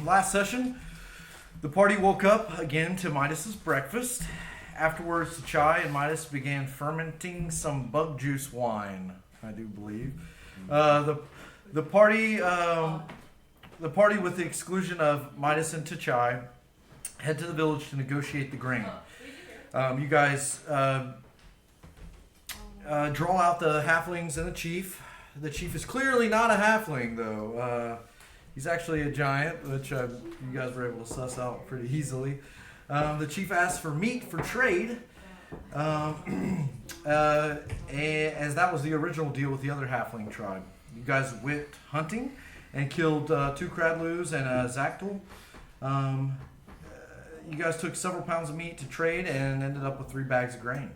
Last session, the party woke up again to Mitis's breakfast. Afterwards, Chai and Mitis began fermenting some bug juice wine, I do believe. The party, with the exclusion of Mitis and Tutt, head to the village to negotiate the grain. You guys draw out the halflings and the chief. The chief is clearly not a halfling, though. He's actually a giant, which you guys were able to suss out pretty easily. The chief asks for meat for trade, as that was the original deal with the other halfling tribe. You guys went hunting and killed 2 Kradloos and a Zactyl. You guys took several pounds of meat to trade and ended up with 3 bags of grain.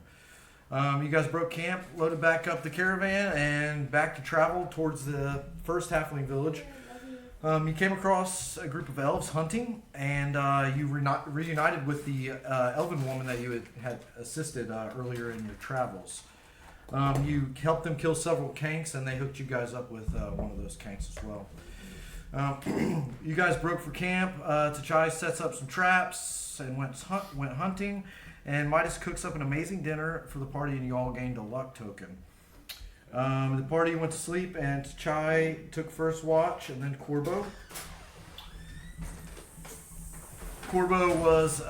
You guys broke camp, loaded back up the caravan, and back to travel towards the first halfling village. You came across a group of elves hunting, and you reunited with the elven woman that you had assisted earlier in your travels. You helped them kill several kanks, and they hooked you guys up with one of those kanks as well. You guys broke for camp. Tutt sets up some traps and went hunting, and Mitis cooks up an amazing dinner for the party, and you all gained a luck token. The party went to sleep, and Tutt took first watch, and then Korbo. Korbo was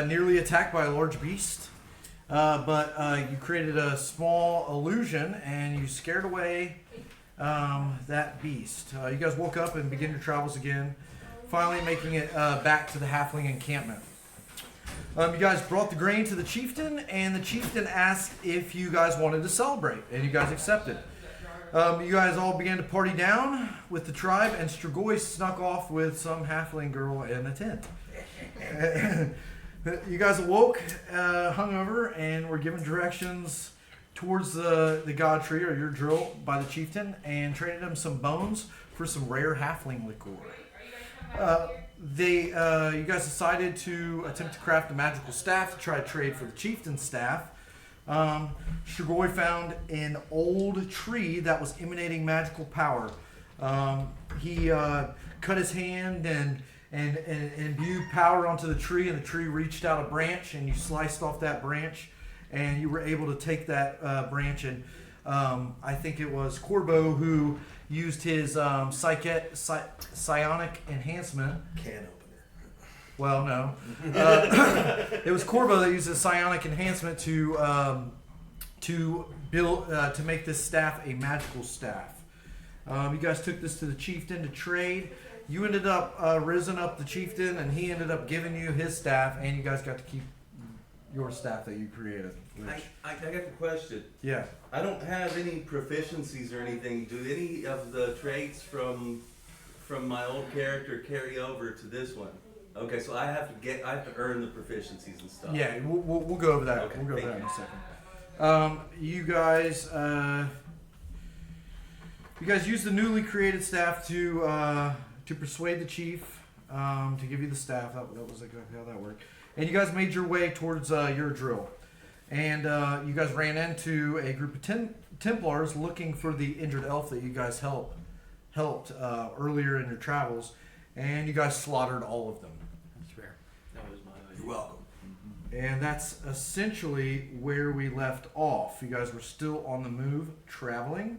nearly attacked by a large beast, but you created a small illusion, and you scared away that beast. You guys woke up and began your travels again, finally making it back to the halfling encampment. You guys brought the grain to the chieftain, and the chieftain asked if you guys wanted to celebrate, and you guys accepted. You guys all began to party down with the tribe, and Strigoi snuck off with some halfling girl in a tent. You guys awoke, hungover, and were given directions towards the god tree, or your drill, by the chieftain, and traded him some bones for some rare halfling liquor. You guys decided to attempt to craft a magical staff to try to trade for the chieftain's staff. Strigoi found an old tree that was emanating magical power. He cut his hand and imbued power onto the tree, and the tree reached out a branch, and you sliced off that branch, and you were able to take that branch, and I think it was Korbo who used his psionic enhancement. Can opener. Well, no. It was Korbo that used his psionic enhancement to build to make this staff a magical staff. You guys took this to the chieftain to trade. You ended up risen up the chieftain, and he ended up giving you his staff, and you guys got to keep your staff that you created. I got a question. Yeah. I don't have any proficiencies or anything. Do any of the traits from my old character carry over to this one? Okay, so I have to earn the proficiencies and stuff. Yeah, we'll go over that. Okay, we'll go over that you. in a second. You guys used the newly created staff to persuade the chief to give you the staff. That was exactly how that worked. And you guys made your way towards your drill. And you guys ran into a group of Templars looking for the injured elf that you guys helped earlier in your travels. And you guys slaughtered all of them. That's fair. That was my idea. You're welcome. And that's essentially where we left off. You guys were still on the move, traveling.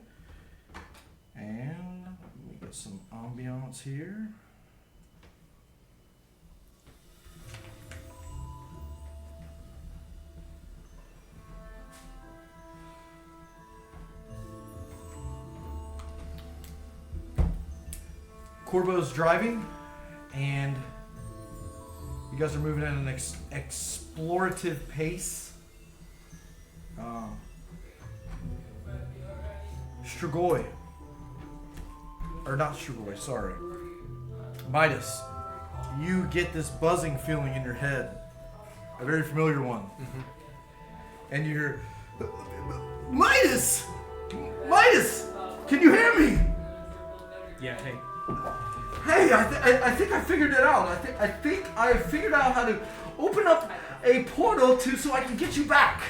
And let me get some ambiance here. Korbo's driving, and you guys are moving at an explorative pace. Strigoi, or not Strigoi, sorry. Mitis, you get this buzzing feeling in your head, a very familiar one. Mm-hmm. And you hear, Mitis! Mitis! Can you hear me? Yeah, hey. Hey, I think I figured it out. I think I figured out how to open up a portal so I can get you back.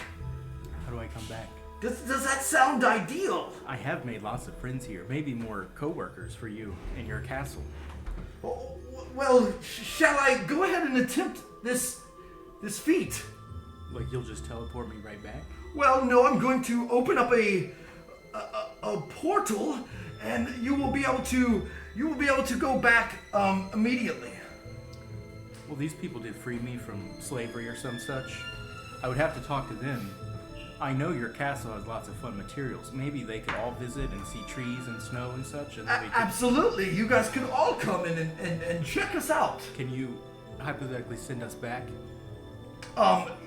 How do I come back? Does that sound ideal? I have made lots of friends here. Maybe more co-workers for you in your castle. Well, shall I go ahead and attempt this feat? Like you'll just teleport me right back? Well, no, I'm going to open up a portal, and you will be able to go back immediately. Well, these people did free me from slavery or some such. I would have to talk to them. I know your castle has lots of fun materials. Maybe they could all visit and see trees and snow and such. And then we could... Absolutely, you guys could all come in and check us out. Can you hypothetically send us back?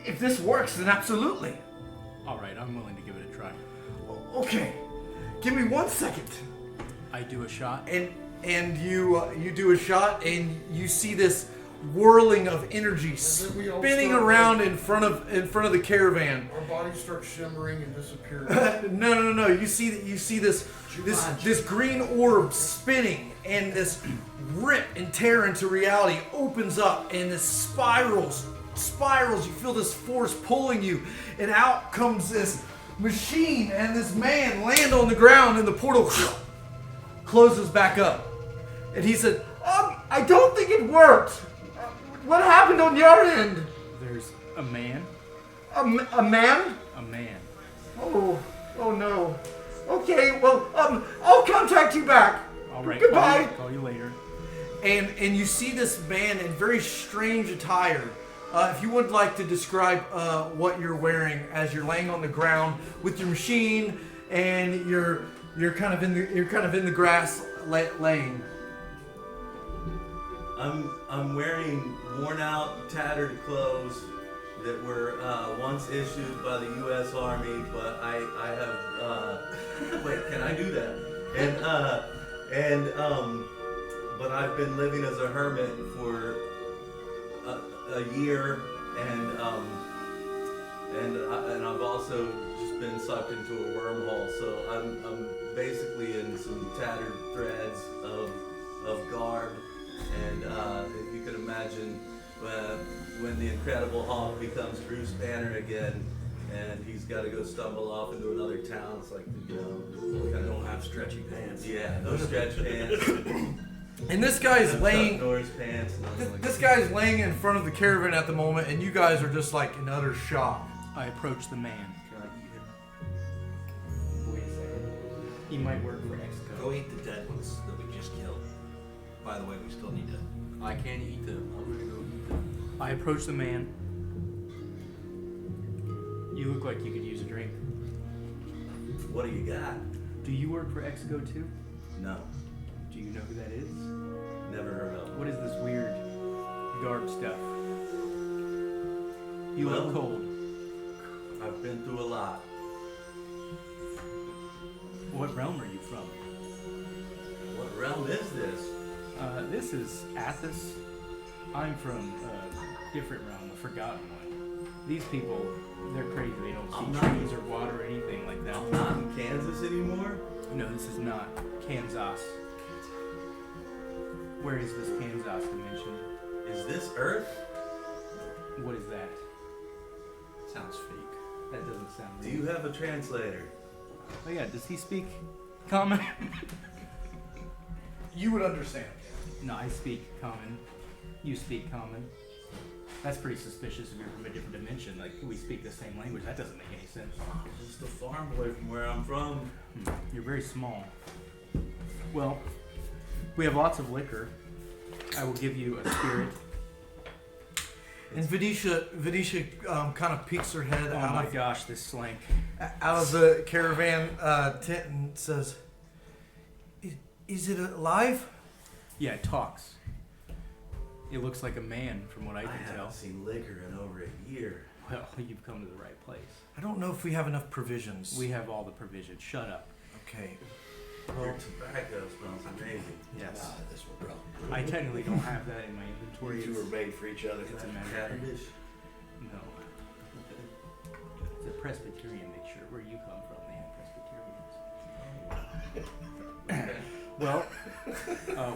If this works, then absolutely. All right, I'm willing to give it a try. Okay, give me 1 second. I do a shot. And you do a shot, and you see this whirling of energy spinning around in front of the caravan. Our bodies start shimmering and disappearing. No. You see this green orb spinning, and this rip and tear into reality opens up, and this spirals. You feel this force pulling you, and out comes this machine, and this man land on the ground, and the portal closes back up. And he said, I don't think it worked. What happened on your end? There's a man. A man? A man. Oh no. Okay, well, I'll contact you back. All right. Goodbye. Call you later. And you see this man in very strange attire. If you would like to describe what you're wearing as you're laying on the ground with your machine, and you're kind of in the grass laying. I'm wearing worn out, tattered clothes that were once issued by the U.S. Army, but I have wait, can I do that? But I've been living as a hermit for a year, and I've also just been sucked into a wormhole. So I'm basically in some tattered threads of garb. And if you could imagine when the Incredible Hulk becomes Bruce Banner again, and he's got to go stumble off into another town, it's like, kind of don't have stretchy pants. Yeah, no stretch pants. And this guy's laying. Norris pants. This guy's laying in front of the caravan at the moment, and you guys are just like in utter shock. I approach the man. Can I eat him? Wait a second. He might work for Exco. Go eat the dead ones that we just killed. By the way, we still need to. I can't eat them. I'm gonna go eat them. I approach the man. You look like you could use a drink. What do you got? Do you work for Exco too? No, Do you know who that is? never heard of. What is this weird garb stuff? You look cold. I've been through a lot. What realm are you from? What realm is this? This is Athos. I'm from a different realm, the Forgotten One. These people, they're crazy. They don't I'm see not- trees or water or anything like that. I'm not in Kansas anymore. No, this is not Kansas. Where is this Kansas dimension? Is this Earth? What is that? Sounds fake. That doesn't sound Do real. you have a translator? Oh yeah, does he speak common? You would understand. No, I speak common. You speak common. That's pretty suspicious if you're from a different dimension. Like, we speak the same language. That doesn't make any sense. Just a farm boy from where I'm from. You're very small. Well, we have lots of liquor. I will give you a spirit. And Vidisha kind of peeks her head Oh out my of gosh, this slank. out of the caravan tent and says, "Is it alive?" Yeah, it talks. It looks like a man from what I I can haven't tell. seen liquor in over a year. Well, you've come to the right place. I don't know if we have enough provisions. We have all the provisions. Shut up. Okay. Your tobacco smells amazing. Yes. This will grow. I technically don't have that in my inventory. You two were made for each other. It's a matter. Cavendish. No. It's a Presbyterian mixture. Where you come from, they have Presbyterians. Well,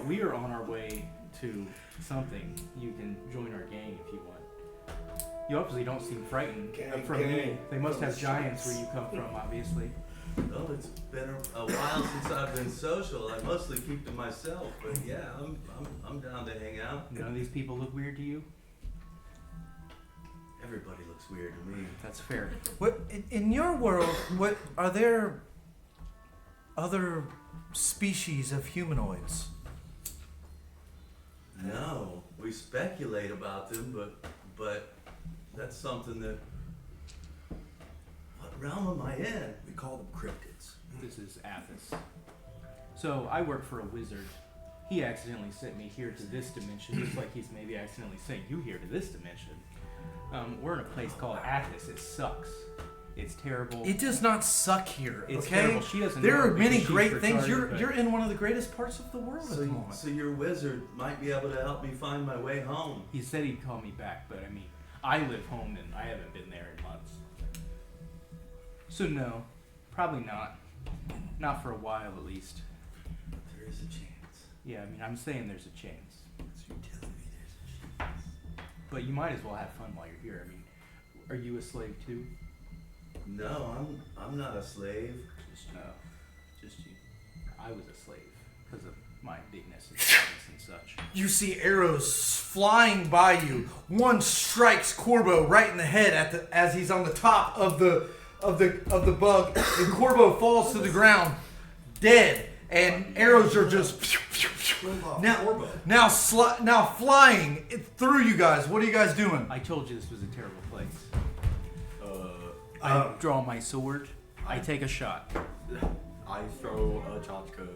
we are on our way to something. You can join our gang if you want. You obviously don't seem frightened from me. They must have giants where you come from, obviously. Well, it's been a while since I've been social. I mostly keep to myself, but yeah, I'm down to hang out. None of these people look weird to you? Everybody looks weird to me. That's fair. What in your world? What are there? Other species of humanoids? No, we speculate about them, but that's something that. What realm am I in? We call them cryptids. This is Athos. So I work for a wizard. He accidentally sent me here to this dimension, just like he's maybe accidentally sent you here to this dimension. We're in a place called Athos. It sucks. It's terrible. It does not suck here. It's okay. terrible. She doesn't There know are because many she's great things. retarded, You're in one of the greatest parts of the world at the moment. So your wizard might be able to help me find my way home. He said he'd call me back, but I mean, I live home and I haven't been there in months. So no, probably not. Not for a while at least. But there is a chance. Yeah, I mean, I'm saying there's a chance. So you're telling me there's a chance. But you might as well have fun while you're here. I mean, are you a slave too? No, I'm not a slave. Just you. I was a slave because of my bigness and size and such. You see arrows flying by you. One strikes Korbo right in the head as he's on the top of the bug, and Korbo falls to the ground, dead. And arrows are just now flying through you guys. What are you guys doing? I told you this was a terrible place. I draw my sword. I take a shot. I throw a chachka.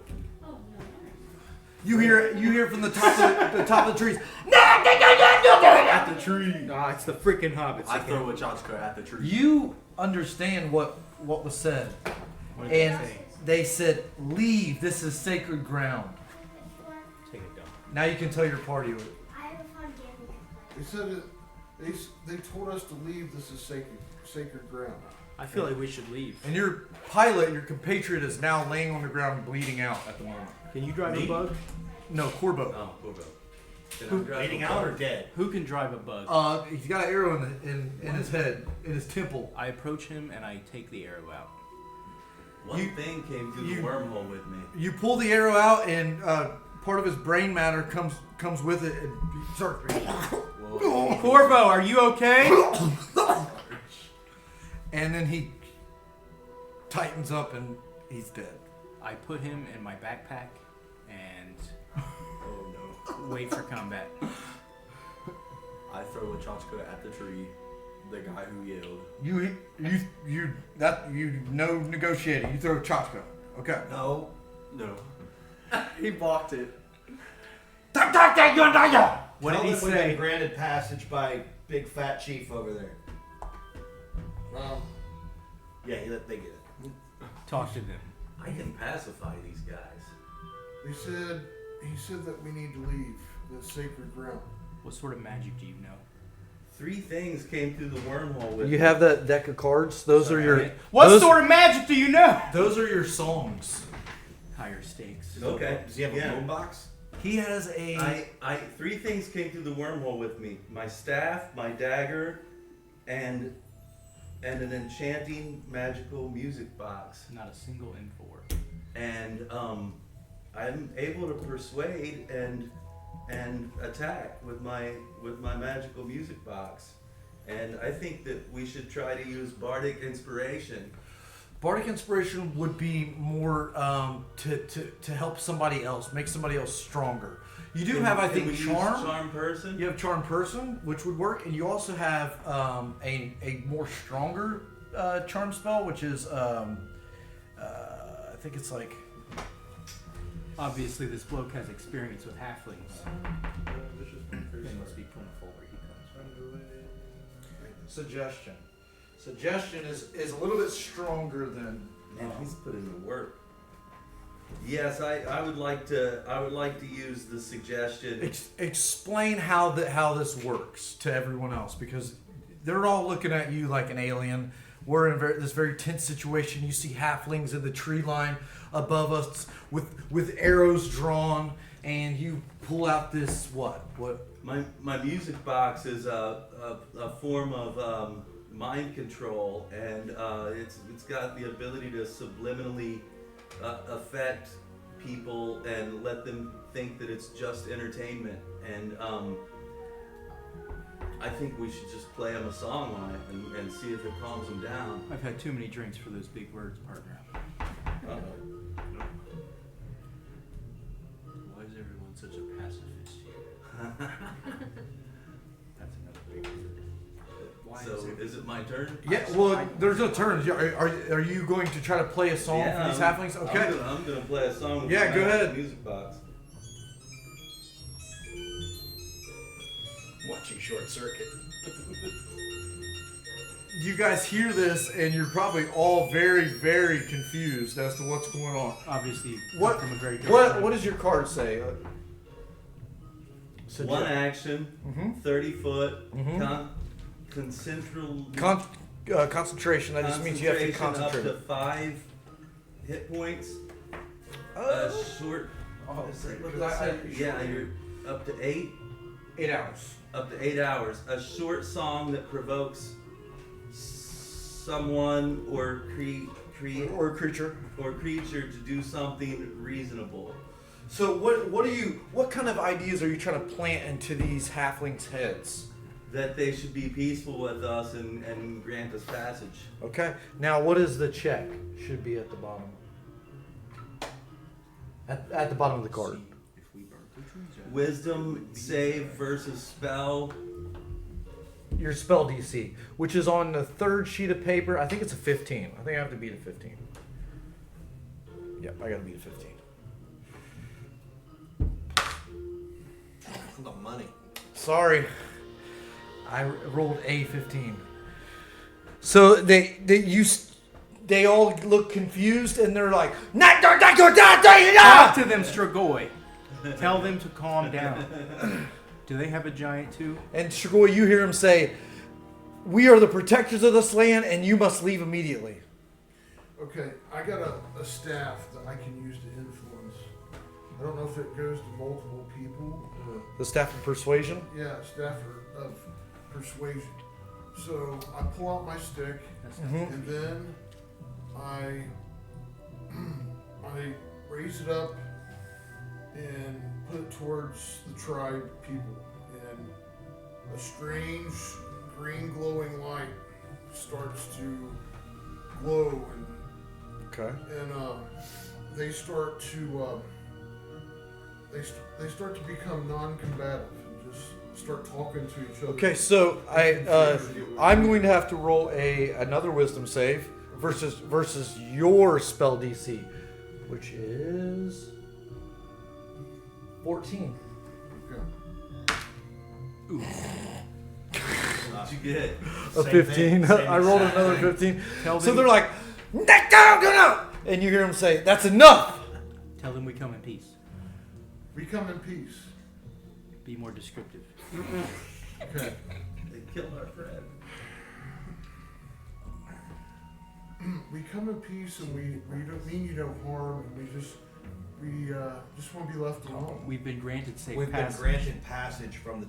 You hear from the top of the trees. At the tree. Ah, it's the freaking hobbits. I throw a chachka at the tree. You understand what was said, What did and they say? they said, "Leave. This is sacred ground." Take it down. Now you can tell your party. They said it. They told us to leave. This is sacred ground. I feel like we should leave. And your pilot, your compatriot, is now laying on the ground bleeding out at the moment. Can you drive Me? a bug? No, Korbo. Oh, Korbo. Bleeding out or dead? Who can drive a bug? He's got an arrow in his head, in his temple. I approach him and I take the arrow out. One thing came through the wormhole with me. You pull the arrow out, and part of his brain matter comes with it. And he starts. Korbo, are you okay? And then he tightens up, and he's dead. I put him in my backpack and Oh no. wait for combat. I throw a chachka at the tree. The guy who yelled. You no negotiating. You throw a chachka. Okay. No. He blocked it. What Tell did he them we've been say? granted passage by Big Fat Chief over there. Yeah, they get it. Talk to them. I can pacify these guys. He said that we need to leave the sacred ground. What sort of magic do you know? 3 things came through the wormhole with You me. have that deck of cards. Those are your. What those, sort of magic do you know? Those are your songs. Higher stakes. Okay. Does he have a Yeah. boombox? He has a. 3 things came through the wormhole with me. My staff, my dagger, and an enchanting magical music box. Not a single M4. And I'm able to persuade and attack with my magical music box. And I think that we should try to use bardic inspiration. Bardic inspiration would be more to help somebody else, make somebody else stronger. You do have, I Can think, we use charm. charm person. You have charm person, which would work, and you also have a more stronger charm spell, which is I think it's like. Obviously, this bloke has experience with halflings. They must be plentiful where he comes from. Suggestion. Suggestion is a little bit stronger than. Man, he's put in the work. Yes, I would like to use the suggestion. Explain how this works to everyone else, because they're all looking at you like an alien. We're in this very tense situation. You see halflings in the tree line above us with arrows drawn, and you pull out this what? My music box is a form of mind control, and it's got the ability to subliminally affect people and let them think that it's just entertainment. And I think we should just play them a song on it and see if it calms them down. I've had too many drinks for those big words, partner. Why is everyone such a pacifist here? That's another big word. Why So is it my turn? Yeah, well, there's no turns. Are you going to try to play a song for these halflings? Okay. I'm gonna play a song with Yeah, my go ahead. music box. Watching Short Circuit. You guys hear this, and you're probably all very, very confused as to what's going on. Obviously, What? from a very good What does your card say? One action, Mhm. 30 foot, Mhm. Concentration. That just means you have to concentrate. Up to 5 hit points. Short. Oh, What did I say? Yeah, you're up to 8. 8 hours. Up to 8 hours. A short song that provokes someone or Or a creature. creature to do something reasonable. So what kind of ideas are you trying to plant into these halflings' heads? That they should be peaceful with us and grant us passage. Okay. Now, what is the check? Should be at the bottom. At the bottom of the card. If we burn the trees out. Wisdom save versus spell. Your spell DC, which is on the third sheet of paper. I think it's a 15. I think I have to beat a 15. Yep, I gotta beat a 15. The money. Sorry. I rolled a 15. So they all look confused and they're like, Talk to them, Strigoi. Tell them to calm down. Do they have a giant too? and Strigoi, you hear him say, "We are the protectors of this land, and you must leave immediately." Okay, I got a staff that I can use to influence. I don't know if it goes to multiple people. The staff of persuasion. Yeah, staff of persuasion. So I pull out my stick, Mhm. and then I raise it up and put it towards the tribe people, and a strange green glowing light starts to glow, and Okay. they start to they start to become non-combative and just start talking to each other. Okay, so I'm going to have to roll another wisdom save versus your spell DC, which is 14. Okay. What'd you get? A Same 15. thing, same I rolled exact another thing. 15. Tell So them, they're like, and you hear them say, "That's enough." tell them we come in peace. We come in peace. Be more descriptive. Okay. They killed our friend. We come in peace, and we don't mean you no harm, and we just want to be left alone. We've been granted safe We've passage. been granted passage from the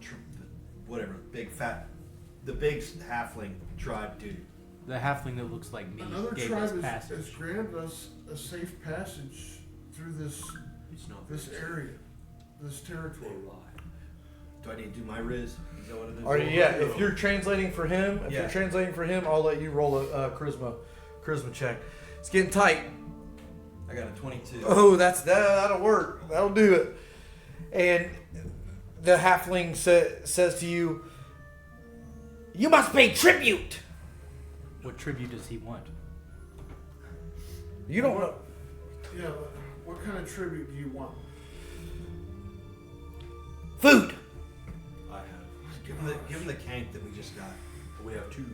big halfling tribe dude. The halfling that looks like me Another gave tribe us has passage. granted us a safe passage through this It's not area, this territory. Do I need to do my riz? Is that what it is? Or yeah, if you're translating for him, Yeah. I'll let you roll a charisma check. It's getting tight. I got a 22. Oh, that'll work. That'll do it. And the halfling says to you, "You must pay tribute." What tribute does he want? You don't know. Yeah, but what kind of tribute do you want? Food. I have. Give him the cank that we just got. We have 2.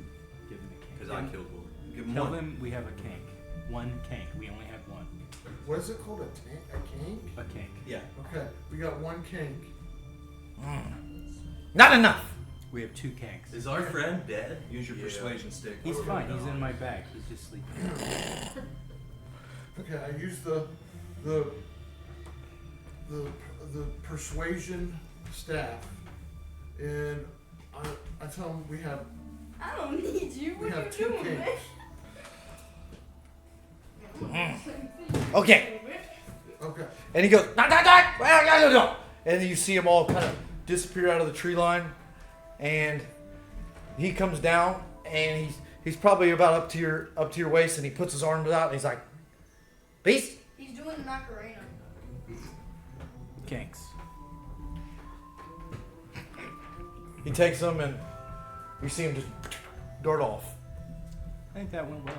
Give him a Because cank. I killed one. Give him Tell one. them we have a cank. One cank. We only have one. What is it called? A cank? A cank. Yeah. Okay, we got one cank. Not enough. We have 2 canks. Is our friend dead? Use your persuasion stick. He's fine. He's in my bag. He's just sleeping. Okay, I use the the persuasion staff, and I tell him we have I don't need you. What are you two doing, man? kinks. Okay. Okay. And he goes, "Knock, knock, knock!" And then you see them all kind of disappear out of the tree line, and he comes down, and he's probably about up to your waist, and he puts his arms out, and he's like, "Beast." He's doing the Macarena. Kinks. He takes them, and you see him just dart off. I think that went well.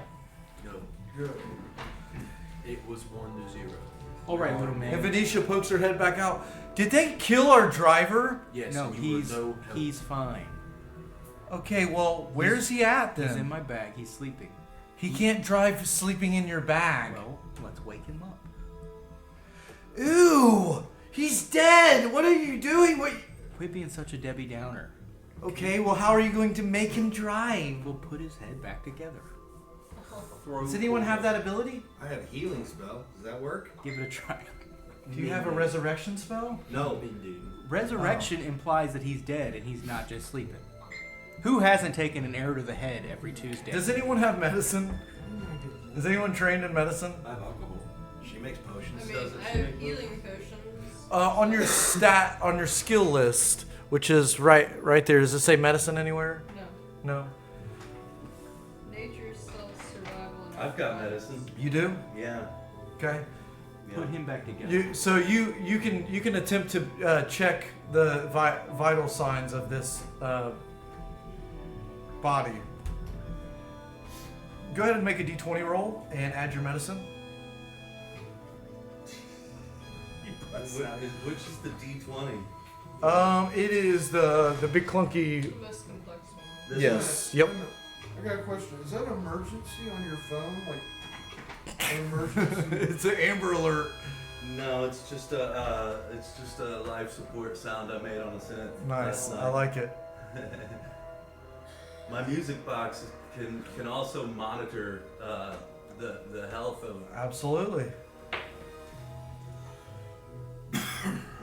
No, Good. it was 1-0. All right, little And man. Venetia pokes her head back out. Did they kill our driver? Yes, No, you were he's no help. he's fine. Okay, well, where's he at then? He's in my bag. He's sleeping. He can't drive sleeping in your bag. Well, let's wake him up. Ooh, he's dead. What are you doing? What? Quit being such a Debbie Downer. Okay, well, how are you going to make him drive? We'll put his head back together. Does anyone have that ability? I have a healing spell. Does that work? Give it a try. Do you have a resurrection spell? No. Big dude. Resurrection implies that he's dead and he's not just sleeping. Who hasn't taken an arrow to the head every Tuesday? Does anyone have medicine? Is anyone trained in medicine? I have alcohol. She makes potions. I mean, Doesn't I she have make healing potions. On your skill list, which is right there. Does it say medicine anywhere? No. No. Nature, self-survival, and I've got medicine. You do? Yeah. Okay. Put him back together. You can attempt to check the vital signs of this body. Go ahead and make a d20 roll and add your medicine. Which is the D20? It is the big clunky. The most complex one. This Yes. Yep. I got a question. Is that an emergency on your phone? Like an emergency? It's an Amber Alert. one? No, it's just a life support sound I made on a synth. Nice. last I night. like it. My music box can also monitor the health of. Absolutely.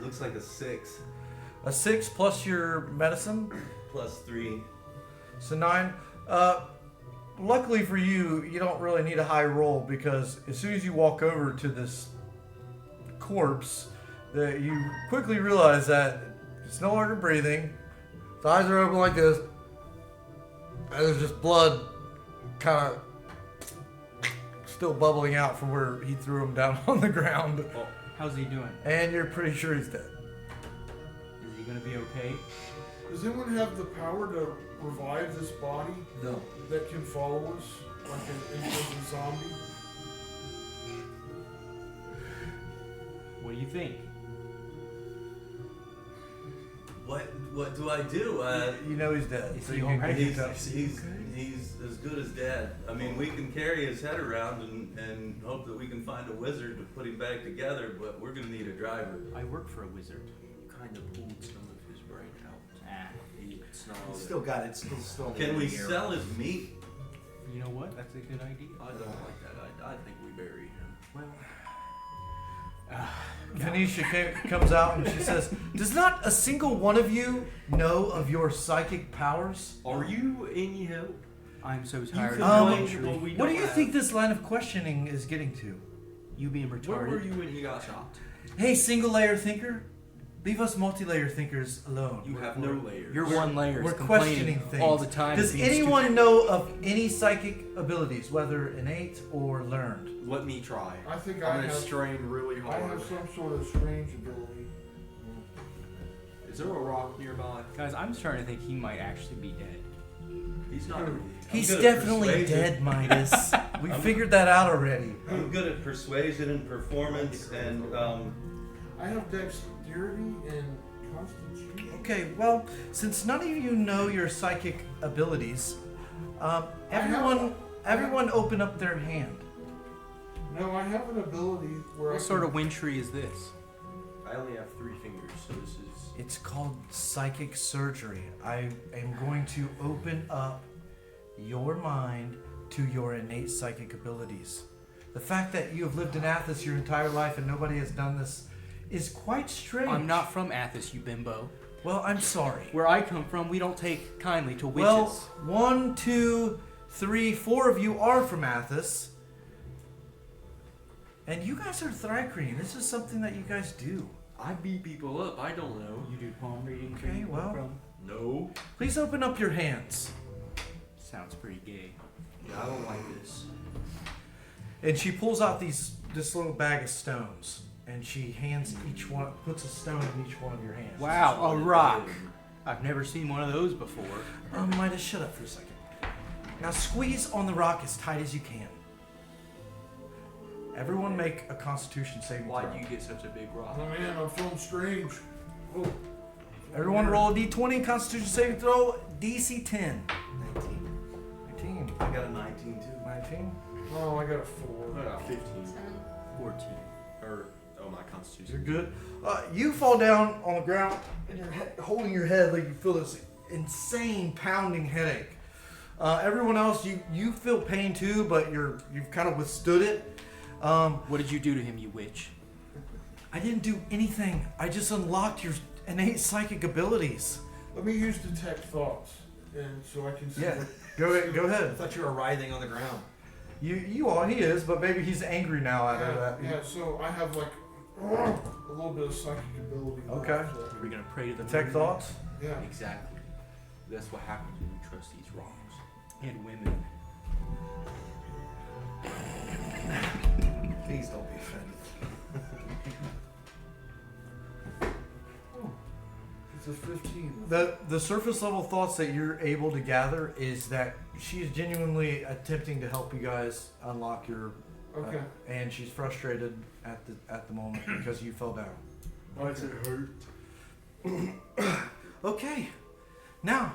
Looks like a 6 A 6 plus your medicine, plus 3. so 9. Luckily for you, you don't really need a high roll because as soon as you walk over to this corpse, that you quickly realize that it's no longer breathing. Its eyes are open like this, and there's just blood, kind of still bubbling out from where he threw him down on the ground. Well, how's he doing? And you're pretty sure he's dead. Is he gonna be okay? Does anyone have the power to revive this body No. that can follow us like an infected zombie? What do you think? What do I do? You know he's dead. Is so he you can alright? get He's, up. he's as good as dead. I mean, we can carry his head around and hope that we can find a wizard to put him back together, but we're gonna need a driver. I work for a wizard. Kind of pulled some of his brain out. Ah, He snarled He's it. still got it. Still Can we in the air. sell his meat? you know what? That's a good idea. I don't like that. I think we bury him. Well, Venetia comes out and she says, "Does not a single one of you know of your psychic powers?" Are you any help? I'm so tired. Um, Well, we What do don't you have- think this line of questioning is getting to? You being Where retarded. were you when he got shot? Hey, single layer thinker, leave us multi-layer thinkers alone. You have no layers. You're one layer. We're complaining questioning things all the time. Does being anyone stupid. know of any psychic abilities, whether innate or learned? Let me try. I think I'm I gonna have. strain really I hard. have some sort of strange ability. Is there a rock nearby? Guys, I'm starting to think he might actually be dead. He's not. He's good at definitely persuasion. dead, Mitis. We figured that out already. I'm good at persuasion and performance, and I have dexterity and constitution. Okay, well, since none of you know your psychic abilities, everyone open up their hand. No, I have an ability where What I sort can- of wintry is this? I only have 3 fingers, so this is. It's called psychic surgery. I am going to open up your mind to your innate psychic abilities. The fact that you have lived in Athos your entire life and nobody has done this is quite strange. I'm not from Athos, you bimbo. Well, I'm sorry. Where I come from, we don't take kindly to witches. Well, 1, 2, 3, 4 of you are from Athos. And you guys are Thri-Kreen. This is something that you guys do. I beat people up. I don't know. You do palm reading? Okay, where you come well. from? No. Please open up your hands. Sounds pretty gay. Yeah, I don't like this. And she pulls out this little bag of stones. And she hands each one, puts a stone in each one of your hands. Wow, a rock. I've never seen one of those before. Midas, shut up for a second. Now squeeze on the rock as tight as you can. Everyone make a Constitution saving Why throw. do you get such a big rock? Oh man, I'm feeling strange. Oh. Everyone roll a d20, Constitution saving throw, DC 10. 19. 19. I got a 19 too. 19. Oh, I got a 4. I got 15. 14. Or, oh, my You're constitution. good. You fall down on the ground and you're holding your head like you feel this insane pounding headache. Everyone else, you feel pain too, but you've kind of withstood it. What did you do to him, you witch? I didn't do anything. I just unlocked your innate psychic abilities. Let me use detect thoughts, and so I can see. Yeah. What, Go I ahead. thought you were writhing on the ground. You are. He is, but maybe he's angry now out of that. yeah. So I have like a little bit of psychic ability. left, Okay. so- Are we gonna pray to the Detect moon? thoughts. Yeah. Exactly. That's what happens when you trust these rocks. And women. Please don't be offended. It's a 15. The surface level thoughts that you're able to gather is that she is genuinely attempting to help you guys unlock your. Okay. And she's frustrated at the moment because you fell down. Why does it hurt? Okay, now,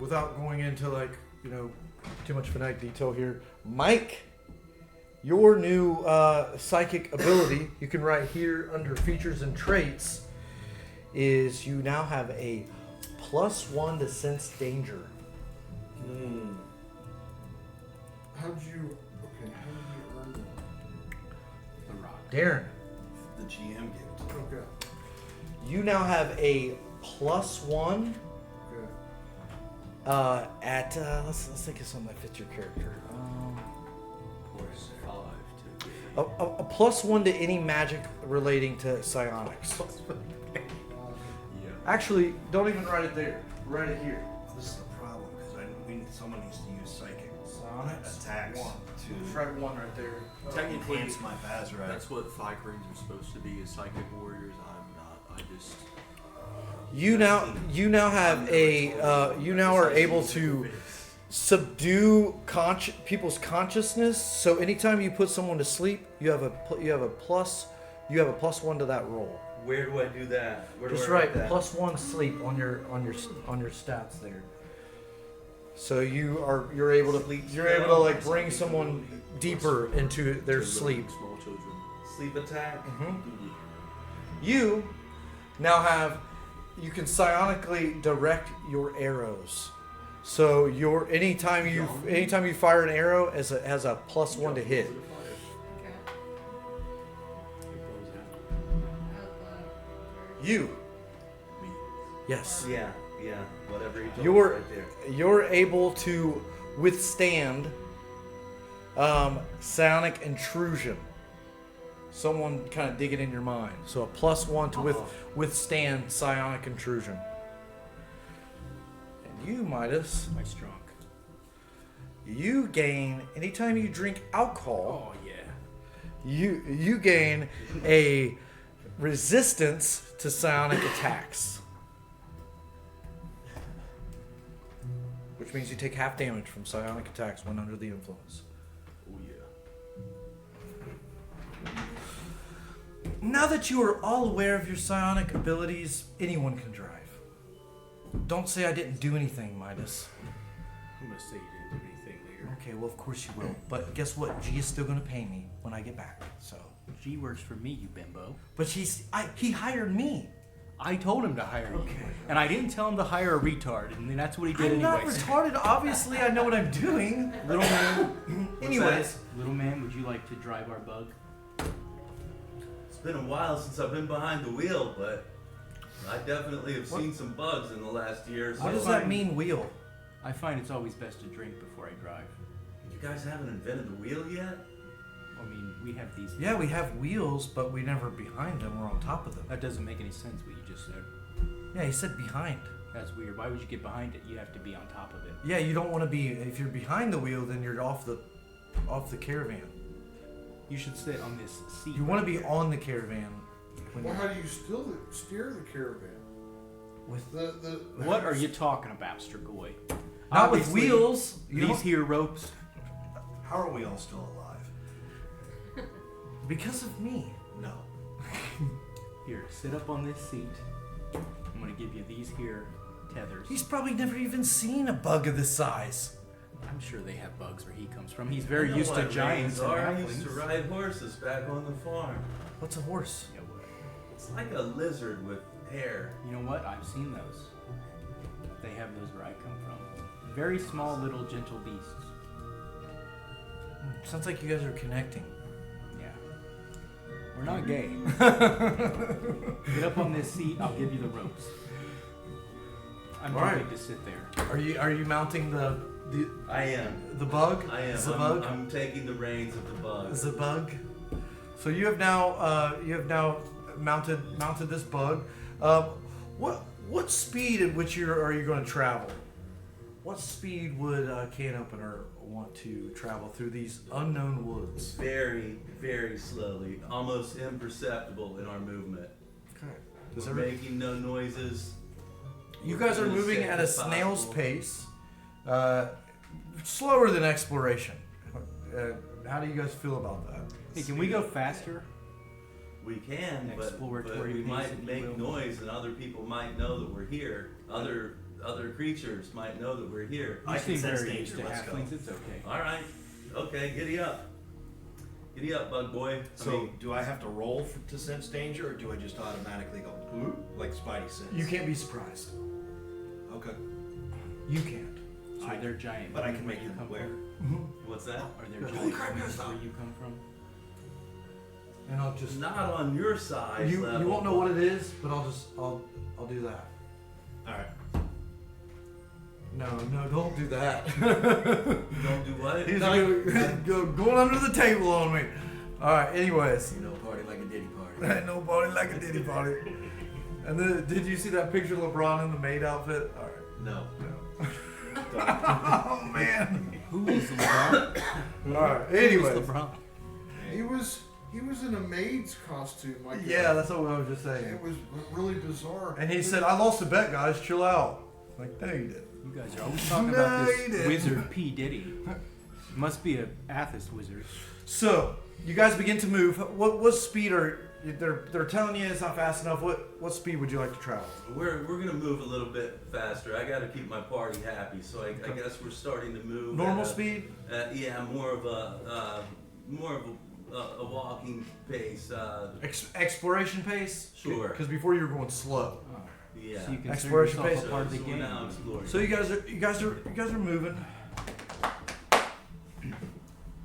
without going into too much fanatic detail here, Mike, your new psychic ability, you can write here under features and traits, is you now have a +1 to sense danger. How'd you? Okay. How did you earn that? The rock. Darrin, The GM gave it to me. Okay. you now have a +1 Okay. at let's think of something that fits your character. Plus 5 to A +1 to any magic relating to psionics. Yeah. Actually, don't even write it there. Write it here. This is the problem because someone needs to use psychic Psionics. attacks Just to write 1 right there. Technically, enhance my Bazarite. that's what Thri-Kreens are supposed to be, as psychic warriors. I'm not. I just... You now have a you now are able to subdue people's consciousness. So anytime you put someone to sleep, you have a +1 to that roll. Where do I do that? Where do Just I write that? +1 sleep on your stats there. So you're able to like bring someone deeper into their to sleep. Small children. Sleep attack. You now you can psionically direct your arrows. So anytime you fire an arrow has a +1 to hit. Okay. You. Yes. Yeah. Whatever you told You're me right there. you're able to withstand psionic intrusion. Someone kind of digging in your mind. So a +1 to withstand psionic intrusion. And you, Mitis, My strong. you gain anytime you drink alcohol. Oh yeah. You gain a resistance to psionic attacks. Which means you take half damage from psionic attacks when under the influence. Oh yeah. Now that you are all aware of your psionic abilities, anyone can drive. Don't say I didn't do anything, Mitis. I'm gonna say you didn't do anything later. Okay, well of course you will. But guess what? G is still gonna pay me when I get back. So, G works for me, you bimbo. but he hired me. I told him to hire you. Okay. And I didn't tell him to hire a retard, and then that's what he did I'm not anyways. retarded. Obviously, I know what I'm doing. Little man, Anyways, little man, would you like to drive our bug? been a while since I've been behind the wheel, but I definitely have seen some bugs in the last year. So What does that mean, wheel? I find it's always best to drink before I drive. You guys haven't invented the wheel yet? I mean, we have these. Yeah, we have wheels, but we never behind them. We're on top of them. That doesn't make any sense what you just said. Yeah, he said behind. That's weird. Why would you get behind it? You have to be on top of it. Yeah, you don't want to be. If you're behind the wheel, then you're off the caravan. You should sit on this seat. You want to be on the caravan. When Well, you're how do you still steer the caravan? with The What are you talking about, Strigoi? not with Obviously, wheels. You These don't- here ropes. How are we all still alive? because of me. No. Here, sit up on this seat. I'm gonna give you these here tethers. He's probably never even seen a bug of this size. I'm sure they have bugs where he comes from. He's very I know used to what giants and reins are. I used to halflings. ride horses back on the farm. What's a horse? Yeah, well, It's like a lizard with hair. you know what? I've seen those. They have those where I come from. Very small, little, gentle beasts. Sounds like you guys are connecting. Yeah. We're not gay. Get up on this seat. I'll give you the ropes. I'm All too right. big to sit there. Are you mounting the I am. bug? I am. Is the I'm, bug? I'm taking the reins of the bug. Is the bug? So you have now mounted this bug. What speed at which are you going to travel? What speed would Can Opener want to travel through these unknown woods? Very, very slowly, almost imperceptible in our movement. Okay. We're making no noises. You guys are moving at a snail's pace, slower than exploration. How do you guys feel about that? Hey, can we go faster? We can, but Exploratory we pace, might if you make will. noise, and other people might know that we're here. Other creatures might know that we're here. You I seem can sense very danger. used to Let's go. halflings. It's okay. All right. Okay, giddy up. Giddy up, bug boy. So, do I have to roll to sense danger, or do I just automatically go, "Ooh," like Spidey sense? You can't be surprised. Okay. You can't. So are there giant But I bugs can where make you them come aware. from? What's that? Are there Holy giant crap, bugs yes, where no. you come from? And I'll just Not on your side. you level. won't know what it is, but I'll do that. All right. No, don't do that. Don't do what? He's going under the table on me. All right. Anyways, You know, party like a ditty party. ain't nobody like a ditty party. And then, did you see that picture of LeBron in the maid outfit? All right. No. Oh man. Who is LeBron? All right. Who is Anyways. LeBron? He was in a maid's costume. Like Yeah, that's what I was just saying. It was really bizarre. And he said, "I lost a bet, guys. Chill out." Like, no, you did. You guys are always talking No, about you this didn't. wizard P. Diddy. Must be a Athos wizard. So you guys begin to move. What speed are they're telling you it's not fast enough? What speed would you like to travel? We're gonna move a little bit faster. I gotta keep my party happy, so I guess we're starting to move. Normal at a- speed? Yeah, more of a walking pace. Exploration pace? Sure. Because before you were going slow. Yeah. So you consider Exploration yourself pace. a part of the So game. we're now exploring. So you guys are moving.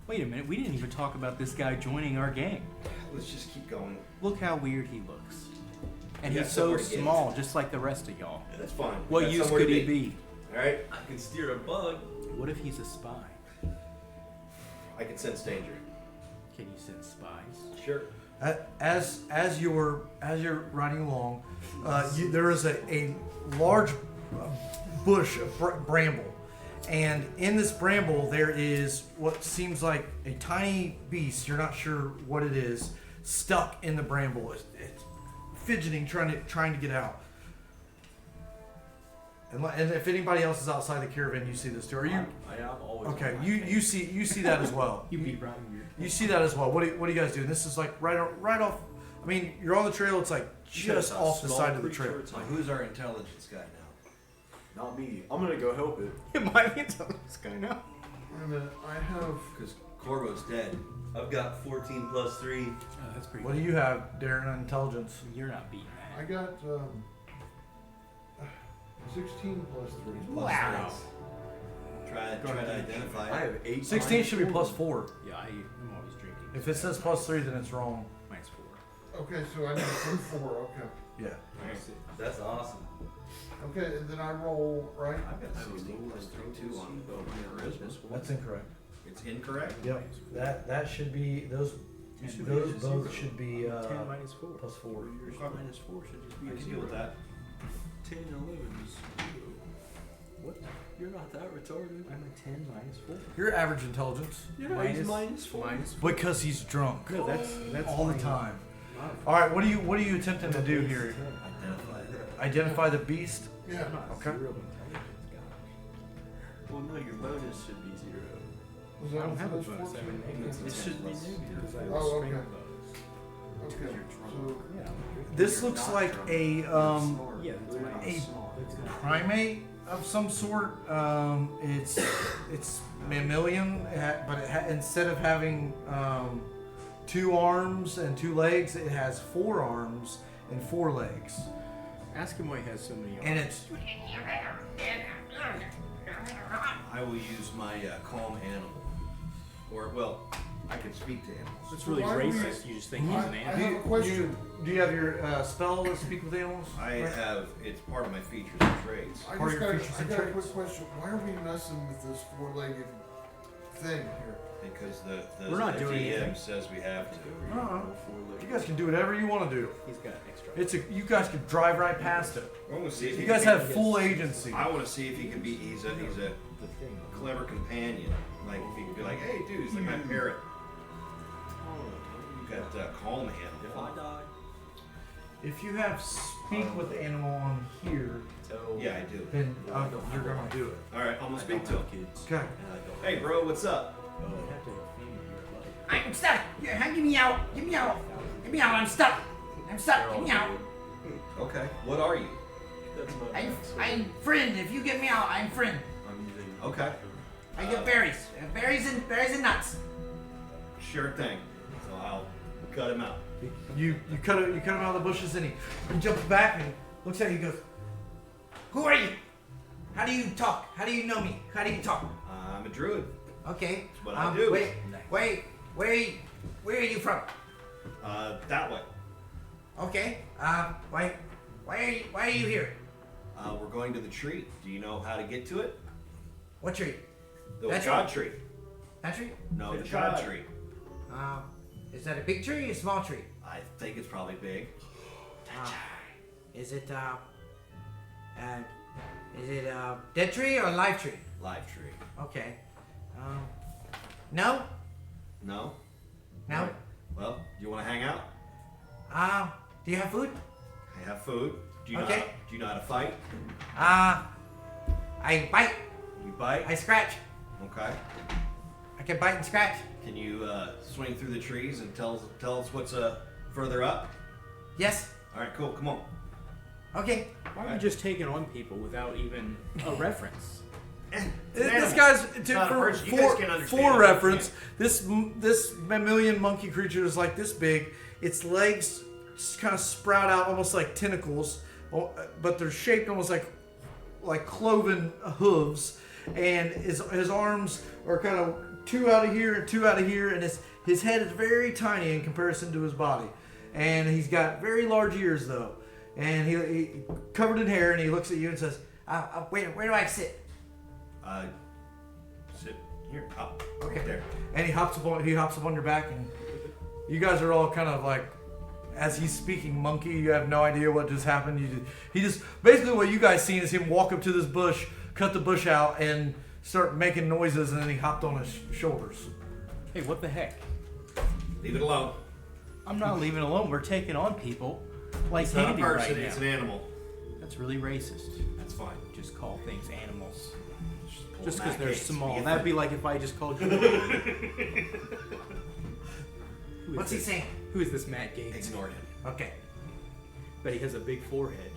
Wait a minute, we didn't even talk about this guy joining our gang. Let's just keep going. Look how weird he looks. And Yeah, he's so somewhere to get. small, just like the rest of y'all. Yeah, that's fine. What Got use somewhere could to he be? All right. I can steer a bug. What if he's a spy? I can sense danger. Can you sense spies? Sure. As you're riding along, there is a large bush of bramble, and in this bramble there is what seems like a tiny beast. You're not sure what it is, stuck in the bramble. It's fidgeting, trying to get out. And if anybody else is outside the caravan, you see this too. Are you I am always. okay? on my You see that as well. You be right here. You see that as well. What do you guys do? This is like right off. I mean, you're on the trail. It's like just off the side of the trail. So who's our intelligence guy now? Not me. I'm gonna go help it. It might be this guy now. Wait a minute, I have. Because Korbo's dead. I've got 14 plus 3. Oh, that's pretty What do you have, Darrin, on intelligence? You're not beating I that. got 16 plus 3. Wow. Try to identify. I have 8. 16 should be plus 4. Yeah, I'm always drinking. If it says plus 3, then it's wrong. Mine's 4. Okay, so I need to put 4. Okay. Yeah. That's awesome. Okay, and then I roll, right? I've got 16 plus 3, 2 on charisma. That's incorrect. It's incorrect? Yep. That should be those both should be 10 minus 4. plus 4. Yours minus 4 should just be I a can 0. deal with that. 10 and 11 is 0. What? You're not that retarded. I'm a 10 minus 4. Your average intelligence. You know he's minus 4. Minus 4. Because he's drunk. No, that's all the fine. time. All right, what are you attempting to do here? Identify the beast. Yeah. Okay. Well, no, your bonus should be 0. Was I that don't have a those bonus. 14? It should be negative. Oh, okay. bonus. Okay. So, Yeah. This looks like a Yeah, that's minus small. primate of some sort. It's mammalian, but instead of having 2 arms and 2 legs, it has 4 arms and 4 legs. Ask him why he has so many arms. And it's I will use my calm animal. Or, well, I can speak to animals. That's really why do we- racist. You just think he's an I animal. have a question. Do you have your spell to speak with animals? I have, it's part of my features and traits. I Part just of your got, features I and got a traits. quick question. Why are we messing with this 4-legged thing here? Because the We're not the doing DM anything. says we have to. You guys can do whatever you want to do. He's got extra. You guys can drive right past it. I want to see if You he guys can have full agency. I want to see if he can be. He's a clever companion. Like if he can be like, hey, dude, he's like my parrot. You got calm If animal. I die, If you have speak with the animal on here, Yeah, I do. then you're gonna do it. All right, I'm gonna speak to him. kids. Okay. And I don't Hey, bro, what's up? I'm stuck. Get me out. Get me out. Get me out. I'm stuck. I'm stuck. Get me out. Okay, what are you? That's not I'm friend. If you get me out, I'm friend. I'm using. Okay, I get berries. Berries and nuts. sure thing. So I'll cut him out. You cut him out of the bushes, and he jumps back and looks at you. And goes, Who are you? How do you talk? How do you know me? How do you talk? I'm a druid. Okay. That's what I do. Wait. Where are you from? That way. Okay. Why are you here? We're going to the tree. Do you know how to get to it? What tree? The That's god right. tree. That tree? No, the The god god. tree. Is that a big tree or a small tree? I think it's probably big. Is it dead tree or live tree? Live tree. Okay. No? No? No? Alright. Well, do you want to hang out? Do you have food? I have food. Do you Okay. do you know how to fight? I bite. You bite? I scratch. Okay. I can bite and scratch. Can you swing through the trees and tell us what's further up? Yes. All right, cool. Come on. Okay. Why are you just taking on people without even a reference? this guy's not a for, person. You guys can't understand for it. reference. This mammalian monkey creature is like this big. Its legs just kind of sprout out almost like tentacles, but they're shaped almost like cloven hooves, and his arms are kind of 2 out of here and 2 out of here, and his head is very tiny in comparison to his body, and he's got very large ears though, and he covered in hair, and he looks at you and says, Where do I sit? Sit here. Up. Okay. There. and he hops up on your back, and you guys are all kind of like, as he's speaking monkey, you have no idea what just happened. He just basically what you guys seen is him walk up to this bush, cut the bush out, and start making noises, and then he hopped on his shoulders. Hey, what the heck? Leave it alone. I'm not leaving alone. We're taking on people like It's not a candy person. right It's now. an animal. That's really racist. That's fine. Just call things animals. Pull Just in because that they're case. small. You get That'd the- be like if I just called you. What's he saying? Who is this Matt Gates? Ignore him. Okay. But he has a big forehead.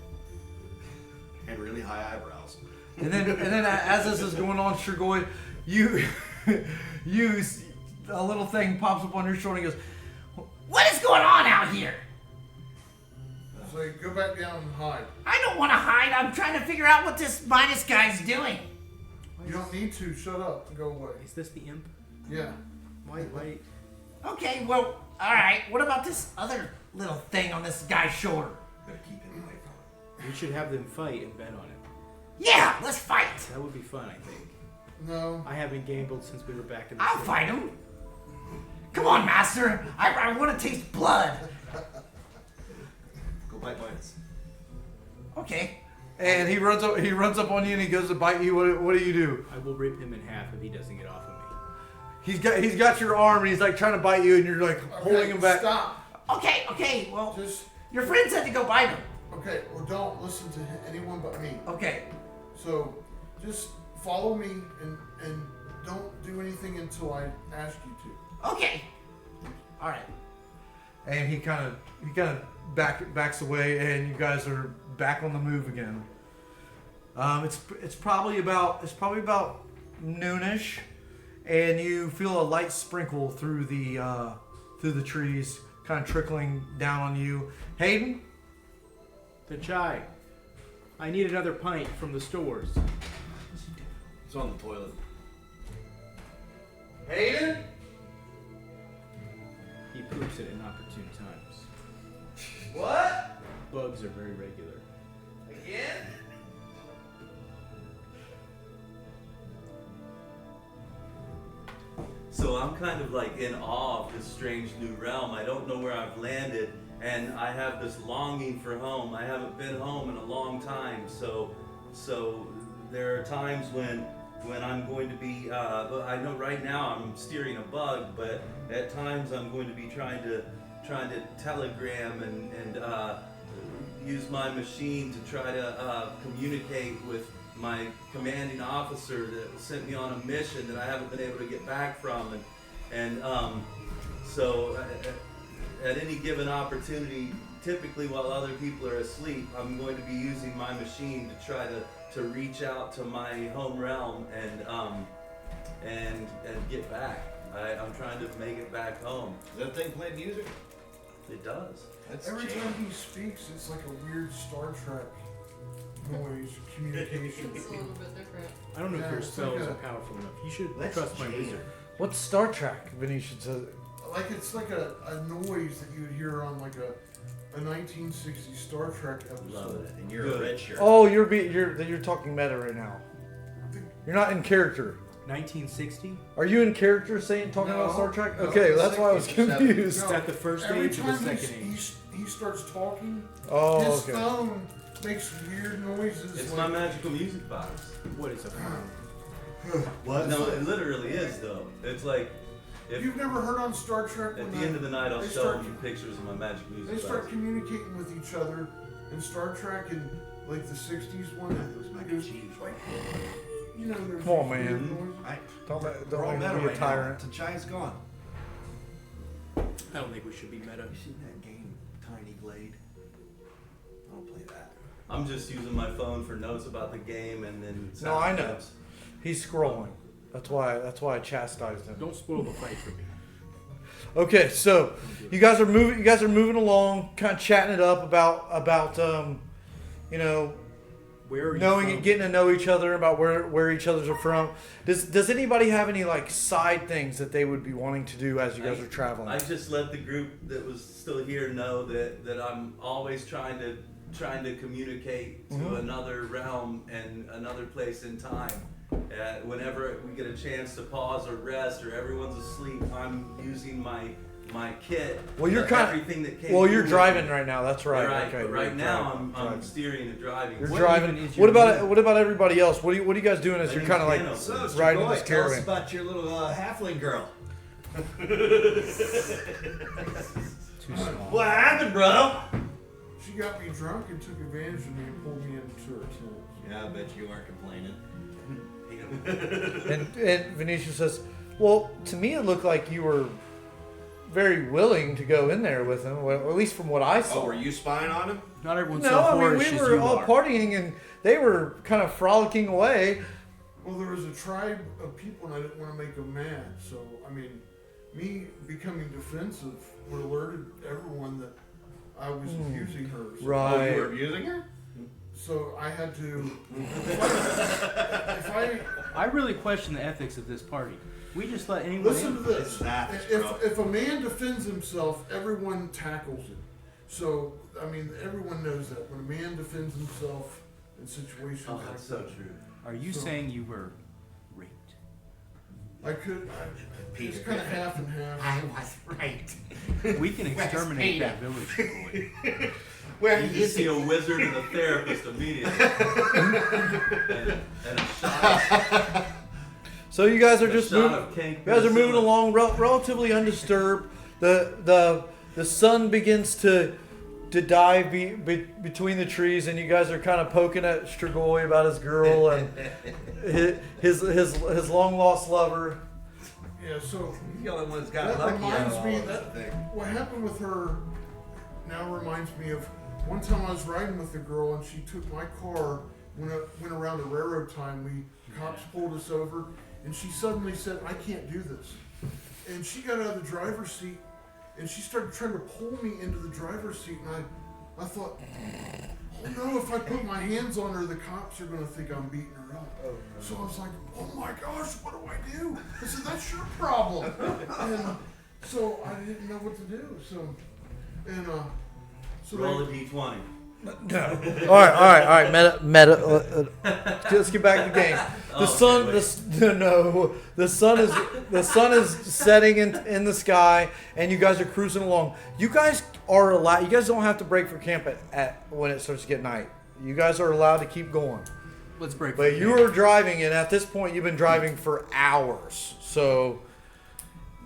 And really high eyebrows. And then as this is going on, Strigoi, you a little thing pops up on your shoulder and goes, What is going on out here? So go back down and hide. I don't want to hide. I'm trying to figure out what this Mitis guy's doing. You don't need to. Shut up and go away. Is this the imp? Yeah. Why? Okay, well, all right. What about this other little thing on this guy's shoulder. Better keep him away from it. We should have them fight and bet on it. Yeah, let's fight. That would be fun, I think. No. I haven't gambled since we were back in the I'll city. fight him. Come on, master. I want to taste blood. Go bite Mitis. Okay. And he runs up on you and he goes to bite you. What do you do? I will rip him in half if he doesn't get off of me. He's got your arm and he's like trying to bite you and you're like holding him back. Stop. Okay. Well, Just your friend said to go bite him. okay. Well, don't listen to anyone but me. Okay. So, just follow me and don't do anything until I ask you to. Okay. All right. And he kind of backs away and you guys are back on the move again. It's probably about noonish, and you feel a light sprinkle through the trees, kind of trickling down on you. Haiden, The chai. I need another pint from the stores. It's on the toilet. Haiden. He poops at inopportune times. What? Bugs are very regular. Again? So I'm kind of like in awe of this strange new realm. I don't know where I've landed, and I have this longing for home. I haven't been home in a long time, so there are times when I'm going to be. I know right now I'm steering a bug, but at times I'm going to be trying to telegram and use my machine to try to communicate with my commanding officer that sent me on a mission that I haven't been able to get back from, so at any given opportunity, typically while other people are asleep, I'm going to be using my machine to try to reach out to my home realm and get back. I'm trying to make it back home. Does that thing play music? It does. That's Every cheap. time he speaks, it's like a weird Star Trek noise, communication. It's a little bit different. I don't know Yeah, if your it's spells like are a- powerful enough. You should Let's trust my jam. wizard. What's Star Trek? Venetian says. Like it's like a noise that you would hear on like a 1960s Star Trek episode. Love it. And you're Good. a red shirt. Oh, you're talking meta right now. You're not in character. 1960? Are you in character talking about No. Star Trek? No, Okay, the that's why I was 60s or 70s. confused. Is that the first Every age or the time second age? he starts talking, Oh, his okay. phone makes weird noises. It's like, my magical music box. What is a What? No, it literally is though. It's like if You've never heard on Star Trek at when the end of the night I'll they show start- you pictures of my magic music they start box. communicating with each other in Star Trek in like the 60s one. Those mac and cheese, right? You know, there's Come on, these weird man. noises. Don't We're all make meta me be a right tyrant. now. T'Chai's gone. I don't think we should be meta. You seen that game, Tiny Glade? I don't play that. I'm just using my phone for notes about the game and then No, I sound know. clips. He's scrolling. That's why I chastised him. Don't spoil the fight for me. Okay, so you guys are moving along, kind of chatting it up about you know, Where are you knowing from? and getting to know each other, about where each other's are from. Does anybody have any like side things that they would be wanting to do as you guys are traveling? I just let the group that was still here know that I'm always trying to communicate to Mhm. another realm and another place in time. Whenever we get a chance to pause or rest or everyone's asleep, I'm using my kit. Well, you're kind everything that of came. you're through with driving me. right now. That's right. Right, Okay. but right you're now driving. I'm steering and driving. You're What driving. even is What your about everybody else? What are you guys doing as My you're name's kind of like Dano. So, riding Strigoi, this tell us caravan? about your little halfling girl. Too small. What happened, bro? She got me drunk and took advantage of me and pulled me into her tent. Yeah, I bet you weren't complaining. And Venetia says, "Well, to me it looked like you were very willing to go in there with him. Well, at least from what I saw." Oh, were you spying on him? Not everyone's No, so I mean whorish we as were you all are. partying and they were kind of frolicking away. Well, there was a tribe of people and I didn't want to make them mad. So, I mean, me becoming defensive would alerted everyone that I was abusing her. So, Oh, Right. you were abusing her? so I had to. If I I really question the ethics of this party. We just let anyone listen to in. this, It's ethics, bro. if a man defends himself, everyone tackles him. So, I mean, everyone knows that when a man defends himself in situations Oh, like that's so that, true. Are you So- saying you were raped? it's kind of half and half. I was right. We can exterminate Peter? that village, boy. Where You is just see he? a wizard and a therapist immediately. and a shot, So you guys are a just shot moving. of King You guys are moving Penicillin. along relatively undisturbed. The sun begins to dive between the trees, and you guys are kind of poking at Strigoi about his girl and his long lost lover. Yeah, so He's the only one that's got that lucky. reminds out of me all of us, that I think. what happened with her now reminds me of one time I was riding with a girl and she took my car when it went around a railroad time. Cops pulled us over and she suddenly said, "I can't do this," and she got out of the driver's seat and she started trying to pull me into the driver's seat, and I thought, oh no, if I put my hands on her, the cops are gonna think I'm beating her up. So I was like, oh my gosh, what do I do? I said, that's your problem. And so I didn't know what to do. So Roll a they, d20. No. All right. Meta. Let's get back to the game. The sun. The sun is setting in the sky, and you guys are cruising along. You guys are allowed. You guys don't have to break for camp at when it starts to get night. You guys are allowed to keep going. Let's break. But for you camp. are driving, and at this point, you've been driving for hours. So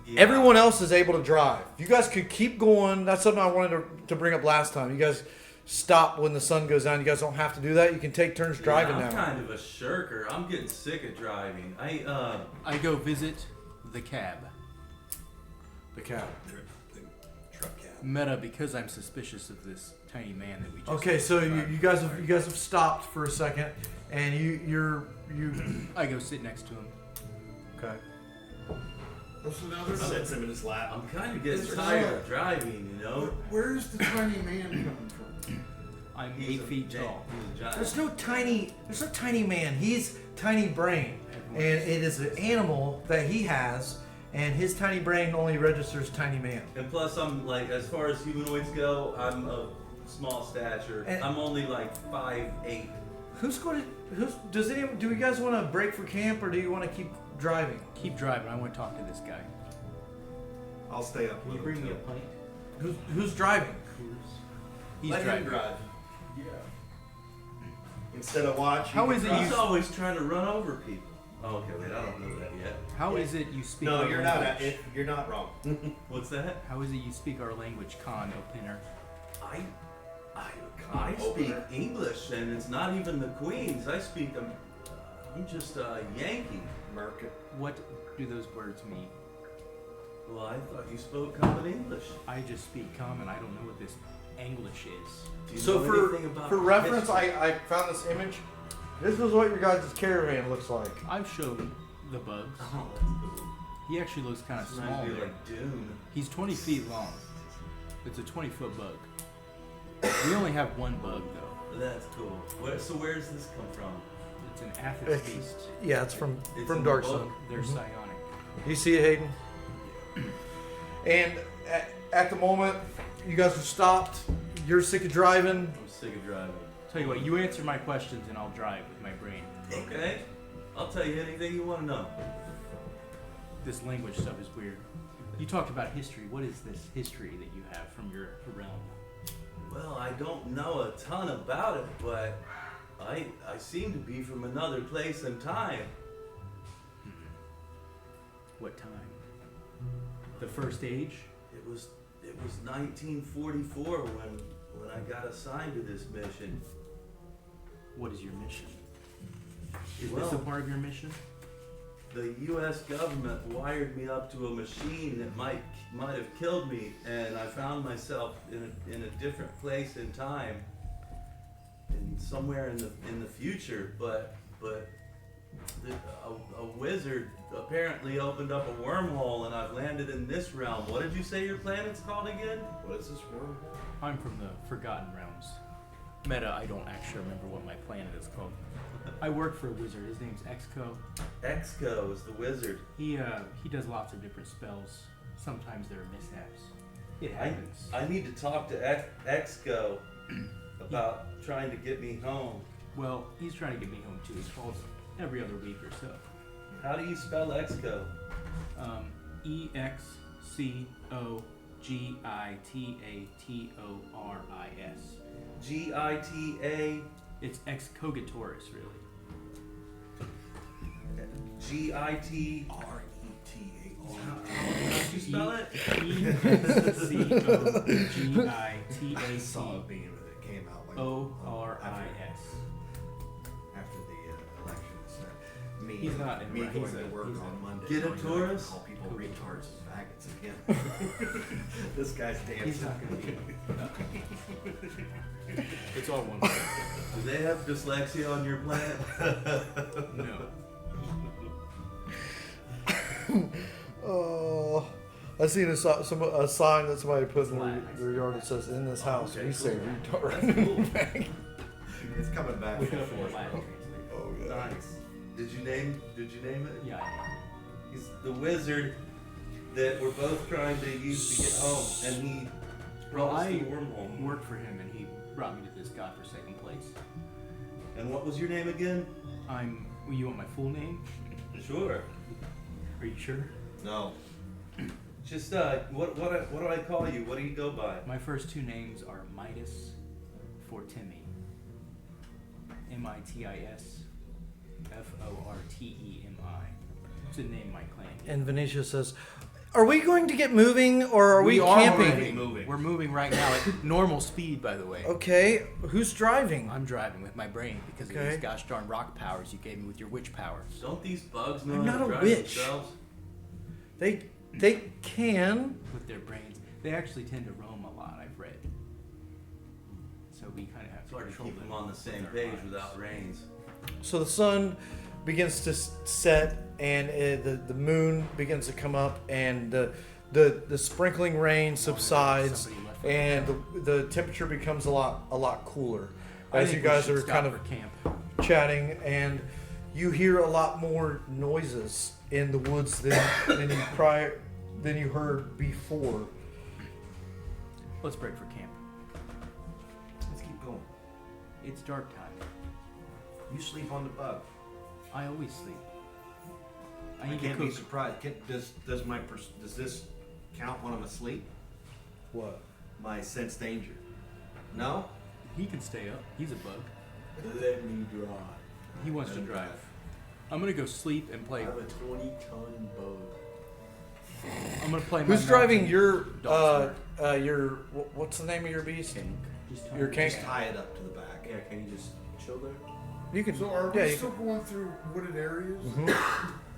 Yeah. everyone else is able to drive. You guys could keep going. That's something I wanted to bring up last time. You guys stop when the sun goes down. You guys don't have to do that. You can take turns driving I'm now. kind of a shirker. I'm getting sick of driving. I go visit the cab. The cab. The truck cab. Meta, because I'm suspicious of this tiny man that we just. Okay, so you guys have stopped for a second, and you. I go sit next to him. Okay. so now there's Sits him in his lap. I'm kind of getting It's tired not- of driving, you know? where's the tiny man coming from? I'm He's 8 feet a- tall. He's a giant. There's no tiny man. He's tiny brain, and it is an animal that he has, and his tiny brain only registers tiny man. And plus, I'm like, as far as humanoids go, I'm of small stature. And- I'm only like 5'8". Do you guys want to break for camp, or do you want to keep driving? Keep driving. I want to talk to this guy. I'll stay up. Can you bring me a pint? Who's driving? He's Let driving. him drive. Yeah. Instead of watch. How is it He's you- always trying to run over people. Oh, okay, wait, I don't know that yet. How is it you speak? No, our you're not. language? You're not wrong. What's that? How is it you speak our language, Khan Opinner? I speak English, and it's not even the Queen's. I'm just a Yankee. Merkin. What do those words mean? Well, I thought you spoke common English. I just speak common. I don't know what this English is. Do you So know anything about for reference, history? I found this image. This is what your guys' caravan looks like. I've shown the bugs. Oh, that's cool. He actually looks kind of This small. reminds me of there. like Dune. He's 20 feet long. It's a 20-foot bug. We only have one bug though. That's cool. So where's this come from? It's an Athens beast. Yeah, it's from It's in the Dark book. Sun. They're Mhm. psionic. You see it, Haiden? And at the moment, you guys are stopped. You're sick of driving. I'm sick of driving. Tell you what, you answer my questions and I'll drive with my brain. Okay. I'll tell you anything you want to know. This language stuff is weird. You talked about history. What is this history that you have from your realm? Well, I don't know a ton about it, but I seem to be from another place and time. What time? The first age? It was 1944 when I got assigned to this mission. What is your mission? Is Well- this a part of your mission? The U.S. government wired me up to a machine that might have killed me, and I found myself in a different place in time, and somewhere in the future. But a wizard apparently opened up a wormhole, and I've landed in this realm. What did you say your planet's called again? What is this wormhole? I'm from the Forgotten Realms. Meta, I don't actually remember what my planet is called. I work for a wizard. His name's Exco. Exco is the wizard. He does lots of different spells. Sometimes there are mishaps. It happens. I need to talk to Exco about trying to get me home. Well, he's trying to get me home too. He calls every other week or so. How do you spell Exco? EXCOGITATORIS. Gita. It's excogatoris, really. Git. RETAR. How do you spell it? I saw a beam that came out like EXCOGITORIS. after the election. So me, He's not in me right. going He's to a- work he's on a- Monday. Get a knowing that I can Taurus? Call people retards and faggots again. This guy's dancing. He's not going to be. It's all one. Do they have dyslexia on your planet? No. Oh, I seen a sign that somebody put in their yard that says, "In this house, we say retard." It's coming back Look full it up in the force. Latin bro. translation. Oh yeah. Nice. Did you name it? Yeah, I know. He's the wizard that we're both trying to use to get home, and he brought us to the wormhole. Worked for him, and he brought me to this godforsaken place. And what was your name again? Well, you want my full name? Sure. Are you sure? No. Just what do I call you? What do you go by? My first two names are Mitis Fortemi. Mitis Fortemi. It's a name my clan. And Venetia says, "Are we going to get moving, or are we are camping?" already moving. We're moving right now at normal speed, by the way. Okay, who's driving? I'm driving with my brain because of Okay. these gosh darn rock powers you gave me with your witch powers. Don't these bugs know I'm how not to a drive witch. themselves? They can. With their brains. They actually tend to roam a lot, I've read. So we kind of have It's to hard to control keep them them on the same with our page minds. without reins. So the sun begins to set, and the moon begins to come up, and the sprinkling rain subsides, Somebody left and the temperature becomes a lot cooler I as think you we guys should are stop kind of for camp. chatting, and you hear a lot more noises in the woods than you heard before. Let's break for camp. Let's keep going. It's dark time. You sleep on the bug. I always sleep. I I need can't to be cook. surprised. Does this count when I'm asleep? What? My sense danger. No? He can stay up. He's a bug. Let me drive. He wants to drive. I'm gonna go sleep and play. I'm a 20-ton bug. I'm gonna play. Who's my driving mountain your dog what's the name of your beast? Kink. Your kink? Just tie it up to the back. Yeah, can you just chill there? You can. So are yeah, we you still going through wooded areas?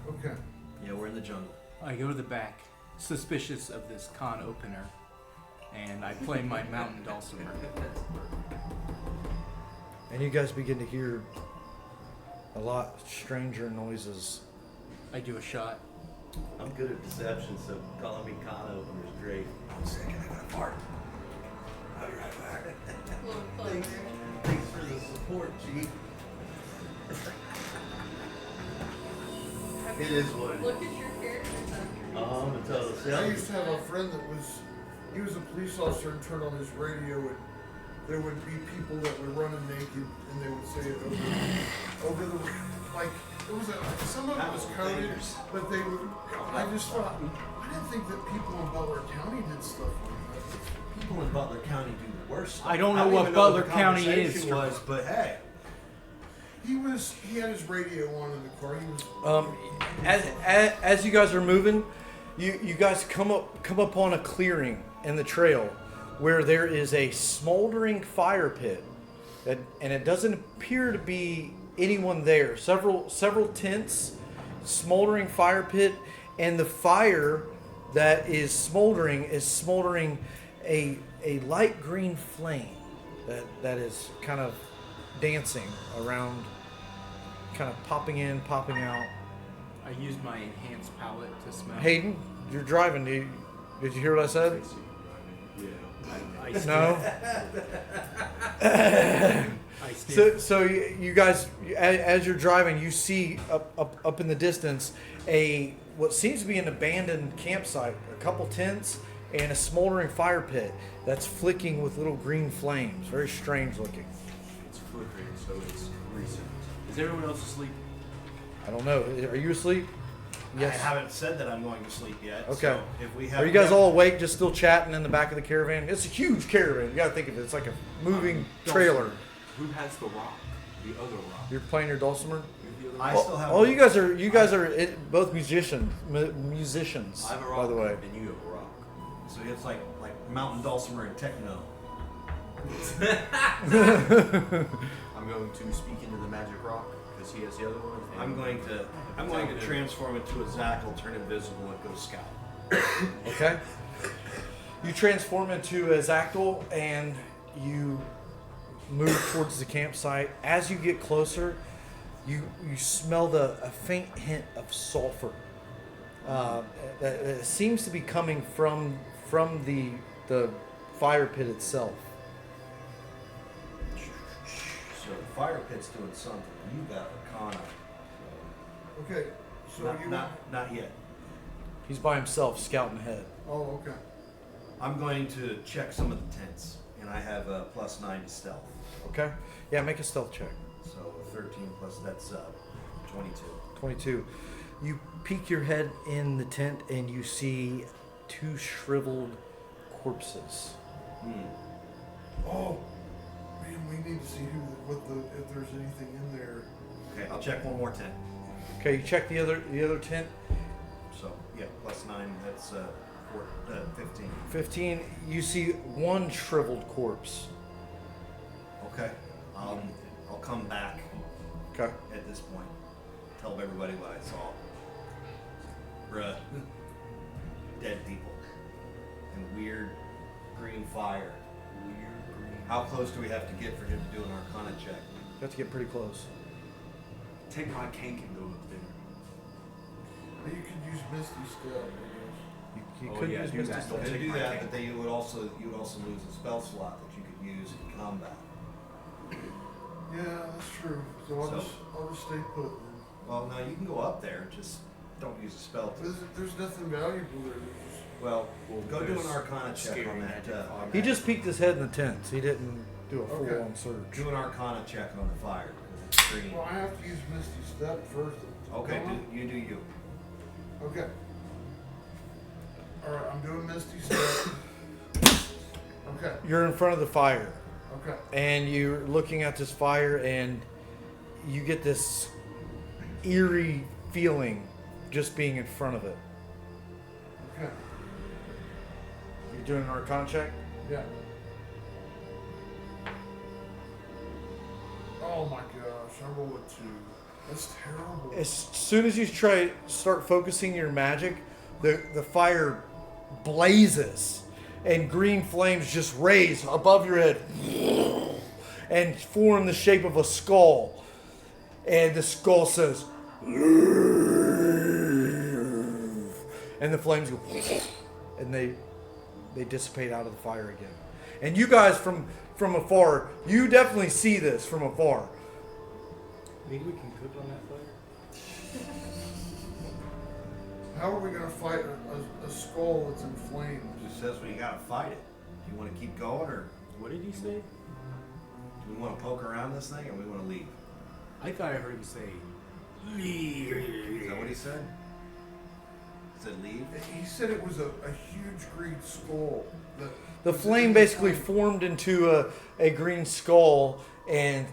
Okay. Yeah, we're in the jungle. I go to the back, suspicious of this con opener, and I play my mountain dulcimer. And you guys begin to hear a lot stranger noises. I do a shot. I'm good at deception, so calling me con opener is great. 1 second, I gotta fart. I'll be right back. Little closer. Thanks for the support, G. It is what it is. Look at your characters after. I'm a total I salesman. used to have a friend that he was a police officer and turned on his radio, and there would be people that were running naked, and they would say it over the, like, it was some of it was coded, but they would, I just thought, I didn't think that people in Butler County did stuff like that. People in Butler County do the worst stuff. I don't know even what know Butler the County conversation is. was, but hey. He had his radio on in the car. He was. As you guys are moving, you guys come up on a clearing in the trail where there is a smoldering fire pit, and it doesn't appear to be anyone there. Several tents, smoldering fire pit, and the fire that is smoldering a light green flame that is kind of dancing around, kind of popping in, popping out. I used my enhanced palate to smell. Hayden, you're driving. Did you hear what I said? I No. I So you guys, as you're driving, you see up in the distance what seems to be an abandoned campsite. A couple tents and a smoldering fire pit that's flicking with little green flames. Very strange looking. It's flickering, so it's recent. Is everyone else asleep? I don't know. Are you asleep? Yes. I haven't said that I'm going to sleep yet. Okay. So if we have, Are you guys all awake, just still chatting in the back of the caravan? It's a huge caravan. You got to think of it. It's like a moving trailer. Who has the rock? The other rock. You're playing your dulcimer? You're the other I rock? still have. Oh, you guys are both musicians. Musicians, I have a rock, by the way. and you have a rock. So it's like mountain dulcimer and techno. I'm going to speak into the magic rock because he has the other one. and I'm going to transform into a Zackle, turn invisible, and go scout. Okay. You transform into a Zactyl and you move towards the campsite. As you get closer, you smell a faint hint of sulfur. That seems to be coming from the fire pit itself. So the fire pit's doing something. You got Arcana. Okay, so Not yet. He's by himself, scouting ahead. Oh, okay. I'm going to check some of the tents, and I have a +9 to stealth. Okay. Yeah, make a stealth check. So 13 plus that's 22. 22. You peek your head in the tent and you see 2 shriveled corpses. Oh, man, we need to see if there's anything in there. Okay, I'll check one more tent. Okay, you check the other tent. So yeah, +9. That's 15. 15. You see 1 shriveled corpse. Okay. I'll come back Okay. at this point. Tell everybody what I saw. Bruh. Dead people. And weird green fire. Weird green. How close do we have to get for him to do an Arcana check? You have to get pretty close. Take my cake and go up there. But you could use Misty Step, I You Oh, could yeah, use do Misty that. Step. You Take could do my that, cake. but then you would also lose a spell slot that you could use in combat. guess. Yeah, that's true. So I'll So- just stay put then. Well, no, you can go up there. Just don't use a spell. There's nothing valuable there. Well, go do an there's Arcana check scary on that. magic On fire. He that. just peeked his head in the tent. He didn't do a Okay. full-on search. Do an Arcana check on the fire because it's green. Well, I have to use Misty Step first. Okay, Don't I? you do you. Okay. All right, I'm doing Misty Step. Okay. You're in front of the fire. Okay. And you're looking at this fire and you get this eerie feeling just being in front of it. Okay. You're doing an Arcana check? Yeah. Oh my gosh, I rolled a 2. That's terrible. As soon as you start focusing your magic, the fire blazes and green flames just raise above your head and form the shape of a skull. And the skull says, and the flames go, and they dissipate out of the fire again. And you guys from afar, you definitely see this from afar. Think we can cook on that fire? How are we gonna fight a skull that's in flames? It just says we gotta fight it. Do you want to keep going, or What did he say? do we want to poke around this thing, or we want to leave? I thought I heard him say, Is that what he said? He said leave. He said it was a huge green skull. The flame basically formed into a green skull and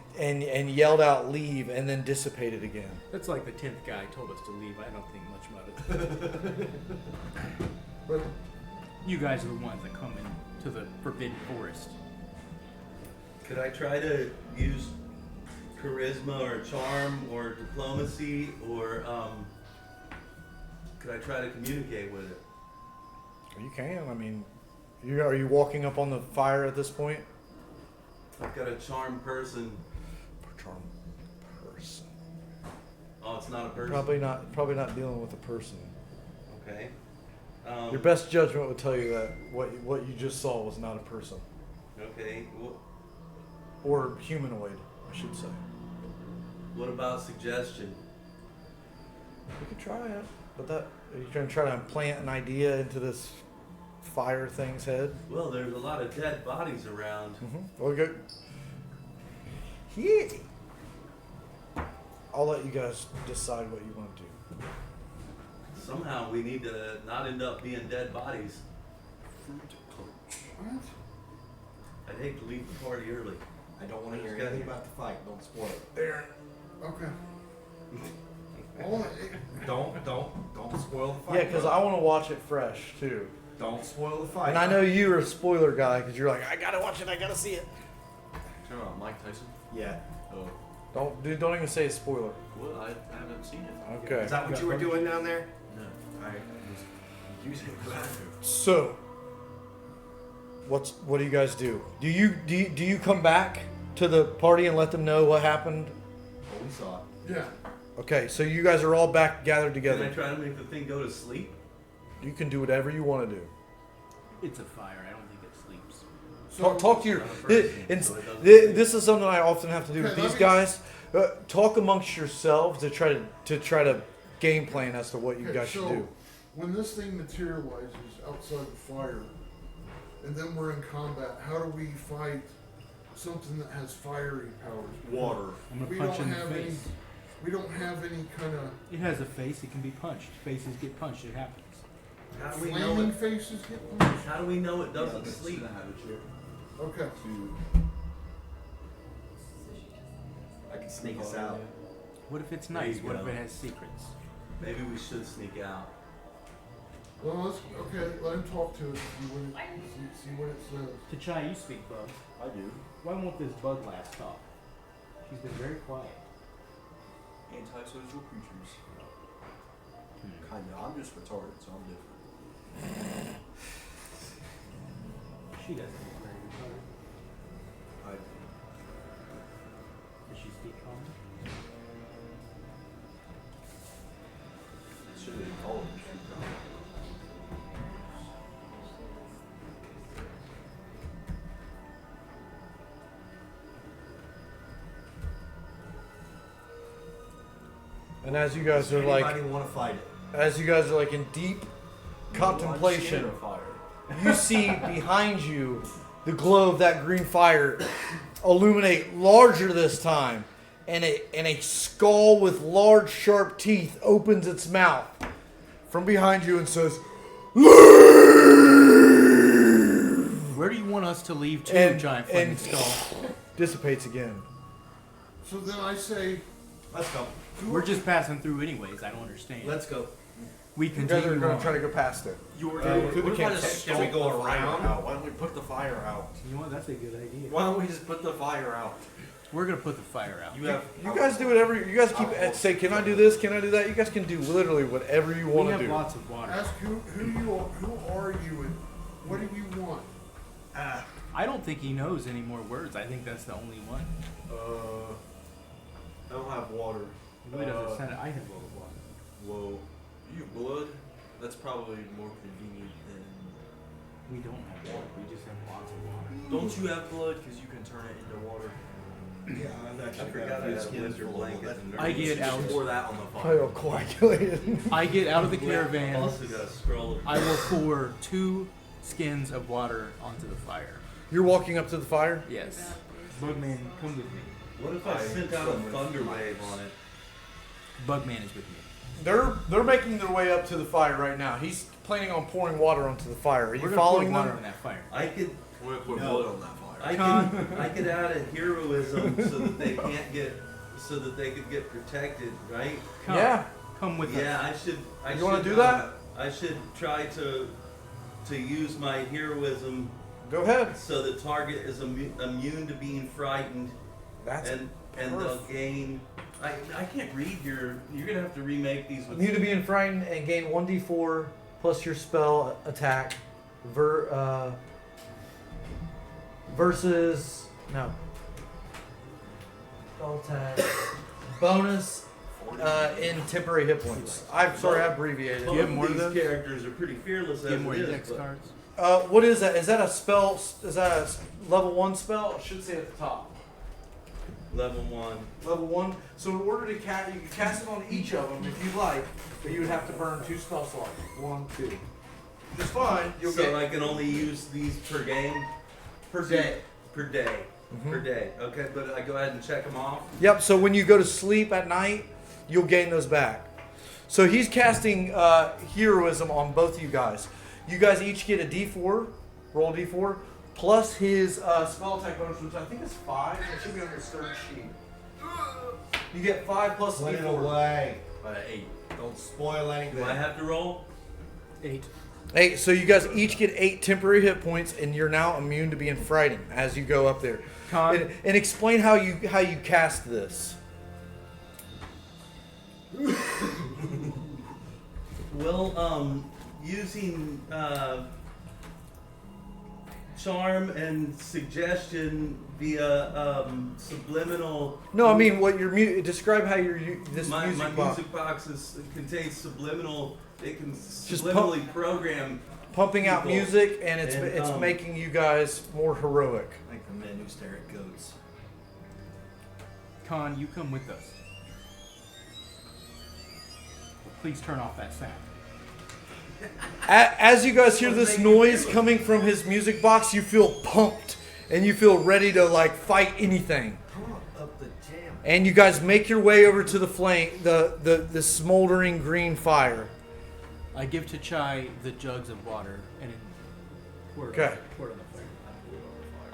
yelled out leave and then dissipated again. that's like the 10th guy told us to leave. I don't think much about it. But You guys are the ones that come into the Forbidden Forest. Could I try to use charisma or charm or diplomacy or could I try to communicate with it? You can. I mean, are you walking up on the fire at this point? I've got a charm person. Charm person. Oh, it's not a person. Probably not dealing with a person. Okay. Your best judgment would tell you that what you just saw was not a person Okay. or humanoid, I should say. What about suggestion? We could try it, but are you going to try to implant an idea into this fire thing's head. Well, there's a lot of dead bodies around. Well, go. Yeah. I'll let you guys decide what you want to do. Somehow we need to not end up being dead bodies. What? I'd hate to leave the party early. I don't want to hear anything about the fight. Don't spoil it. Darrin. Okay. Well, Don't spoil the fight. Yeah, because I want to watch it fresh too. Don't spoil the fight. And I know you're a spoiler guy because you're like, I gotta watch it, I gotta see it. Talking about Mike Tyson? Yeah. Oh. Don't even say a spoiler. Well, I haven't seen it. Okay. Is that what you were doing down there? No. I was using it. So, what do you guys do? Do you come back to the party and let them know what happened? Well, we saw it. yeah. Okay, so you guys are all back gathered Can together. I try to make the thing go to sleep? You can do whatever you want to do. It's a fire. I don't think it sleeps. Talk to your. So This is something I often have to do with Okay, these let me- guys. Talk amongst yourselves to try to game plan as to what you guys should do. When this thing materializes outside the fire, and then we're in combat, how do we fight something that has fiery powers? Water. I'm gonna We punch don't in the have any. face. We don't have any kind of It has a face. It can be punched. Faces get punched. It happens. How do we know flaming it? faces get punched. How do we know it doesn't sleep? Okay. I can sneak us out. What if it's There nice? you What if go. it has secrets? Maybe we should sneak out. Well, let's let him talk to it. See what it says. T'Chai, you speak bug. I do. Why won't this bug lass talk? She's been very quiet. Antisocial creatures. Kinda. I'm just retarded, so I'm different. She doesn't look very retarded. I Does she speak common? should have called him. And as you guys are like, Anybody want to fight it? as you guys are like in deep contemplation, I'm scared of fire. you see behind you the glow of that green fire illuminate larger this time, and a skull with large sharp teeth opens its mouth from behind you and says, Where do you want us to leave to, and, giant flaming and skull? dissipates again. So then I say, Let's go. We're just passing through anyways. I don't understand. Let's go. We You guys are continue going on. to try to go past it. You're to the what if I campsite. just Can we stomp go the fire around? out? Why don't we put the fire out? You know what? That's a good idea. Why don't we just put the fire out? We're gonna put the fire out. You have. You guys do whatever. You guys keep say, can I do this? Can I do that? You guys can do literally whatever you We want to have do. lots of water. ask who are you and what do you want? I don't think he knows any more words. I think that's the only one. I don't have water. He really doesn't sound it. I have a little water. Whoa. You have blood? That's probably more convenient than. We don't have water. We just have lots of water. Don't you have blood? Because you can turn it into water. Yeah, I've I actually forgot got I a had a skin winter full of blanket. that. and I get out. Pour that on the I fire. feel coagulated. I get out of the I've caravan. also got a scroll of. I will pour 2 skins of water onto the fire. You're walking up to the fire. Yes. Bugman, come with me. What if I sent out a thunder wave on it? Bugman is with me. They're making their way up to the fire right now. He's planning on pouring water onto the fire. Are you We're gonna following pour water them? on that fire. I could We're gonna put No. blood on that fire. I could add a heroism so that they can't get so that they could get protected, right? Come. Yeah. Come with Yeah, us. I should. You wanna do that? I should try to use my heroism Go ahead. so the target is immune to being frightened, That's and they'll perfect. gain. I can't read your. You're gonna have to remake these with. Immune to being frightened and gain 1d4 plus your spell attack versus no spell attack bonus in temporary hit points. I'm sorry, I abbreviated. Do you have more of these those? characters are pretty fearless Get as more it is, index but cards. What is that? Is that a spell? Is that a level 1 spell? It should say at the top. level 1. Level 1. So in order to cast, you can cast it on each of them if you like, but you would have to burn 2 spell slots. 1, 2. It's fine. You'll So get. I can only use these per game? Per day. Per day. Per day. Okay, but I go ahead and check them off. Yep. So when you go to sleep at night, you'll gain those back. So he's casting heroism on both of you guys. You guys each get a D4. Roll a D4 plus his spell attack bonus, which I think is 5. It should be on your third sheet. You get 5 plus Put it D4. away. 8. Don't spoil anything. Do I have to roll? 8. 8. So you guys each get 8 temporary hit points, and you're now immune to being frightened as you go up there. Con. And explain how you cast this. Well, using charm and suggestion via subliminal. No, I mean what your describe how your this My music box music box contains subliminal. It can Just subliminally program. pumping out people. music, and it's And, making you guys more heroic. Like the men who stare at goats. Con, you come with us. Please turn off that sound. As you guys hear this noise coming from his music box, you feel pumped and you feel ready to like fight anything. Pump up the jam. And you guys make your way over to the flame, the smoldering green fire. I give to Chai the jugs of water and pour it Okay. on the fire.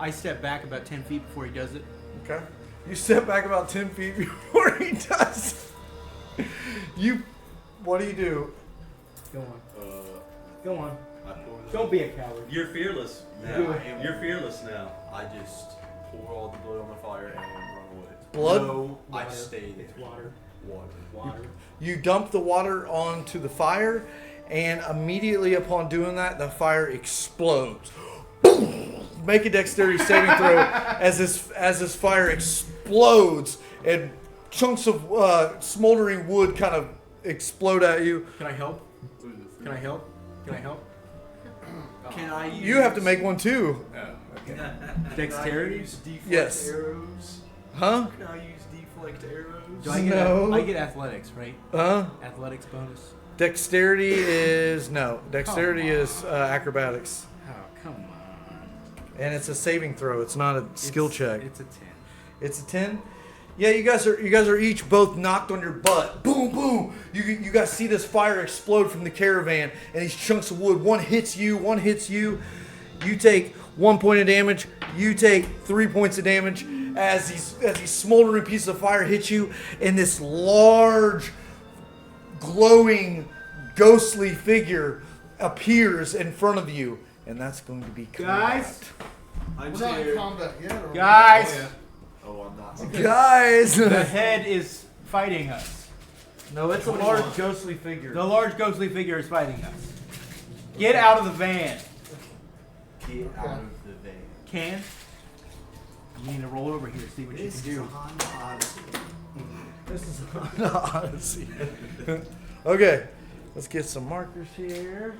I step back about 10 feet before he does it. Okay. You step back about 10 feet before he does. What do you do? Go on. Go on. I pour the Don't be a coward. You're fearless now. Yeah, I am. You're fearless now. I just pour all the blood on the fire and run away. Blood? No, I Water. stay there. It's water. Water. Water. You dump the water onto the fire, and immediately upon doing that, the fire explodes. Make a dexterity saving throw as this fire explodes, and chunks of smoldering wood kind of explode at you. Can I help? Can I help? Can I help? Can I use... You have to make one too. Oh, okay. Dexterity? Can I use deflect Yes. arrows? Huh? Can I use deflect arrows? Do I get No. I get athletics, right? Huh? Athletics bonus. Dexterity is no. Dexterity is acrobatics, Oh, come on. and it's a saving throw. It's not a skill check. It's a 10. It's a 10. Yeah, you guys are each both knocked on your butt. Boom, boom. You guys see this fire explode from the caravan, and these chunks of wood. One hits you. One hits you. You take 1 point of damage. You take 3 points of damage as these smoldering pieces of fire hit you, and this large, glowing, ghostly figure appears in front of you, and that's going to be Guys? I'm We're not in scared. combat yet. Or Guys! Oh, yeah. Oh, I'm not. Guys. The head is fighting us. No, it's a large ghostly figure. The large ghostly figure is fighting us. Get out of the van. Get out of the van. Can? You need to roll over here, see what This you is can a do. Honda Odyssey. This is Odyssey. Okay, let's get some markers here.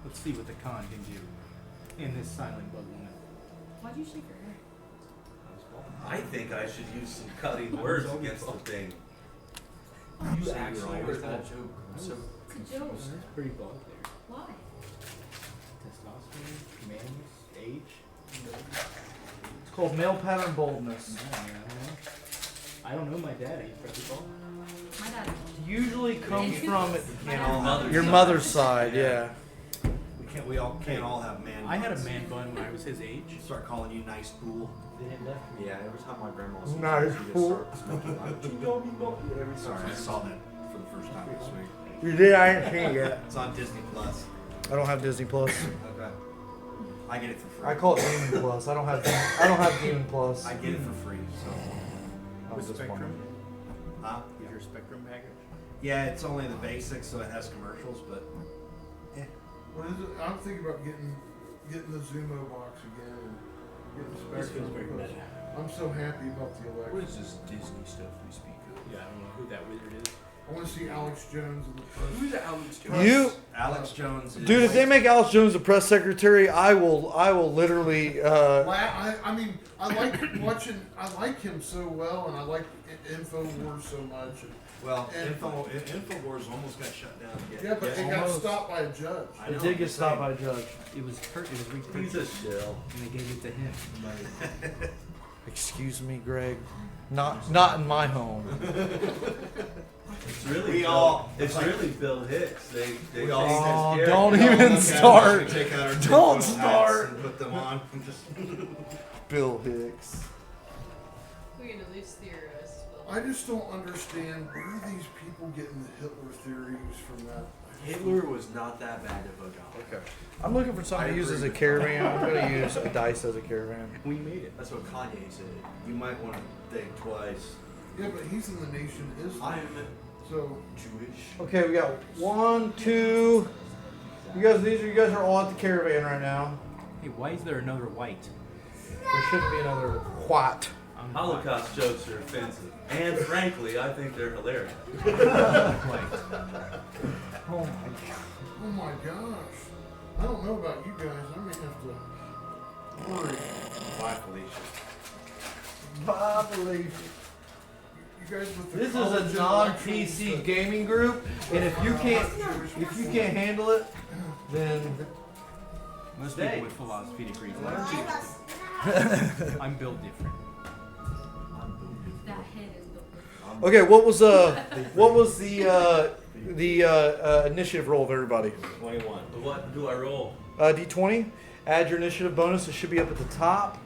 Let's see what the con can do in this silent bug woman. Why'd you shake your head? I think I should use some cutting words against the thing. You actually heard that joke. I'm so It's a joke. It's pretty bald there. Why? Testosterone, manliness, age. It's called male pattern boldness. I don't know my daddy. Probably bald. My dad. Usually comes from Mother's your side. mother's side, yeah. We all can't all have man. I had a buns. man bun when I was his age. Start calling you nice fool. Yeah, every time my grandma sees Nice me, she fool. just starts making every Sorry, I saw that for the first time this week. You did? I ain't seen it yet. It's on Disney Plus. I don't have Disney Plus. Okay. I get it for free. I call it Demon Plus. I don't have Demon Plus. I get it for free. So. I was With just wondering. Spectrum? Huh? With your Spectrum package? Yeah, it's only the basics, so it has commercials, but What is it? I'm thinking about getting the Zumo box again and getting This Spectrum. feels very because meta. I'm so happy about the What election. is this Disney stuff we speak of? Yeah, I don't know who that wizard is. I want to see Alex Jones in the press. Who's Alex Jones? You, Alex Jones. dude, if they make Alex Jones the press secretary, I will literally. I mean, I like watching. I like him so well, and I like InfoWars so much. Well, And- InfoWars almost got shut down. Yeah, but it got almost. stopped by a judge. I know, It did get I'm stopped by saying. a judge. It was repurchased. He's a shell. And they gave it to him. Excuse me, Greg. Not in my home. It's really We Bill, all- It's like- really Bill Hicks. They We all- changed his Oh, character. don't We all even look at start. us, we take out our Don't tinfoil hats start. and put them on. And just Bill Hicks. We can at least theorize. I just don't understand where are these people getting the Hitler theories from that. Hitler was not that bad of a guy. Okay. I'm looking for something I to use agree as a with caravan. I'm going to use a dice as a caravan. We made it. That's what Kanye said. you might want to think twice. Yeah, but he's in the Nation of Islam. I am So Jewish. Okay, we got 1, 2. You guys are all at the caravan right now. Hey, why is there another white? There shouldn't be another what. I'm Holocaust jokes are offensive, and frankly, I think they're hilarious. white. Oh my god. oh my gosh, I don't know about you guys. I may have to worry. Bye, Felicia. Bob Lee. You guys with the This is college a non-PC intellectuals gaming group, and if you can't handle it, then Most Stay. people with philosophy degrees like I'm built different. That head is built. okay. What was the initiative roll of everybody? 21. What do I roll? D20. Add your initiative bonus. It should be up at the top.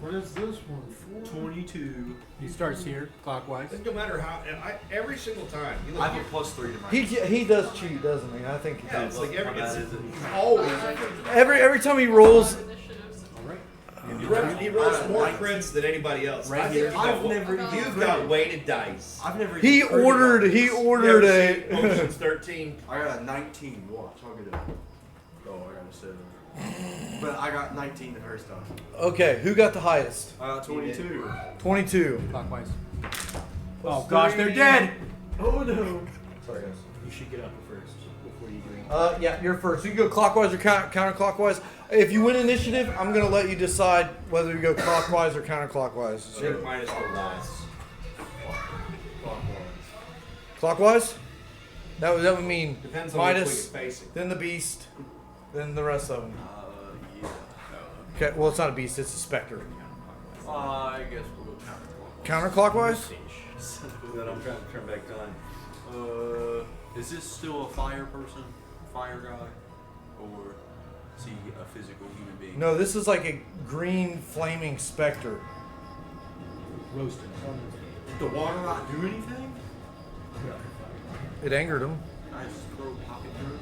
What is this one for? 22. He starts here, clockwise. No matter how, every single time. You I look have a +3 to my. He does cheat, doesn't he? I think he yeah, does. it's like every, How bad it's is it? always. Every time he rolls, He rolls more crits than anybody else. Right I think here. you've got I've never even You've got weighted dice. I've never. he even heard ordered about this. Potions 13. I got a 19. Watch, I'll get it. Oh, I got a 7. But I got 19 the first time. okay. Who got the highest? 22. 22. Clockwise. Oh gosh, they're dead! Oh no. Sorry guys. You should get up first before you do. Yeah, you're first. You can go clockwise or counterclockwise. If you win initiative, I'm gonna let you decide whether you go clockwise or counterclockwise. Check minus the last. Clockwise? That would mean Depends on which way Mitis, you're facing. then the beast, then the rest of them. Yeah. Okay. Well, it's not a beast. It's a specter. I guess we'll go Counterclockwise? Then I'm trying to turn back time. Is this still a fire person? Fire guy? Or is he a physical human being? No, this is like a green flaming specter. Roasted. Did the water not do anything? It angered him. Can I just throw pocket through them?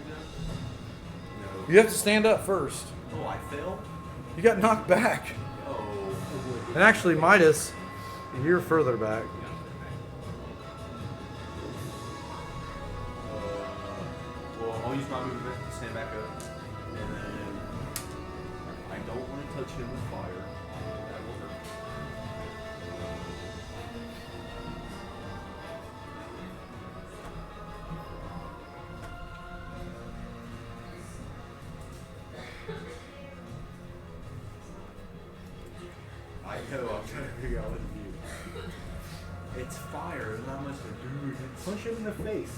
You have to stand up first. No. Oh, I fell? You got knocked back. Oh. And actually, Mitis, you're further back. Well, I'll use my movement to stand back up. And then I don't want to touch him with fire. That will hurt. I know, I'm trying to figure out what to do. It's fire, there's not much to do. Punch him in the face.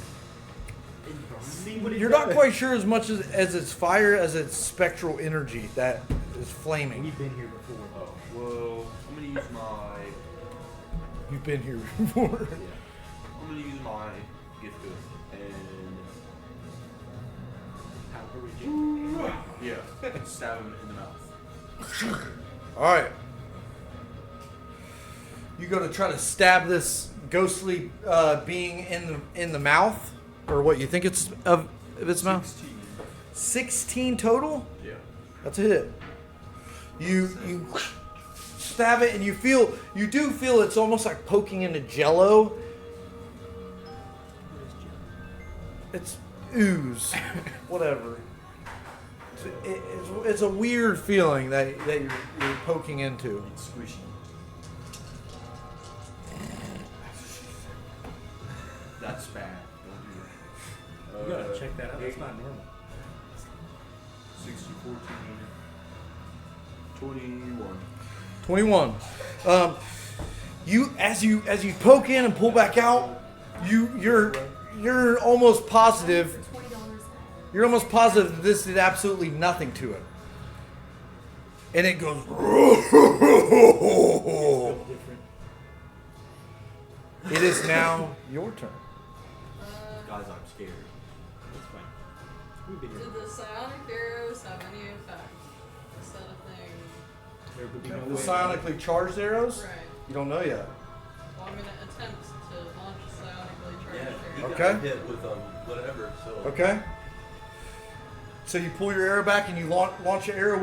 See what You're not quite sure as much as it's fire as it's spectral energy that is flaming. We've been here before. Oh, well, I'm gonna use my. You've been here before. Yeah. I'm gonna use my gift good and. How original. Yeah. Stab him in the mouth. All right. You go to try to stab this ghostly being in the mouth, or what you think it's of its mouth. 16 total. Yeah. That's a hit. You stab it, and you do feel it's almost like poking into jello. It's ooze, whatever. It's a weird feeling that you're poking into. It's squishy. That's bad. You gotta check that out. That's not normal. 60, 14, 21. 21. As you poke in and pull back out, you're almost positive. You're almost positive that this did absolutely nothing to it. And it goes. It is now your turn. Guys, I'm scared. That's fine. We've been here. Did the psionic arrows have any effect? Is that a thing? There would be no The way. psionically charged arrows? Right. You don't know yet. Well, I'm gonna attempt to launch a psionically Yeah, charged he arrow. Okay. got hit with whatever. So Okay. So you pull your arrow back and you launch your arrow.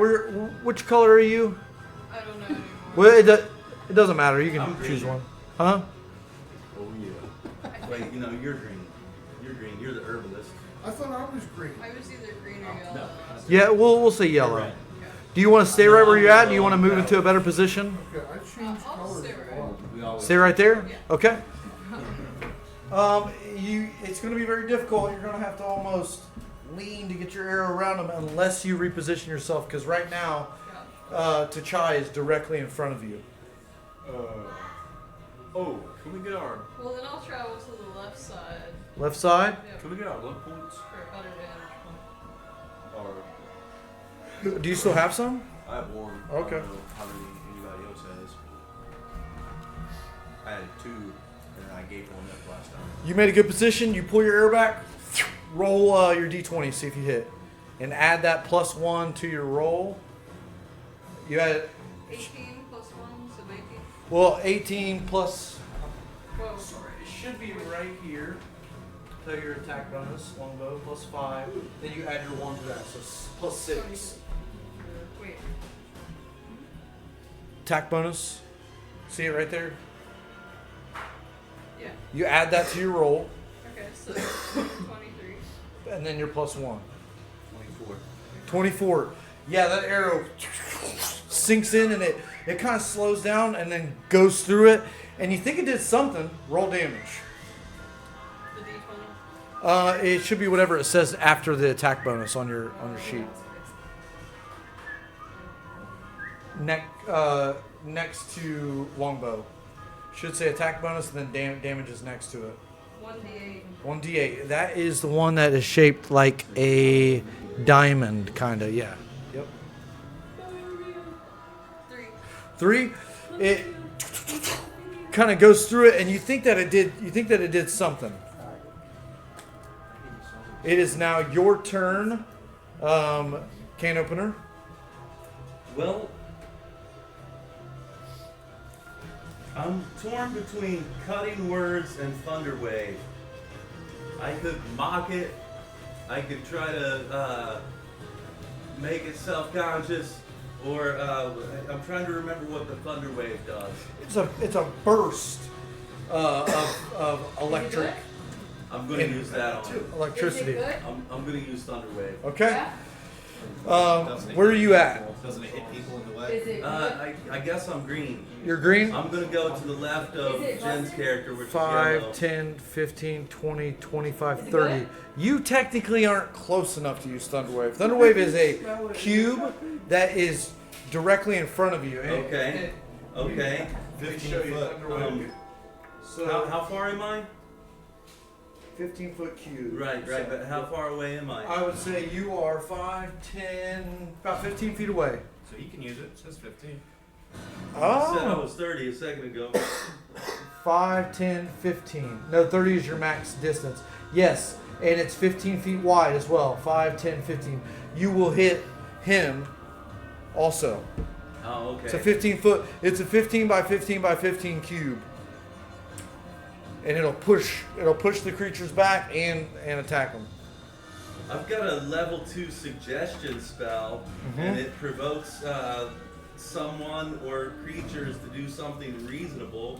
Which color are you? I don't know anymore. Well, it doesn't matter. You can I'm choose green. one. Huh? Oh yeah. wait, you're green. You're green. You're the herbalist. I thought I was green. I was either green or yellow. No. Yeah, we'll say yellow. Red. Okay. Do you want to stay right where you're at? Do you want to move into a better position? Okay, I changed I'll colors. stay a right. lot. We always Stay right there? Yeah. Okay. It's going to be very difficult. You're going to have to almost lean to get your arrow around them unless you reposition yourself, because right now T'Chai is directly in front of you. Oh, can we get our Well, then I'll travel to the left side. Left side? Yep, can we get our luck points? for a better vantage point. Or Do you still have some? I have one. Okay. I don't know how many anybody else has. I had 2, and I gave one up last time. You made a good position. You pull your arrow back. Roll your d20, see if you hit. And add that +1 to your roll. You had, 18 plus 1, so 18. well, 18 plus. Whoa. Sorry, it should be right here. So your attack bonus, longbow, +5. Then you add your 1 to that, so +6. Wait. Attack bonus. See it right there? Yeah. You add that to your roll, Okay, so 23. and then your +1. 24. 24. Yeah, that arrow sinks in and it kind of slows down and then goes through it. And you think it did something. Roll damage. The d20. It should be whatever it says after the attack bonus on your sheet. Next to longbow. Should say attack bonus and then damage is next to it. 1d8. 1d8. That is the one that is shaped like a diamond, kind of. Yeah. Yep. 3. 3. It kind of goes through it, and you think that it did. You think that it did something. It is now your turn, can opener. Well, I'm torn between cutting words and thunderwave. I could mock it. I could try to make it self-conscious, or I'm trying to remember what the thunderwave does. It's a burst of electric I'm going to use that on. electricity. Is it good? I'm going to use thunderwave. Okay. Yeah? Where are you at? Doesn't it hit people in the leg? Is it good? I guess I'm green. You're green. I'm going to go to the left of Is it Jen's busted? character, which is 5, yellow. 10, 15, 20, 25, Is it 30. good? You technically aren't close enough to use Thunderwave. Thunderwave is a cube that is directly in front of you. Okay. Okay. 15 foot. So How far am I? 15-foot cube. Right, but how far away am I? I would say you are 5, 10, about 15 feet away. So he can use it. It says 15. You said I Oh. was 30 a second ago. 5, 10, 15. No, 30 is your max distance. Yes, and it's 15 feet wide as well. 5, 10, 15. You will hit him also. Oh, okay. It's a 15 foot. It's a 15 by 15 by 15 cube, and it'll push the creatures back and attack them. I've got a level 2 suggestion spell, and it provokes someone or creatures to do something reasonable.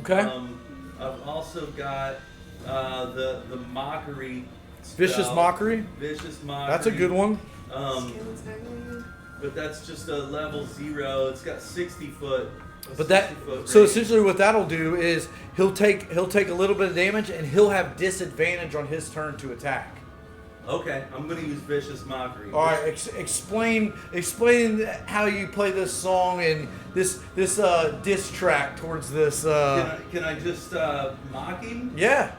Okay. I've also got the mockery spell. Vicious mockery. Vicious mockery. That's a good one. But that's just a level 0. It's got 60 foot. But that, so essentially what that'll do is he'll take a little bit of damage and he'll have disadvantage on his turn to attack. Okay, I'm gonna use Vicious Mockery. All right, explain how you play this song and this diss track towards this. Can I just mock him? Yeah.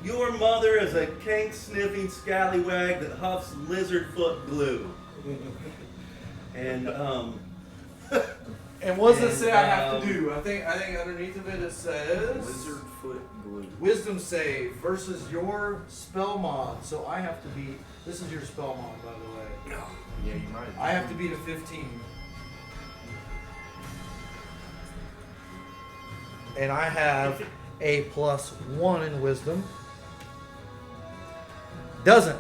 Your mother is a cank-sniffing scallywag that huffs lizard foot glue. And And what does it say I have to do? I think underneath of it says Lizard foot glue. Wisdom save versus your spell mod. So I have to beat. This is your spell mod, by the way. Yeah, you might. I have to beat a 15. And I have a +1 in wisdom. Doesn't.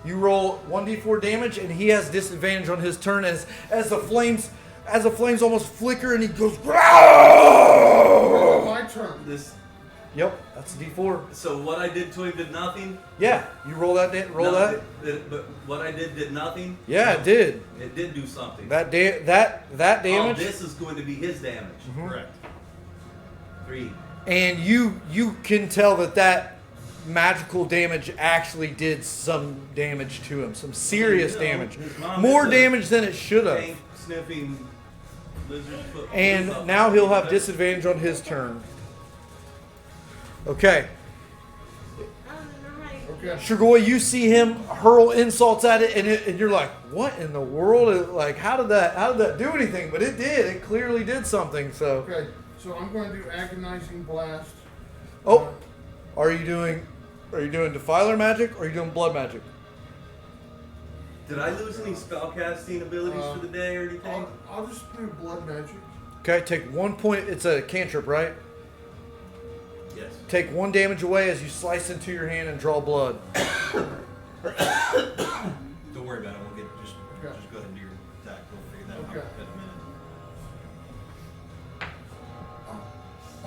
You roll 1d4 damage, and he has disadvantage on his turn as the flames almost flicker, and he goes. My turn. Yep, that's a d4. so what I did to him did nothing. Yeah, you roll that. But what I did nothing. Yeah, it did. It did do something. That damage. Oh, this is going to be his damage. Mhm. Correct. 3. And you can tell that magical damage actually did some damage to him, some serious damage, his mom more is a damage than it should have. Cank-sniffing lizard foot. And now he'll have disadvantage on his turn. Okay. Okay. Strigoi, you see him hurl insults at it, and you're like, "What in the world? Like, how did that do anything?" But it did. It clearly did something. So, Okay. So I'm going to do agonizing blast. oh, are you doing Defiler magic or are you doing blood magic? Did I lose any spellcasting abilities for the day or anything? I'll just do blood magic. Okay, take 1 point. It's a cantrip, right? Yes. Take 1 damage away as you slice into your hand and draw blood. Don't worry about it. We'll just go ahead and do your attack. We'll figure that out Okay. in a minute.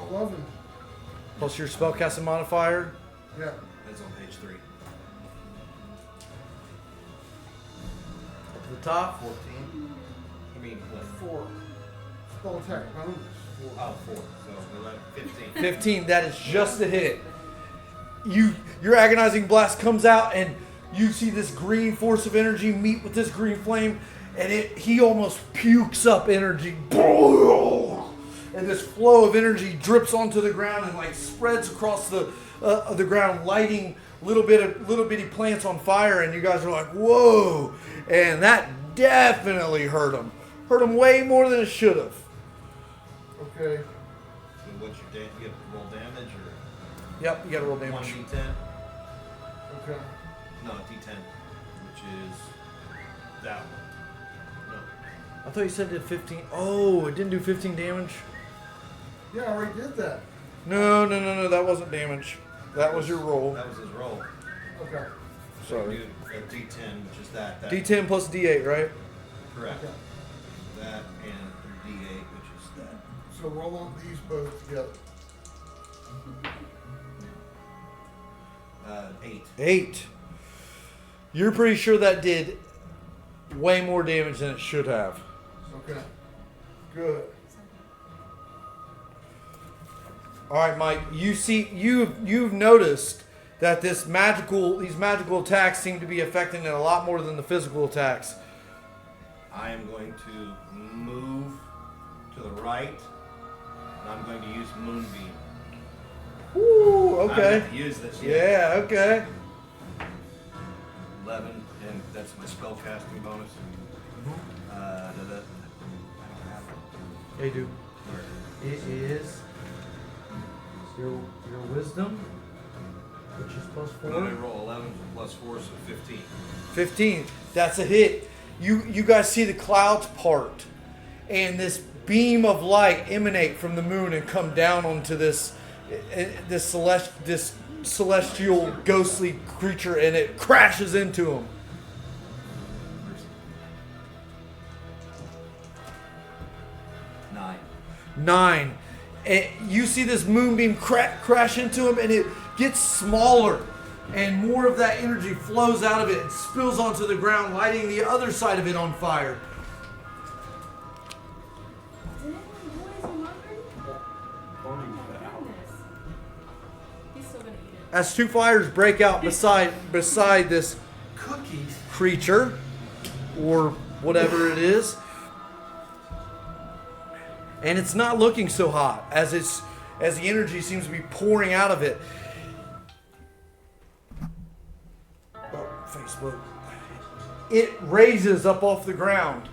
11. Plus your spellcasting modifier. Yeah. That's on page 3. Up to the top. 14. I mean, what? 4. Spell attack bonus. 4. Oh, 4. So 11, 15. 15. That is just a hit. Your agonizing blast comes out, and you see this green force of energy meet with this green flame, and he almost pukes up energy. And this flow of energy drips onto the ground and like spreads across the ground, lighting little bitty plants on fire. And you guys are like, "Whoa!" And that definitely hurt him. Hurt him way more than it should have. Okay. So what's your damage? You have to roll damage or Yep, you got to roll damage. 1d10? Okay. No, d10, which is that one. No. I thought you said it did 15. Oh, it didn't do 15 damage. Yeah, I already did that. No, that wasn't damage. That was your roll. That was his roll. Okay. So Sorry. you do a d10, which is that. D10 plus D8, right? Correct. Okay. That and d8, which is that. So roll on these both together. 8. 8. You're pretty sure that did way more damage than it should have. Okay. Good. All right, Mike. You've noticed that these magical attacks seem to be affecting it a lot more than the physical attacks. I am going to move to the right, and I'm going to use Moonbeam. Woo, I'm okay. going to use this. Yeah, okay. 11, and that's my spell casting bonus. I don't have it. They do. Where? It is your wisdom, which is plus Then I roll 11 plus 4, so 15. 15. That's a hit. You guys see the clouds part, and this beam of light emanate from the moon and come down onto this celestial ghostly creature, and it crashes into him. Nine. And you see this moonbeam crash into him, and it gets smaller and more of that energy flows out of it and spills onto the ground, lighting the other side of it on fire. He's still gonna eat it. As two fires break out beside this Cookies. creature, or whatever it is, and it's not looking so hot as the energy seems to be pouring out of it. Oh, Facebook. It raises up off the ground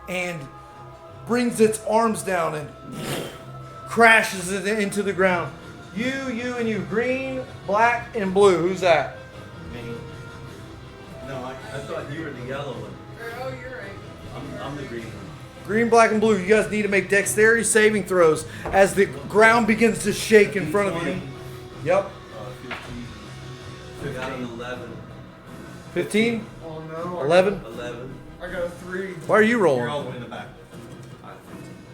and brings its arms down and crashes it into the ground. You, and you. Green, black, and blue. Who's that? Me. No, I thought you were the yellow one. Oh, you're right. I'm the green one. Green, black, and blue. You guys need to make dexterity saving throws as the ground begins to shake in front of you. Yep. 15. I got an 11. 15? Oh no. 11? 11. I got a 3. Why are you You're all rolling? the way in the back.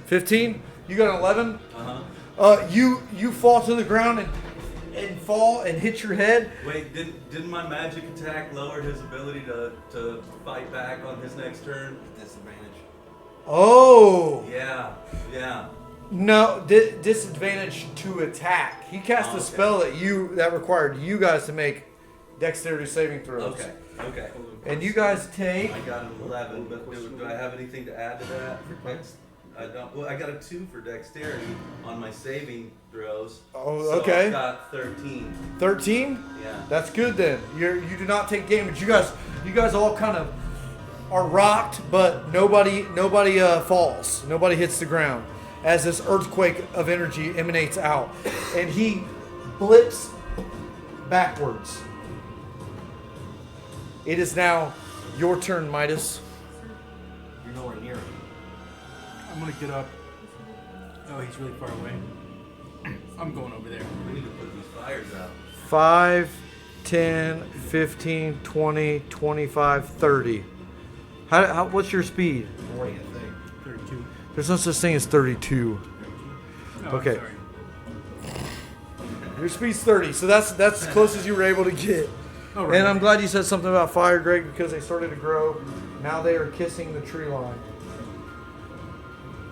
15? You got an 11? Uh-huh. You fall to the ground and fall and hit your head. Wait, didn't my magic attack lower his ability to fight back on his next turn? Disadvantage. Oh! Yeah. No, disadvantage to attack. He cast a okay. spell that required you guys to make dexterity saving throws. Okay. And you guys take... I got an 11, but do I have anything to add to that for dex? I don't. Well, I got a 2 for dexterity on my saving throws. Oh, so okay. I got 13. 13? Yeah. That's good then. You do not take damage. You guys all kind of are rocked, but nobody falls. Nobody hits the ground as this earthquake of energy emanates out, and he blips backwards. It is now your turn, Mitis. You're nowhere near him. I'm gonna get up. Oh, he's really far away. I'm going over there. We need to put these fires out. 5, 10, 15, 20, 25, 30. What's your speed? 40, I think. 32. There's no such thing as 32. No, Okay. I'm sorry. Your speed's 30, so that's as close as you were able to get. All right. And I'm glad you said something about fire, Greg, because they started to grow. Now they are kissing the tree line.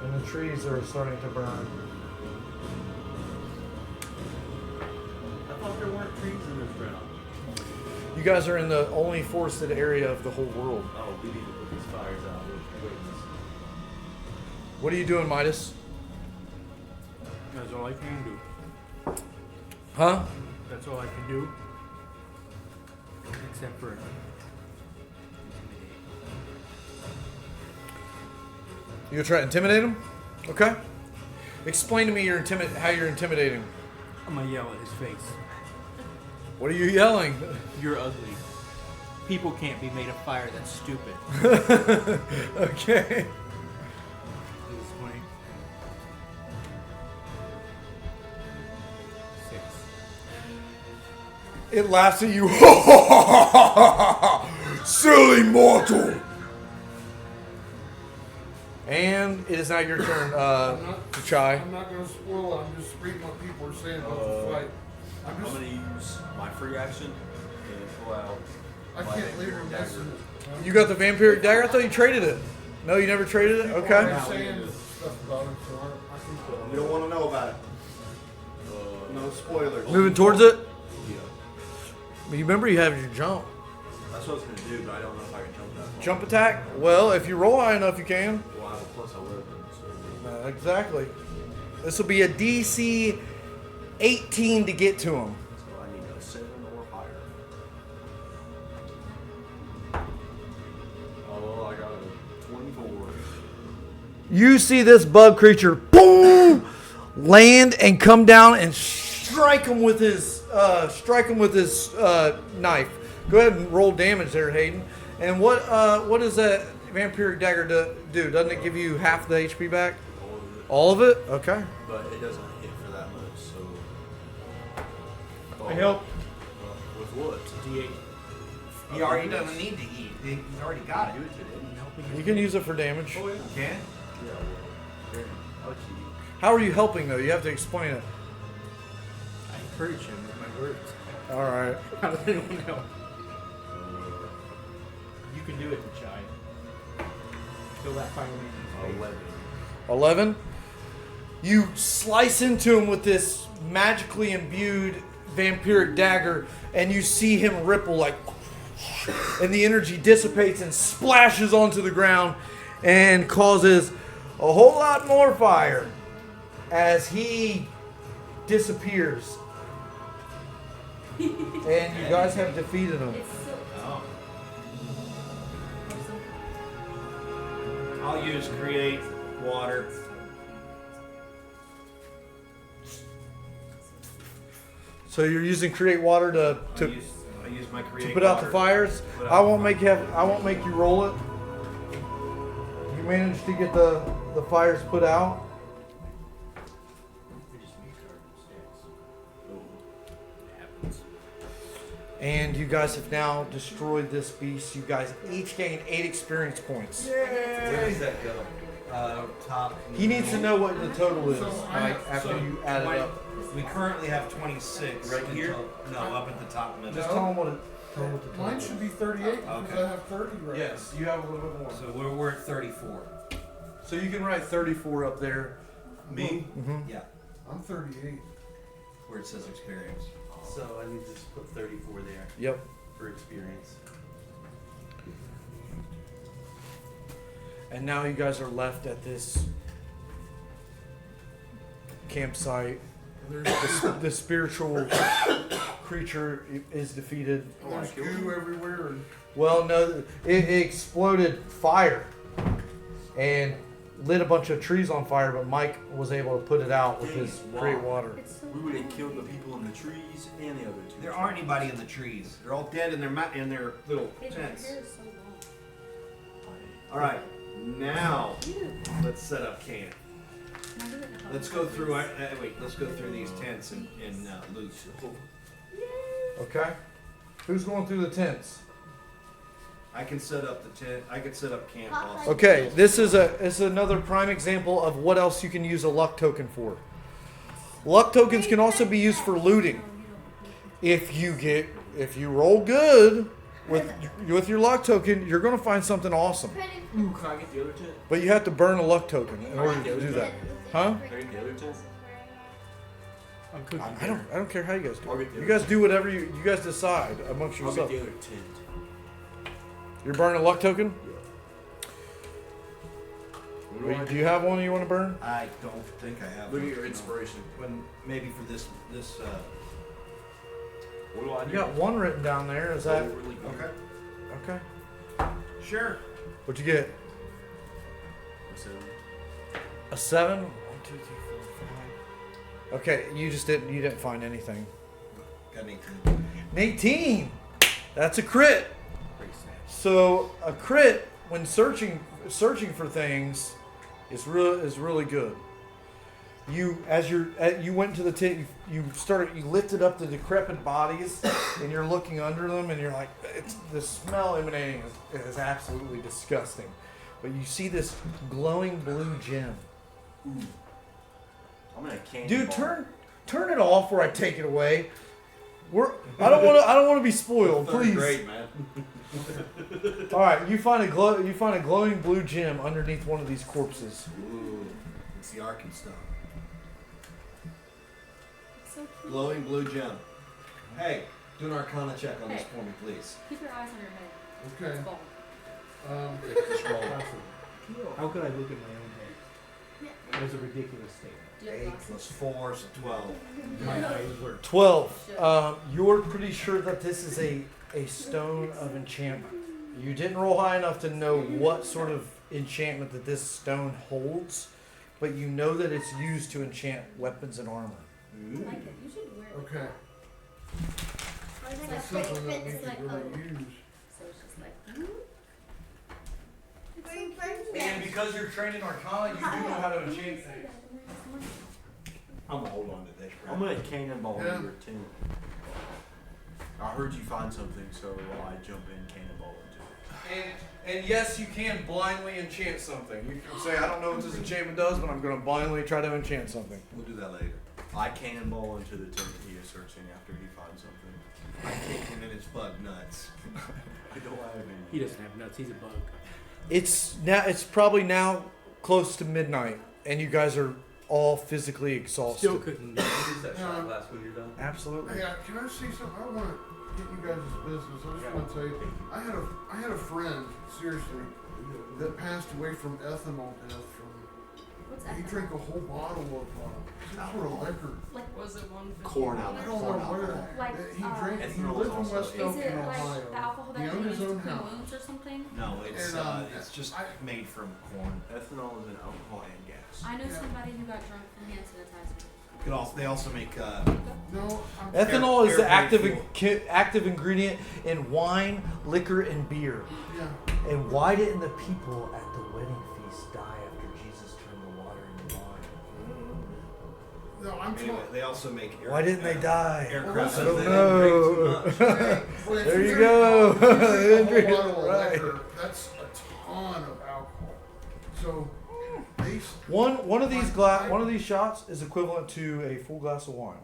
And the trees are starting to burn. I thought there weren't trees in this round. You guys are in the only forested area of the whole world. Oh, we need to put these fires out. Wait. What are you doing, Mitis? That's all I can do. Huh? That's all I can do. Except for You gonna try to intimidate him? Okay. Explain to me how you're intimidating. I'm gonna yell at his face. What are you yelling? You're ugly. People can't be made of fire. That's stupid. Okay. This is 20. 6. It laughs at you. Silly mortal. And it is now your turn, to try. I'm not going to spoil it. I'm just reading what people are saying about the fight. I'm going to use my free action and pull out. I my can't leave vampiric her dagger. missing it. You got the vampiric dagger? I thought you traded it. No, you never traded it? People Okay. are saying stuff about it, so I can We don't want to know about it. No spoilers. Moving towards it? Yeah. You remember you have your jump. That's what I was going to do, but I don't know if I can jump that far. Jump attack? Well, if you roll high enough, you can. Well, I have a plus 11. So. Exactly. This will be a DC 18 to get to him. So I need a 7 or higher. Oh, well, I got a 24. You see this bug creature, boom, land and come down and strike him with his knife. Go ahead and roll damage there, Haiden. And what does that vampiric dagger do? Doesn't it give you half the HP back? All of it. All of it? Okay. But it doesn't hit for that much, so. I help. With what? D8. He already doesn't need to eat. He's already got it. You can use it for damage. You can? Yeah, well, I'll cheat. How are you helping though? You have to explain it. I encourage him with my words. All right. How does anyone know? You can do it, Giant. Kill that fireman. 11. You slice into him with this magically imbued vampiric dagger, and you see him ripple like, and the energy dissipates and splashes onto the ground and causes a whole lot more fire as he disappears. And you guys have defeated him. Oh. I'll use create water. So you're using create water to I use my create to put out the water. fires. Put out I the won't fire. make you roll it. You managed to get the fires put out. And you guys have now destroyed this beast. You guys each gain 8 experience points. Where does that go? Top. He needs to know what the total is, So like after you add it up. We currently have 26. Right here? No, up at the top middle. Just tell him what the total Mine is. should be 38 because Okay. I have 30 right Yes, you have a little bit more. So we're at 34. So you can write 34 up there. Me? Mm-hmm. Yeah, now. I'm 38. where it says experience. So I need to just put 34 there Yep. for experience. And now you guys are left at this campsite. The spiritual creature is defeated. There's goo everywhere. And Well, no, it exploded fire and lit a bunch of trees on fire, but Mike was able to put it out with his great water. We would have killed the people in the trees and the other two. There aren't anybody in the trees. They're all dead in their little tents. All right, now let's set up camp. Let's go through. Let's go through these tents and loot. Okay? Who's going through the tents? I can set up the tent. I can set up camp also. Okay, this is another prime example of what else you can use a luck token for. Luck tokens can also be used for looting. If you roll good with your luck token, you're going to find something awesome. Ooh, can I get the other tent? But you have to burn a luck token in order to do that. Huh? Can I get the other tent? I'm cooking. I don't care how you guys do I'll it. get the You other guys do whatever you guys decide amongst I'll get yourself. the other tent. You're burning a luck token? What do I Do you have one you want to burn? I don't think I have. Look at one. your inspiration. When maybe for this. What do I do? You got one written down there. Is that really good? Okay. okay? Sure. What'd you get? So, A 7? 1, 2, 3, 4, 5. Okay, you didn't find anything. Got an 18. 18. That's a crit. pretty sad. So a crit when searching for things is really good. You went to the tent, you lifted up the decrepit bodies and you're looking under them and you're like, the smell emanating is absolutely disgusting. But you see this glowing blue gem. Ooh. I'm gonna candy Dude, bar. turn it off or I take it away. I don't want to be spoiled, Third please. grade, man. All right, you find a glowing blue gem underneath one of these corpses. Ooh, it's the Arkham stone. So cute. Glowing blue gem. Hey, do an Arcana check on this Hey. for me, please. Keep your eyes on your head. okay. It's bald. Just roll. How could I look at my own head? It was a ridiculous statement. Do you have 8 glasses? plus 4 is 12. My eyes were 12. You're pretty sure that this is a stone of enchantment. You didn't roll high enough to know what sort of enchantment that this stone holds, but you know that it's used to enchant weapons and armor. I like it. You should wear it. Okay. It's like That's a something that we it's like, could oh. really use. So it's just like, It's so And because you're trained in Arcana, you do know how to enchant things. I'm gonna hold on to this. I'm gonna cannonball Yeah. your tent. I heard you find something, so I jump in cannonball into it. And yes, you can blindly enchant something. You can say, I don't know what this enchantment does, but I'm going to blindly try to enchant something. We'll do that later. I cannonball into the tent that he is searching after he finds something. I kicked him in his bug nuts. I don't have any. He doesn't have nuts. He's a bug. It's probably now close to midnight, and you guys are all physically exhausted. Still couldn't. Use that shot glass when you're done. Absolutely. Hey, can I say something? I don't want to get you guys' business. I just want to tell you, I had a friend, seriously, that passed away from ethanol death. What's He that? drank a whole bottle of some sort of liquor. Like, Was it 150? Corn I alcohol. don't know what it Like, He drank. He ethanol lived is in also- West is Elk in it like Ohio. the alcohol that He you owned use his to own clean house. wounds or something? No, it's And, it's just I- made from corn. Ethanol is an alcohol and gas. I know somebody who got drunk from hand sanitizer. They also make No, I'm Ethanol is the Air-break active ingredient in wine, liquor, and beer. Yeah. And why didn't the people at the wedding feast die after Jesus turned the water into wine? No, I'm anyway. talking. They also make Why didn't they die? aircraft. I Because don't they didn't drink too know. much. There you go. They They didn't drink drink it, a whole bottle of right. liquor. That's a ton of alcohol. So, they. One of these shots is equivalent to a full glass of wine.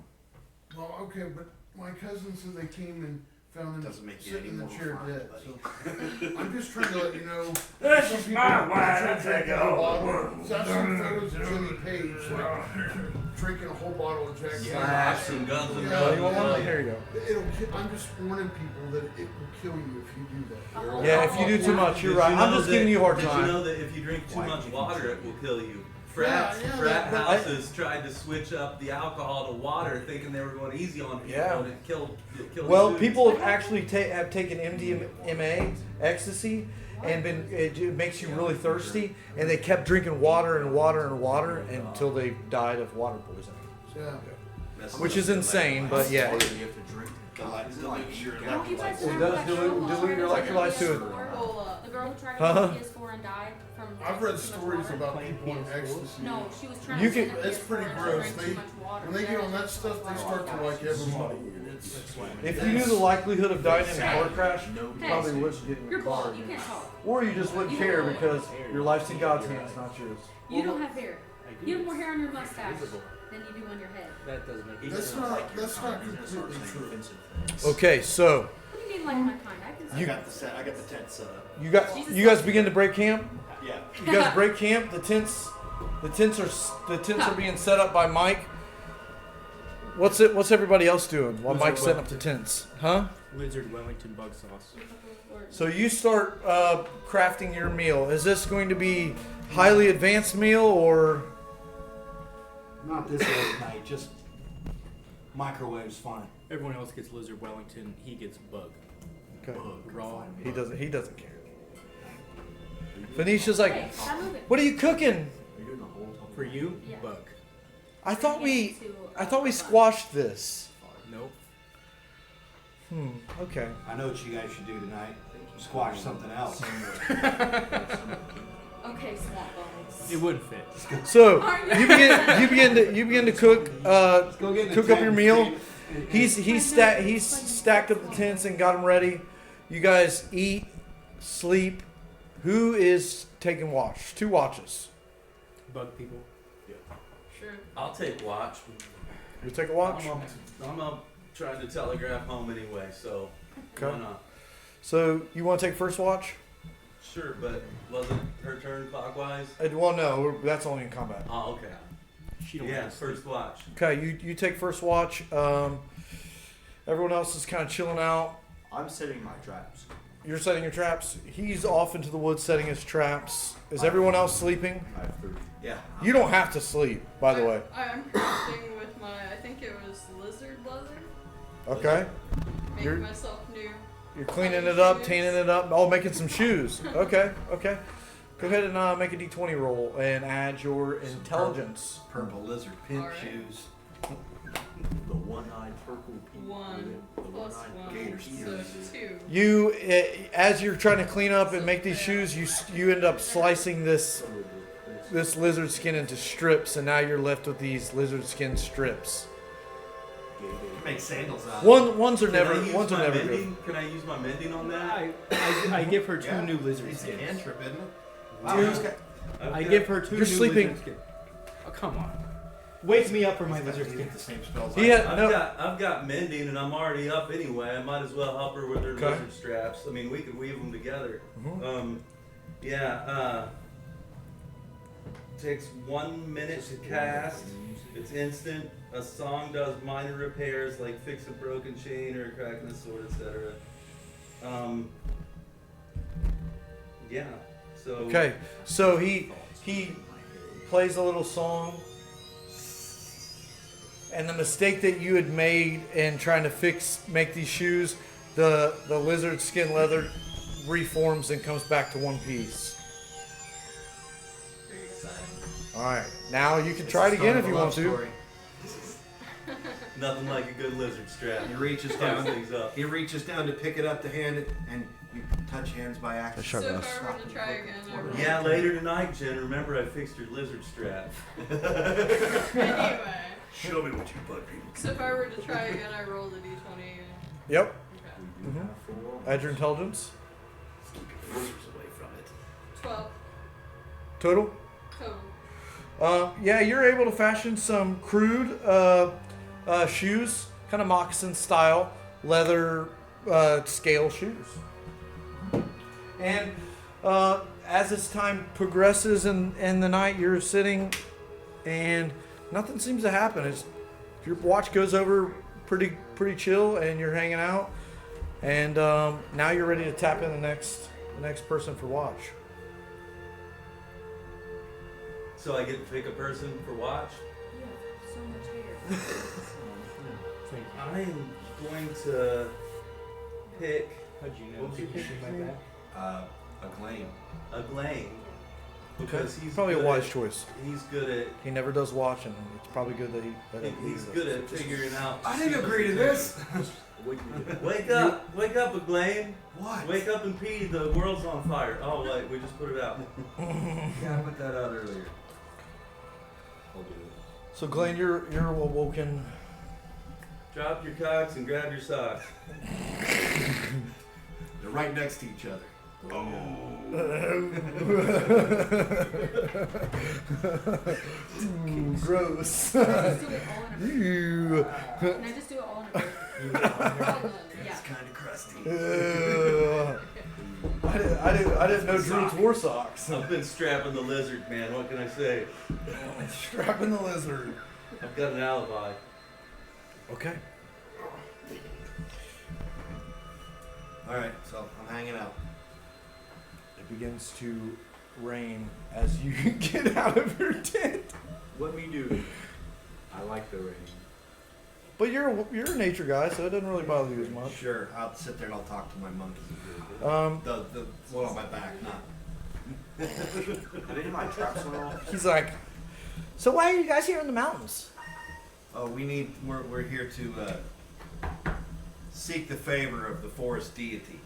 Well, okay, but my cousin said they came and found him Doesn't make you sitting in any the more chair refined, dead. buddy. So I'm just trying to let you know. This some is people my wine, I drink take a it whole all. bottle. So I've seen photos of Jimmy Page like drinking a whole bottle of Jack Slash some guns and Yeah. Oh, guns. you want one? Here you go. I'm just warning people that it will kill you if you do that. Yeah, if you do too much, you're Did right. you I'm know just that- giving you a hard Did you time. know that if you drink too Why much did you water, drink it will kill you? Yeah, Frat but- houses tried to switch up the alcohol to water, thinking they were going easy on people, Yeah. and it killed Well, students. people have actually have taken MDMA, ecstasy, and it makes you really thirsty, and they kept drinking water and water and water until they died of water poisoning. Yeah. That's Which is insane, but yeah. You have to drink. Your Don't you guys electrolytes. remember does that dilute- girl who dilute tried your to get electrolytes to it. PS4? Hold up. The girl who tried to Huh? get PS4 and died from I've read drinking too much stories water? about people on ecstasy. No, she was trying You to can- get a It's pretty PS4 and gross. drank They too much water. when they get on that stuff, they start to like everybody. And it's If you knew the likelihood of dying in a car crash, you Hey. probably wouldn't get in You're the car. bald. You can't talk. Or you just wouldn't care because your life's in God's hands, not yours. You don't have hair. You have more hair on your mustache than you do on your head. That doesn't make that's sense. not completely true. Okay, so What do you mean like my kind? I can see I got the tent set up. you guys begin to break camp. Yeah. You guys break camp. The tents are being set up by Mike. What's everybody else doing while Mike's setting up the tents? Huh? Lizard Wellington bug sauce. So you start crafting your meal. Is this going to be highly advanced meal or? Not this late at night, just microwave's fine. Everyone else gets Lizard Wellington. He gets bug. Okay. Raw. He doesn't care. Phoenicia's like, Hey, stop moving. what are you cooking? Are you doing the whole time? For you, Yeah. bug. I thought we squashed this. Nope. Okay. I know what you guys should do tonight. Squash something else. Okay, swamp bugs. It wouldn't fit. So you begin to cook cook up your meal. He's stacked up the tents and got them ready. You guys eat, sleep. Who is taking watch? 2 watches. Bug people. Sure. I'll take watch. You take a watch. I'm up trying to telegraph home anyway, so Okay. why not? So you want to take first watch? Sure, but wasn't her turn clockwise? Well, no, that's only in combat. Oh, okay. She don't Yeah, have to sleep. first watch. Okay, you take first watch. Everyone else is kind of chilling out. I'm setting my traps. You're setting your traps. He's off into the woods setting his traps. Is everyone else sleeping? I have 30. Yeah. You don't have to sleep, by the way. I'm crafting with my, I think it was lizard leather. Okay. Making You're- myself new. You're cleaning it up, tanning it up, making some shoes. Okay. Go ahead and make a d20 roll and add your intelligence. Purple lizard pimp Alright. shoes. The one-eyed purple people. 1 The plus one-eyed 1, gator so 2. You, as you're trying to clean up and make these shoes, you end up slicing this lizard skin into strips, and now you're left with these lizard skin strips. Make sandals out. Ones are Can I never use ones are my never good. mending? Can I use my mending on that? I give her 2 Yeah. new lizard It's a skins. cantrip, isn't it? Dude. He's got- I Okay. give her 2 You're new sleeping. lizard skins. Oh, come on. wakes me up from my He's got- lizard he's skin. got the same spells. He I had- do. No. I've got mending, and I'm already up anyway. I might as well help her with her Okay. lizard straps. I mean, we could weave them together. Mhm. Takes 1 minute to cast. It's instant. A song does minor repairs like fix a broken chain or cracking a sword, etc. Yeah. So. Okay, so he plays a little song, and the mistake that you had made in trying to make these shoes, the lizard skin leather reforms and comes back to one piece. Very exciting. All right, now you can try it again if you want to. Nothing like a good lizard strap. He reaches Ties down. things up. He reaches down to pick it up to hand it, and you touch hands by accident. Sure So does. if I were to try again, I roll. Yeah, later tonight, Jen. Remember, I fixed your lizard strap. Anyway, Show me what you bug people. so if I were to try again, I roll the d20 again. Yep. Okay. Add your intelligence. Keep your lizards away from it. 12 Total. total. Yeah, you're able to fashion some crude shoes, kind of moccasin style, leather scale shoes. And as this time progresses in the night, you're sitting and nothing seems to happen. Your watch goes over pretty chill, and you're hanging out. And now you're ready to tap in the next person for watch. So I get to pick a person for watch. You have so much hair. I'm going to pick How'd you know? What was your Did you picture's see my name? back? A claim. a Glane because he's Probably a good wise at- choice. He's good at He never does watching. It's probably good that he's good at figuring out. I didn't agree to this. Wake up, Glane. What? Wake up and pee. The world's on fire. Oh wait, we just put it out. Yeah, I put that out earlier. I'll do it. So Glenn, you're awoken. Drop your cocks and grab your socks. They're right next to each other. Gross. Can I just do it all in a breath? Ew. Can I just do it all in a breath? Yeah. It's kind of crusty. I didn't know Druids wore socks. I've been strapping the lizard, man. What can I say? Strapping the lizard. I've got an alibi. Okay. All right, so I'm hanging out. It begins to rain as you get out of your tent. Let me do. I like the rain. But you're a nature guy, so it doesn't really bother you as much. Sure, I'll sit there and I'll talk to my monkey. The one on my back, not. Are any of my traps went off? He's like, so why are you guys here in the mountains? Oh, we're here to seek the favor of the forest deity,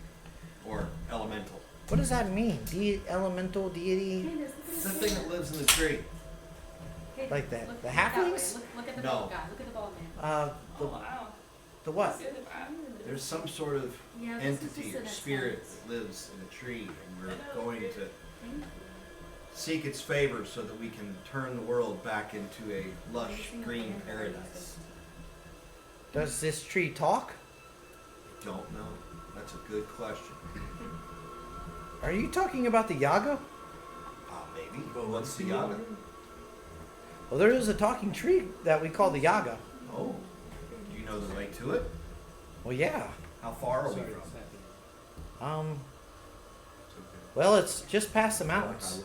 or elemental. What does that mean? Elemental deity? Candace, It's look the at thing that lives in the tree. Candace, Like that- look the that way. halflings? Look at the No. bald guy. Look at the bald man. Oh wow. The what? Good at that. There's some sort of Yeah, this is entity just or an spirit attempt. that lives in a tree, and we're going to seek its favor so that we can turn the world back into a lush green paradise. Does this tree talk? Don't know. That's a good question. Are you talking about the Yaga? Maybe. But what's the yaga? Well, there is a talking tree that we call the Yaga. Oh, do you know the way to it? Well, yeah. How far are we from? Well, it's just past the mountains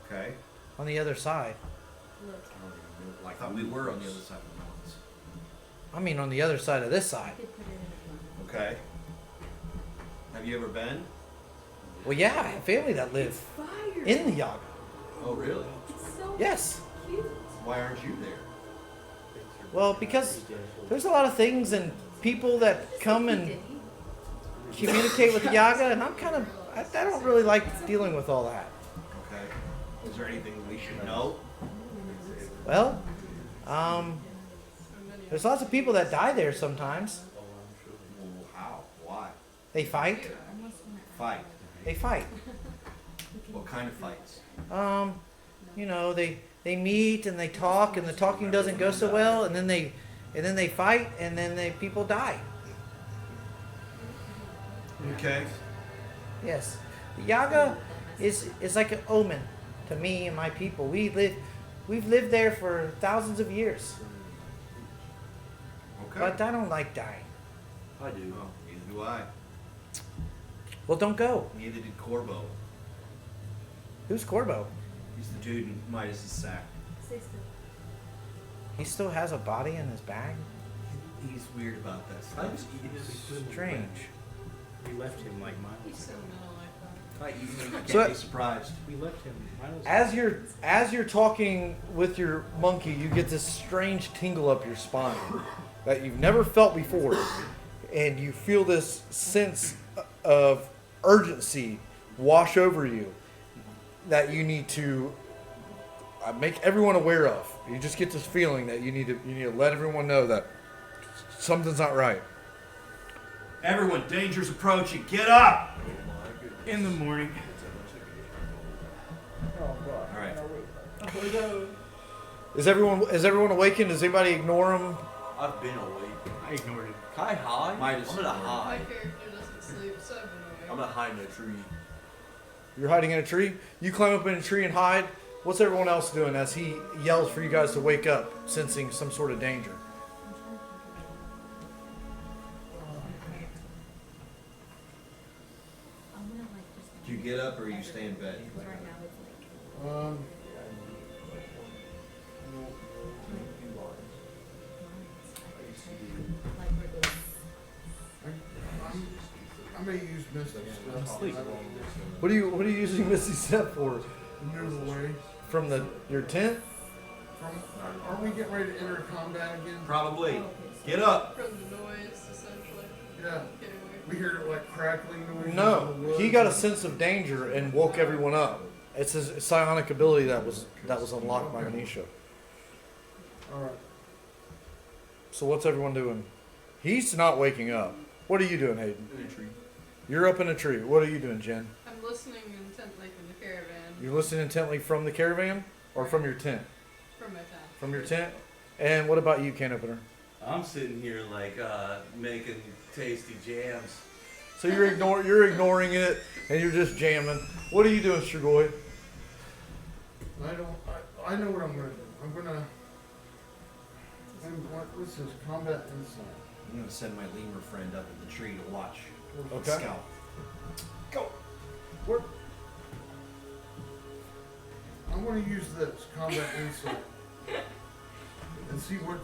Okay. on the other side. Look. I thought we were on the other side of the mountains. I mean, on the other side of this side. I could put it in a Okay. Have you ever been? Well, yeah, I have family that live fire. in the Yaga. Oh, really? It's so Yes. cute. Why aren't you there? Well, because there's a lot of things and people that come and communicate with the Yaga, and I don't really like dealing with all that. Okay. Is there anything we should know? Well, there's lots of people that die there sometimes. Well, how? Why? They fight. Fight. They fight. What kind of fights? You know, they they meet and they talk, and the talking doesn't go so well, and then they fight, and then people die. Okay. Yes, the Yaga is like an omen to me and my people. We've lived there for thousands of years, Okay. but I don't like dying. I do. Oh, neither do I. Well, don't go. Neither did Korbo. Who's Korbo? He's the dude in Mitis' sack. He still has a body in his bag. He's weird about that I stuff. just eat him. Strange. We left him like He's miles so ago. metal like that. I eat him. Can't So- be surprised. We left him miles As you're talking with your monkey, you get this strange tingle up your spine that you've never felt before, and you feel this sense of urgency wash over you that you need to make everyone aware of. You just get this feeling that you need to let everyone know that something's not right. Everyone, danger's approaching. Get up! in the morning. All right. Is everyone awakened? Does anybody ignore them? I've been awake. I ignored it. Can I hide? Midas. I'm gonna My hide. character doesn't sleep, so I've been awake. I'm gonna hide in a tree. You're hiding in a tree. You climb up in a tree and hide. What's everyone else doing as he yells for you guys to wake up, sensing some sort of danger? Do you get up or you stay in bed? Um, I may use Misty stuff. asleep. What are you using Misty Step for? Near the way. From your tent? Aren't we getting ready to enter combat again? Probably. Get up. From the noise, essentially. Yeah. Getting away We hear like crackling noises. No, in the woods. he got a sense of danger and woke everyone up. It's his psionic ability that was unlocked by Anisha. All right. So what's everyone doing? He's not waking up. What are you doing, Haiden? In a tree. You're up in a tree. What are you doing, Jen? I'm listening intently from the caravan. You're listening intently from the caravan or from your tent? From my town. From your tent. And what about you, can opener? I'm sitting here like making tasty jams. So you're ignoring it and you're just jamming. What are you doing, Strigoi? I know what I'm gonna do. I'm gonna. What's this? Combat insight. I'm going to send my lemur friend up in the tree to watch. Okay. Scout. Go. Work. I'm gonna use this combat insight and see what.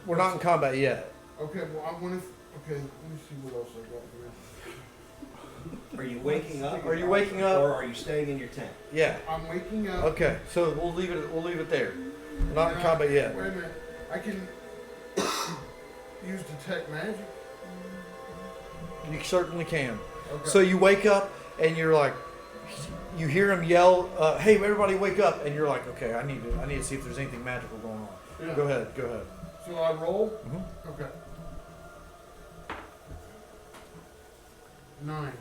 We're not in combat yet. Okay. Well, I'm gonna. Okay. Let me see what else I got here. Are you waking up? Are you waking up? Or are you staying in your tent? Yeah. I'm waking up. Okay. So we'll leave it there. We're not in combat yet. Wait a minute. I can use detect magic. You certainly can. Okay. So you wake up and you're like, you hear him yell, "Hey, everybody, wake up!" And you're like, "Okay, I need to see if there's anything magical going on." Yeah. Go ahead. So I roll. Mhm. Okay. 9.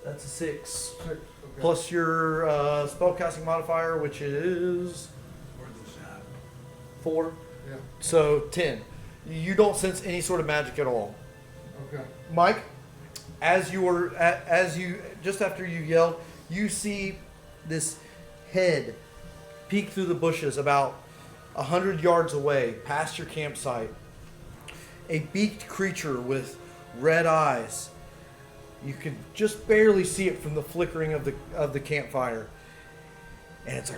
That's a 6. 6. Okay. Plus your spellcasting modifier, which is 4. Yeah. So 10. You don't sense any sort of magic at all. Okay. Mike, as you just after you yelled, you see this head peek through the bushes about 100 yards away, past your campsite. A beaked creature with red eyes. You can just barely see it from the flickering of the campfire, and it's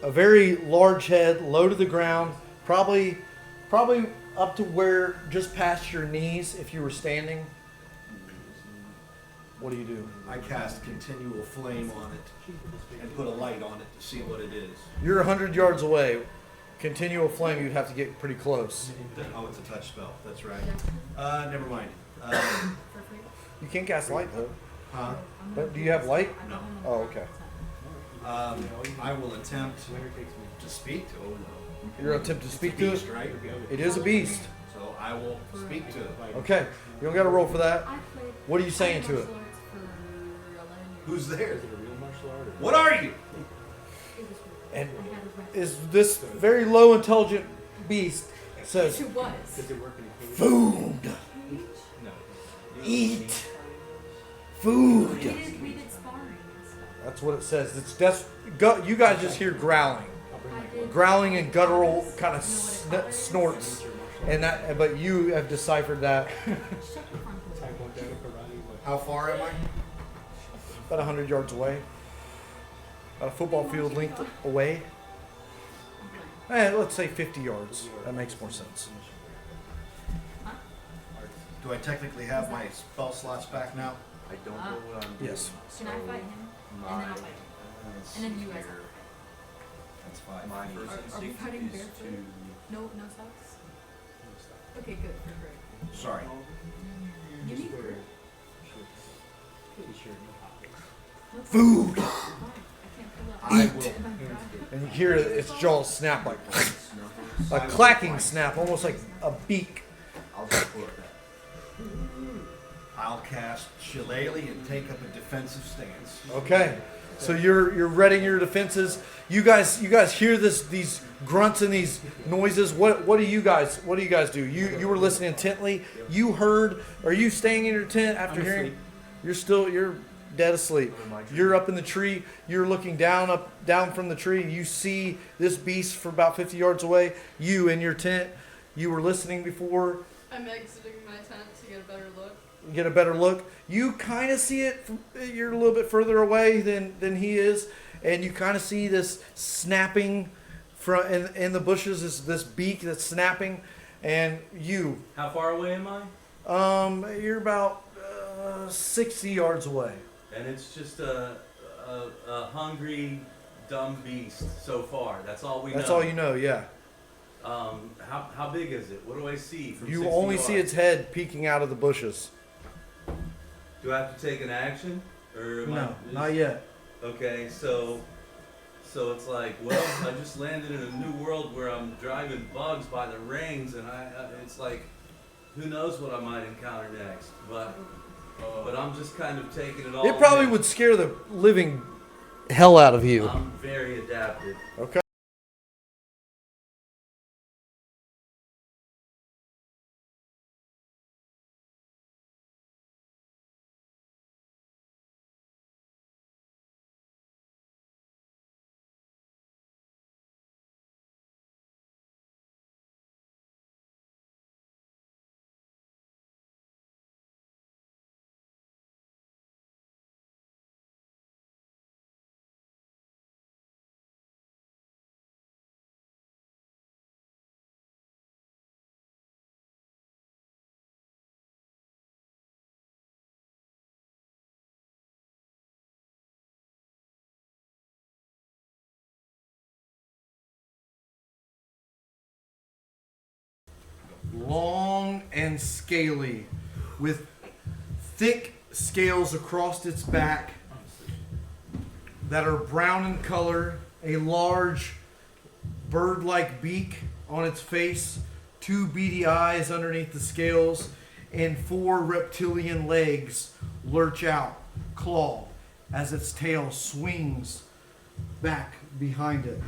a very large head, low to the ground, probably up to where just past your knees if you were standing. What do you do? I cast continual flame on it and put a light on it to see what it is. You're 100 yards away. Continual flame, you'd have to get pretty close. Oh, it's a touch spell. That's right. Never mind. You can cast light though. Huh? But do you have light? No. Oh, okay. I will attempt to speak to it. You're gonna attempt to speak to Beast, it. right? It is a beast. So I will speak to it. Okay. You don't got to roll for that. What are you saying to it? Who's there? Is it a real martial art? Or What are you? And is this very low intelligent beast says, Who was? Does it work in a cage? food, No. eat, food. We did sparring and stuff. That's what it says. You guys just hear growling. I did. Growling and guttural kind of snorts. And that, but you have deciphered that. Shut your front door. How far am I? About 100 yards away. About a football field length away. Let's say 50 yards. That makes more sense. Do I technically have my spell slots back now? I don't know what I'm doing. Yes. Can I fight him? And then I'll fight him. And then you guys. That's fine. My Are first we instinct fighting is barefoot? to... No socks? Okay, good. Great. Sorry. You need food. Food! I can't pull up. I Eat. will. And you hear its jaws snap like a clacking snap, almost like a beak. I'll just pull it back. I'll cast Shillelagh and take up a defensive stance. Okay. So you're readying your defenses. You guys hear these grunts and these noises. What do you guys do? You were listening intently. You heard. Are you staying in your tent after I'm hearing? asleep. You're dead asleep. You're up in the tree. You're looking down from the tree. You see this beast from about 50 yards away. You in your tent. You were listening before. I'm exiting my tent to get a better look. Get a better look. You kind of see it. You're a little bit further away than he is, and you kind of see this snapping from in the bushes. This beak that's snapping, and you. How far away am I? You're about 60 yards away. And it's just a hungry, dumb beast so far. That's all we know. That's all you know. Yeah. How big is it? What do I see from You 60 only yards? see its head peeking out of the bushes. Do I have to take an action? Or am I No, just- not yet. Okay, so it's like, well, I just landed in a new world where I'm driving bugs by the rings, and it's like, who knows what I might encounter next? But I'm just kind of taking it all. It probably in. would scare the living hell out of you. I'm very adapted. Okay. Long and scaly, with thick scales across its back that are brown in color, a large bird-like beak on its face, 2 beady eyes underneath the scales, and 4 reptilian legs lurch out, clawed, as its tail swings back behind it.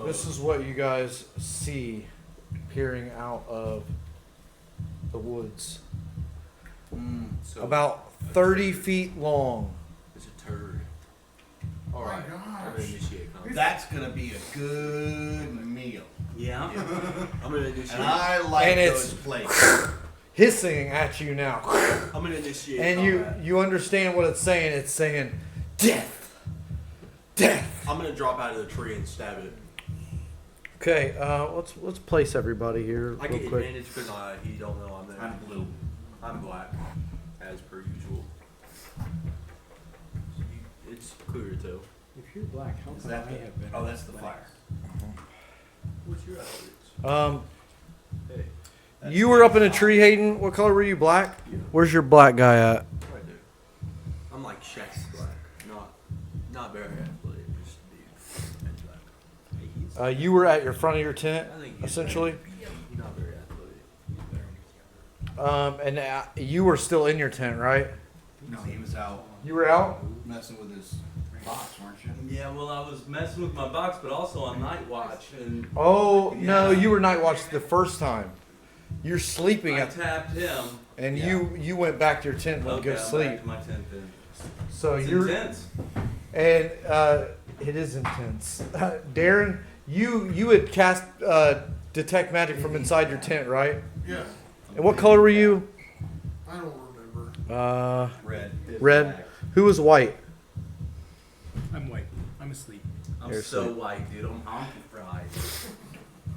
This is what you guys see peering out of the woods. So About 30 feet long. it's a turd. Alright, Oh my I'm gonna gosh. initiate combat. That's gonna be a good meal. Yeah. I'm gonna initiate. And I like And those it's- plates. Hissing at you now. I'm gonna initiate And combat. you understand what it's saying. It's saying, death. Death. I'm gonna drop out of the tree and stab it. Okay, let's place everybody here I real get quick. advantage because he don't know I'm there. I'm blue. I'm black, as per usual. It's clear too. If you're black, how Is come that I the, have better? oh, that's the fire. What's your attributes? Hey, That's You were up in a tree, Haiden. What color were you? Black? Where's your black guy at? Right there. I'm like chest black, not very athletic, just dude. And black. Hey, You were at your front of your tent, I think he's essentially. He's not very athletic. He's very And you were still in your tent, right? No, he was out You were out? messing with his box, weren't you? Yeah, well, I was messing with my box, but also on night watch, and Oh, no, Yeah. you were night watch the first time. You're sleeping I at, tapped him. and Yeah. you went back to your tent and went to Okay, go I'm sleep. back to my tent then. So It's you're intense. and it is intense. Darrin, you had cast detect magic from inside your tent, right? Yeah, And what color were you? I don't remember. Red. Red. Who was white? I'm white. I'm asleep. I'm You're so asleep. white, dude. I'm honky fried.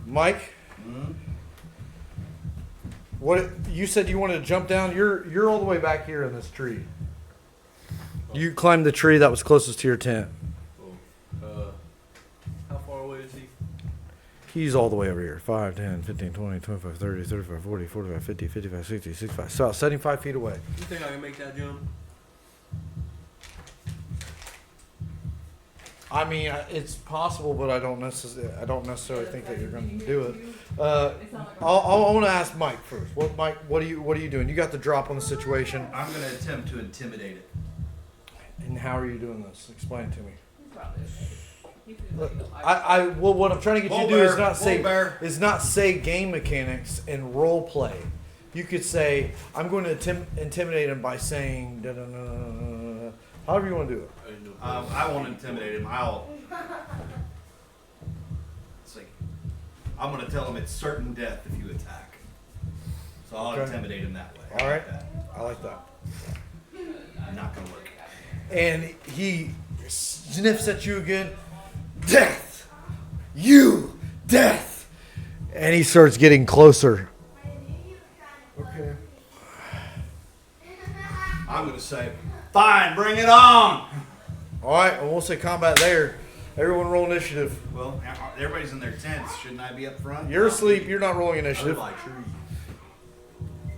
Mike. Hmm? What you said you wanted to jump down? You're all the way back here in this tree. You climbed the tree that was closest to your tent. How far away is he? He's all the way over here. 5, 10, 15, 20, 25, 30, 35, 40, 45, 50, 55, 60, 65. So about 75 feet away. You think I can make that jump? I mean, it's possible, but I don't necessarily think that you're going to do it. I want to ask Mike first. Mike? What are you doing? You got the drop on the situation, I'm going to attempt to intimidate it. and how are you doing this? Explain it to me. Well, what I'm trying to get you to do is not say game mechanics and role play. You could say, I'm going to intimidate him by saying, da, da, da, da, da, da. However you want to do it. I won't intimidate him. It's like, I'm going to tell him it's certain death if you attack. So I'll Okay. intimidate him that way. All right. That. I like that. Not going to work. And he sniffs at you again. Death! You! Death! And he starts getting closer. Okay. I'm going to say, fine, bring it on! All right, well, we'll say combat there. Everyone roll initiative. Well, everybody's in their tents. Shouldn't I be up front? You're asleep. You're not rolling initiative. Like,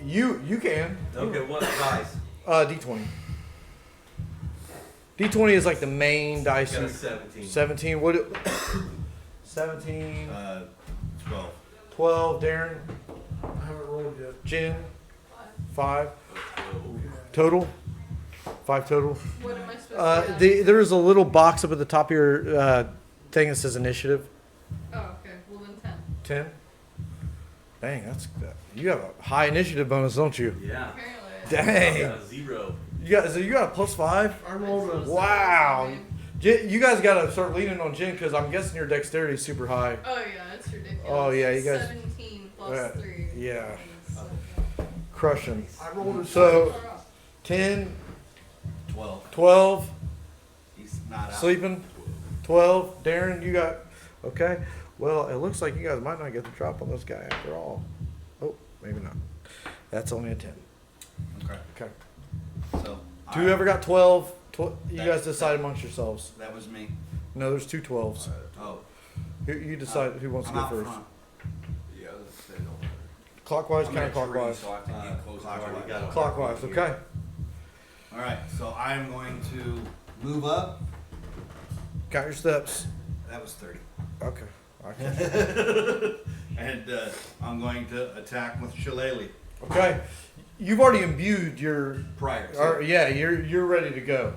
You can. Okay, what dice? D20. D20 is like the main dice. Got a 17. 17. What? 17. 12. 12. Darrin. I haven't rolled yet. Jen. 5. Total. 5 total. What am I supposed to do? There is a little box up at the top of your thing that says initiative. Oh, okay. Well, then 10. 10. Dang, that's you have a high initiative bonus, don't you? Yeah. Apparently. I Dang. got a 0. You got a +5. I rolled a. Wow. You guys got to start leaning on Jen because I'm guessing your dexterity is super high. Oh, yeah. It's ridiculous. Oh, yeah, you guys- 17 plus 3. Yeah, So, crushing. I rolled a. So 10, 12. 12, He's not out. sleeping. 12. Darrin, you got. Okay. Well, it looks like you guys might not get the drop on this guy after all. Oh, maybe not. That's only a 10. Okay. Okay. So, Whoever got 12, you guys decide amongst yourselves. That was me. No, there's 2 12s. Oh. You decide who wants I'm to go out first. front. Yeah, let's say no. Clockwise, I'm in a tree, counterclockwise. so I have to get close. Clockwise. Clockwise, okay. All right. So I'm going to move up. Count your steps. That was 30. Okay. Okay. And I'm going to attack with Shillelagh. Okay. You've already imbued your. Prior. Yeah, you're ready to go.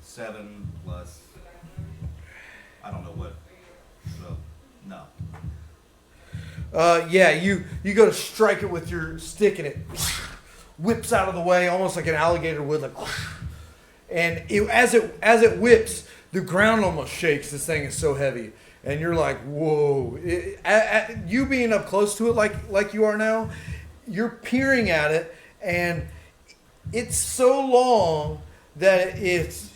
7 plus. I don't know what. So no. Yeah, you go to strike it with your stick and it whips out of the way, almost like an alligator would, like. And as it whips, the ground almost shakes. This thing is so heavy, and you're like, whoa! You being up close to it, like you are now, you're peering at it, and it's so long that it's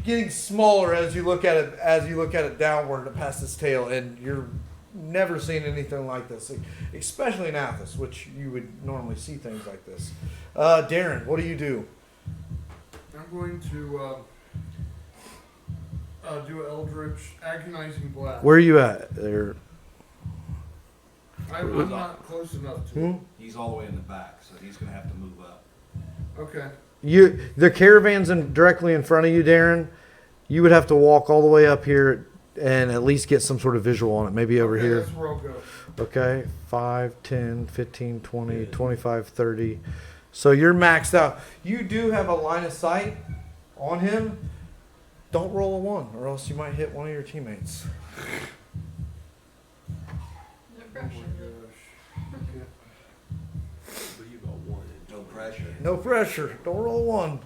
getting smaller as you look at it downward past its tail, and you're never seen anything like this, especially in Athos, which you would normally see things like this. Darrin, what do you do? I'm going to do an Eldritch Agonizing Blast. Where are you at? There. I'm not close enough to it. He's all the way in the back, so he's going to have to move up. Okay. The caravan's directly in front of you, Darrin. You would have to walk all the way up here and at least get some sort of visual on it. Maybe over Okay, here. that's where I'll go. Okay, 5, 10, 15, 20, 25, 30. So you're maxed out. You do have a line of sight on him. Don't roll a 1, or else you might hit one of your teammates. No pressure. But you got one. No pressure. No pressure. Don't roll a 1.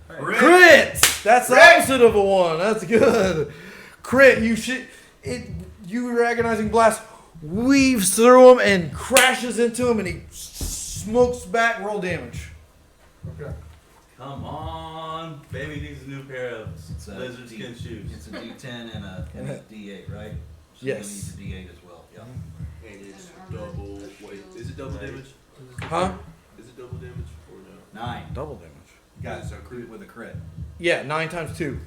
Crit! Crit! That's the opposite of a 1. That's good. Crit. Your agonizing blast weaves through him and crashes into him, and he smokes back. Roll damage. Okay. Come on, baby needs a new pair of It's a lizard skin shoes. It's a D10 and a D8, right? So Yes. you need the D8 as well. Yeah. And it's double. Wait, is it double damage? Huh? Is it double damage or no? 9. Double damage. Got It's it. a crit. With a crit. Yeah, 9 times 2.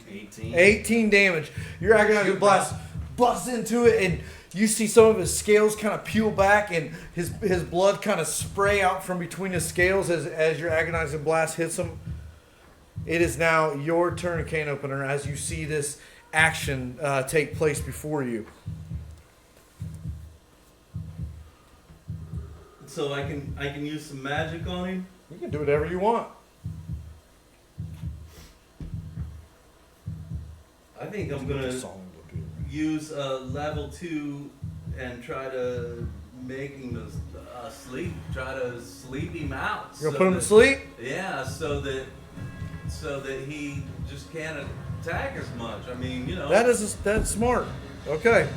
18. 18 damage. Your agonizing blast busts into it, and you see some of his scales kind of peel back, and his blood kind of spray out from between his scales as your agonizing blast hits him. It is now your turn, Cane Opener, as you see this action take place before you. So I can use some magic on him. You can do whatever you want. I think I'm gonna use a level 2 and try to make him asleep. Try to sleep him out. You're gonna put him to sleep? Yeah, so that he just can't attack as much. I mean, you know. That's smart. Okay.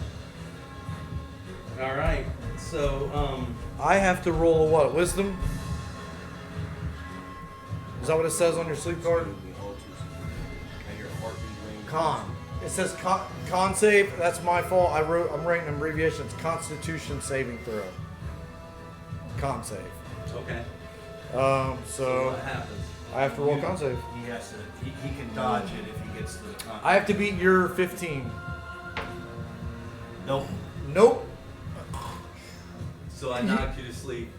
All right. So I have to roll a what? Wisdom? Is that what it says on your sleep card? And your heartbeat range. Con. It says con save. That's my fault. I'm writing an abbreviation. It's Constitution saving throw. Con save. okay. So What happens? I have to roll con save. He has to. He can dodge it if he gets to the con. I have to beat your 15. Nope. Nope. So I knocked you to sleep.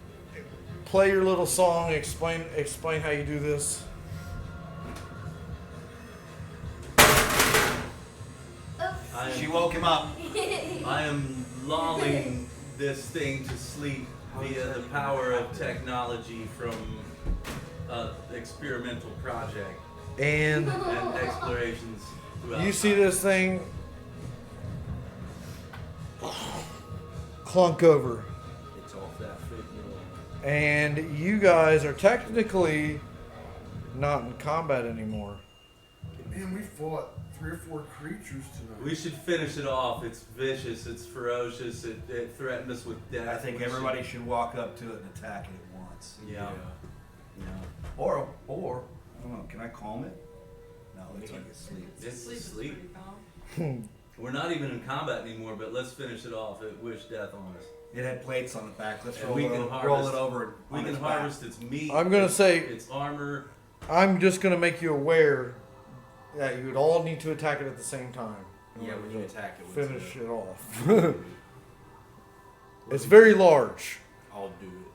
Play your little song. Explain how you do this. She woke him up. I am lulling this thing to sleep via the power of technology from an experimental project And and explorations throughout you see time. this thing clunk over. It's off that fake And you guys are technically not in combat anymore. Man, we fought 3 or 4 creatures tonight. We should finish it off. It's vicious. It's ferocious. It threatened us with death. I think We everybody should walk up to it and attack it at once. Yeah. Yeah. Or I don't know. Can I calm it? No, it's like asleep. It's Sleep is asleep. pretty calm. We're not even in combat anymore, but let's finish it off. It wished death on us. It had plates on the back. Let's And roll, we it, can over, harvest- roll it over. We on can its back. harvest its meat. I'm gonna say its armor. I'm just gonna make you aware that you would all need to attack it at the same time. in Yeah, order when you to attack it. finish it off. It's very large. I'll do it.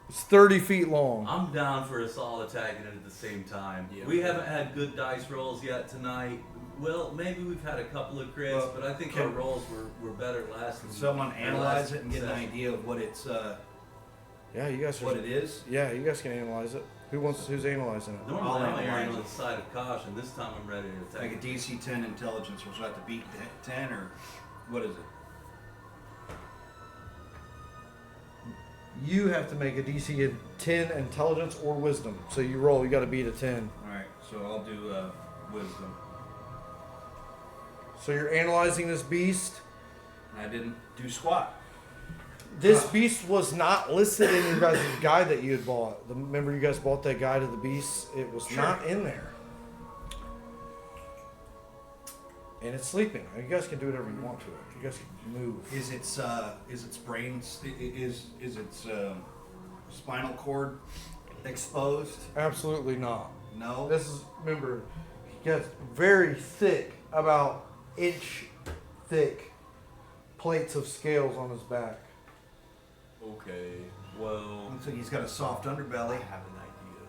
It's 30 feet long. I'm down for us all attacking it at the same time. Yeah. We haven't had good dice rolls yet tonight. Well, maybe we've had a couple of crits, Well, but I think can- our rolls were better last. Can someone analyze it and get an session. idea of what it's Yeah, you guys. what it is? Yeah, you guys can analyze it. Who's analyzing it? Normally I'll I'm erring analyze on it. the side of caution. This time I'm ready to Like attack. a DC 10 intelligence, or so I have to beat 10, or what is it? You have to make a DC of 10 intelligence or wisdom. So you roll. You got to beat a 10. All right, so I'll do wisdom. So you're analyzing this beast. I didn't do squat. This beast was not listed in your guys' guide that you had bought. Remember you guys bought that guide of the beast? It was not in there. And it's sleeping. You guys can do whatever you want to it. You guys can move. Is its brain is its spinal cord exposed? Absolutely not. No. This is, remember, he got very thick, about inch thick plates of scales on his back. Okay. Well, Looks like he's got a soft I underbelly. have an idea.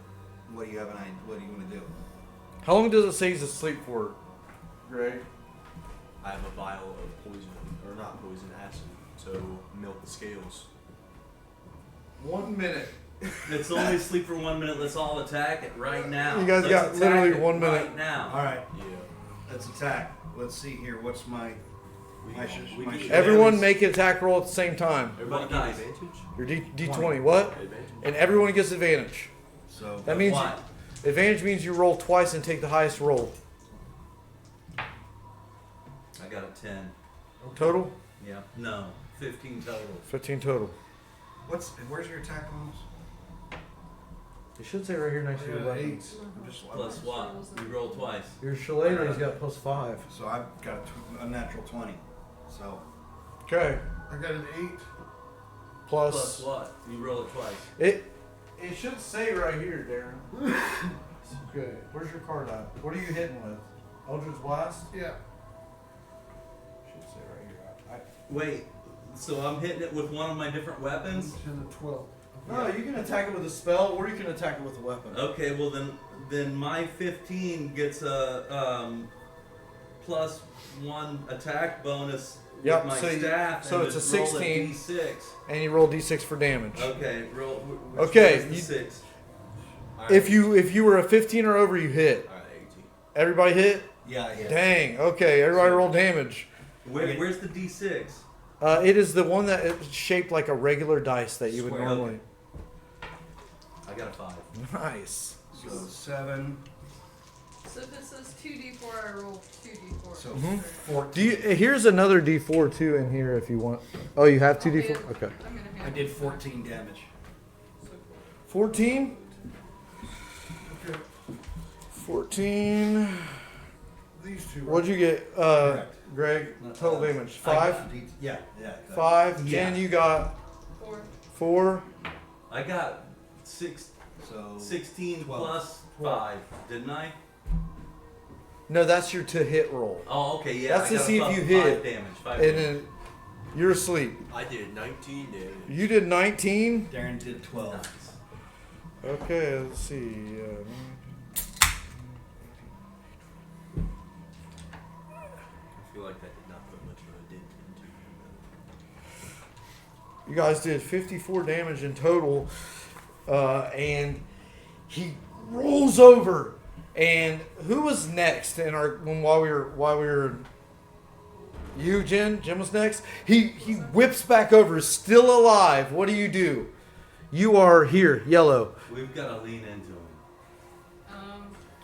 What do you have an idea? What do you want to do? How long does it say he's asleep for? Great. I have a vial of poison, or not poison, acid, to melt the scales. 1 minute. Let's only sleep for 1 minute. Let's all attack it right now. You guys Let's got attack literally it 1 minute. Right now. All right, Yeah. let's attack. Let's see here. What's my We my can- Everyone make an attack roll at the same time. Everybody What get dice? advantage? Your D20. What? Advantage. And everyone gets advantage. so That means What? advantage means you roll twice and take the highest roll. I got a 10. Total? Yeah. No. 15 total. 15 total. where's your attack bonus? It should say right here next to I your got weapons. eight. Plus what? You roll twice. Your shillelagh's got +5. So I've got a natural 20. So Okay. I got an 8. Plus what? You roll it twice. It should say right here, Darrin. Okay. Where's your card at? What are you hitting with? Eldritch Blast? Yeah. Should say right here. Wait. So I'm hitting it with one of my different weapons? 10 and 12. No, you can attack it with a spell, or you can attack it with a weapon. Okay, well then my 15 gets a +1 attack bonus Yep, with my so staff. so and it's a just roll 16. D6. And you roll d6 for damage. Okay, roll. Okay, The 6. If you were a 15 or over, you hit. Alright, 18. Everybody hit? yeah. Dang. Okay, everybody roll damage. Where's the D6? It is the one that is shaped like a regular dice that you would Square, normally. I got a 5. Nice. So 7. So if it says 2d4, I roll 2d4. So Mhm. 14. Do you? Here's another d4 too in here if you want. Oh, you have 2d4. Okay. I'm gonna I hand did it 14 damage. 14. 14. These two. What'd you get, Correct. Greg? Total damage. I 5. got yeah. 5. Yeah. Jen, you got back. 4. 4. I got 6, So 16 12. plus 5, didn't I? No, that's your to hit roll. Oh, okay, yeah. That's I to got see if a you 5 hit. damage. 5 And damage. then you're asleep. I did 19 damage. You did 19. Darrin did 12. Nice. Okay, let's see. I feel like that did not put much of a dent into You guys did 54 damage in total, and he rolls over. And who was next in our while we were you, Jen? Jen was next. He whips back over, still alive. What do? You are here, yellow. We've got to lean into him.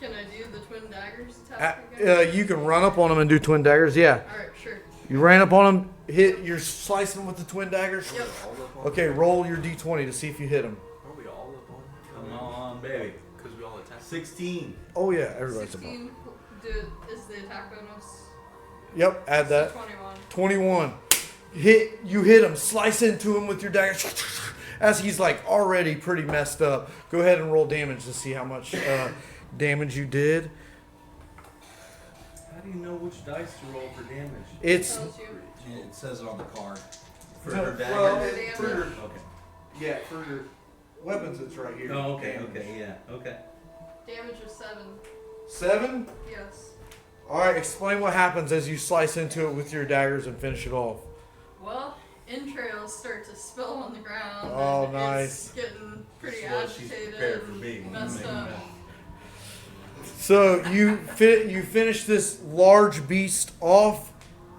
Can I do the twin daggers attack again? You can run up on him and do twin daggers. Yeah, Alright, sure. you ran up on him, you're slicing him with the twin daggers. Yep. all up on Okay, roll your d20 to see if you hit him. Are we all up on Come on, baby. Because we all attacked. 16. Oh yeah, everybody's above. 16 is the attack bonus. Yep, add that. So 21. 21. You hit him, slice into him with your dagger. As he's like already pretty messed up. Go ahead and roll damage to see how much damage you did. How do you know which dice to roll for damage? It's Tells you. Yeah, it says it on the card. For No, her dagger? well, Damage. for your, Okay. yeah, for your weapons it's right here. Oh, okay, Damage. okay, yeah, okay. Damage of 7. 7? Yes. Alright, explain what happens as you slice into it with your daggers and finish it off. Well, entrails start to spill on the ground. Oh, and nice. It's getting pretty This is what she's agitated prepared for and me. messed up. So you finish this large beast off.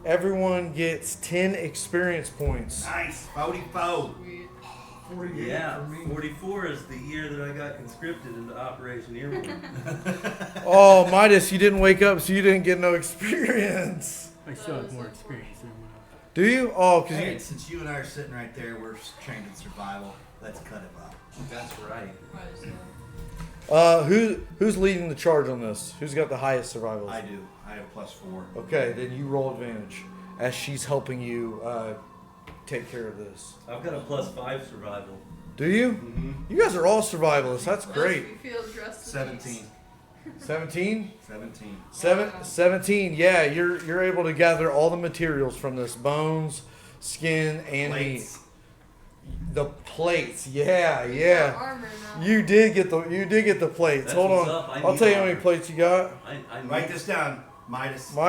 Everyone gets 10 experience points. Nice. 44. Sweet. 48 Yeah, for me. 44 is the year that I got conscripted into Operation Earwolf. Oh, Mitis, you didn't wake up, so you didn't get no experience. I still have more experience than when Do you? Oh, because Hey, you. since you and I are sitting right there, we're trained in survival. Let's cut him up. That's right. Might as well. Who's leading the charge on this? Who's got the highest survival? I do. I have +4. Okay, then you roll advantage as she's helping you take care of this. I've got a +5 survival. Do you? Mm-hmm. You guys are all survivalists. That's great. Makes me feel dressed in 17. 17? 17. 17. Yeah, you're able to gather all the materials from this: bones, skin, and Plates. meat. The plates. Yeah, yeah. Armor now. You did get the plates. That's Hold what's on. up. I I'll need tell you how many armor. plates you got. I Write this down. Mitis. All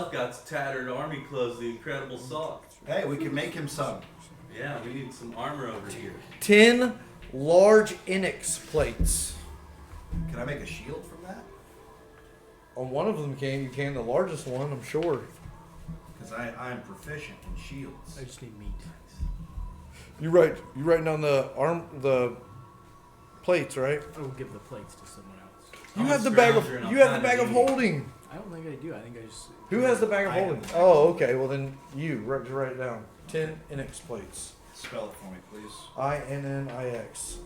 I've got's tattered army clothes, the Incredible Salt. Hey, we can make him some. Yeah, we need some armor over here. 10 large Onyx plates. Can I make a shield from that? On one of them, you can. The largest one, I'm sure. Because I'm proficient in shields. I just need meat. You writing down the plates, right? I will give the plates to someone else. You I'm have a the bag of scrounger and I'm you have the kinda bag of needy. holding. I don't think I do. I think I just. Who has the bag of I have holding? the bag of Oh, okay. Well then you write it down. 10 Onyx plates. Spell it for me, please. INNIX.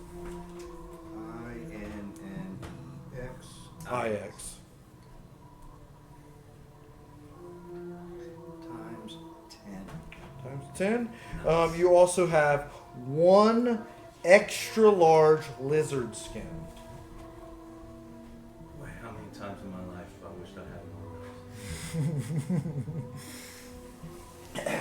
INNEX. IX. Times 10. Times 10. You also have 1 extra large lizard skin. Boy, how many times in my life have I wished I had one of those?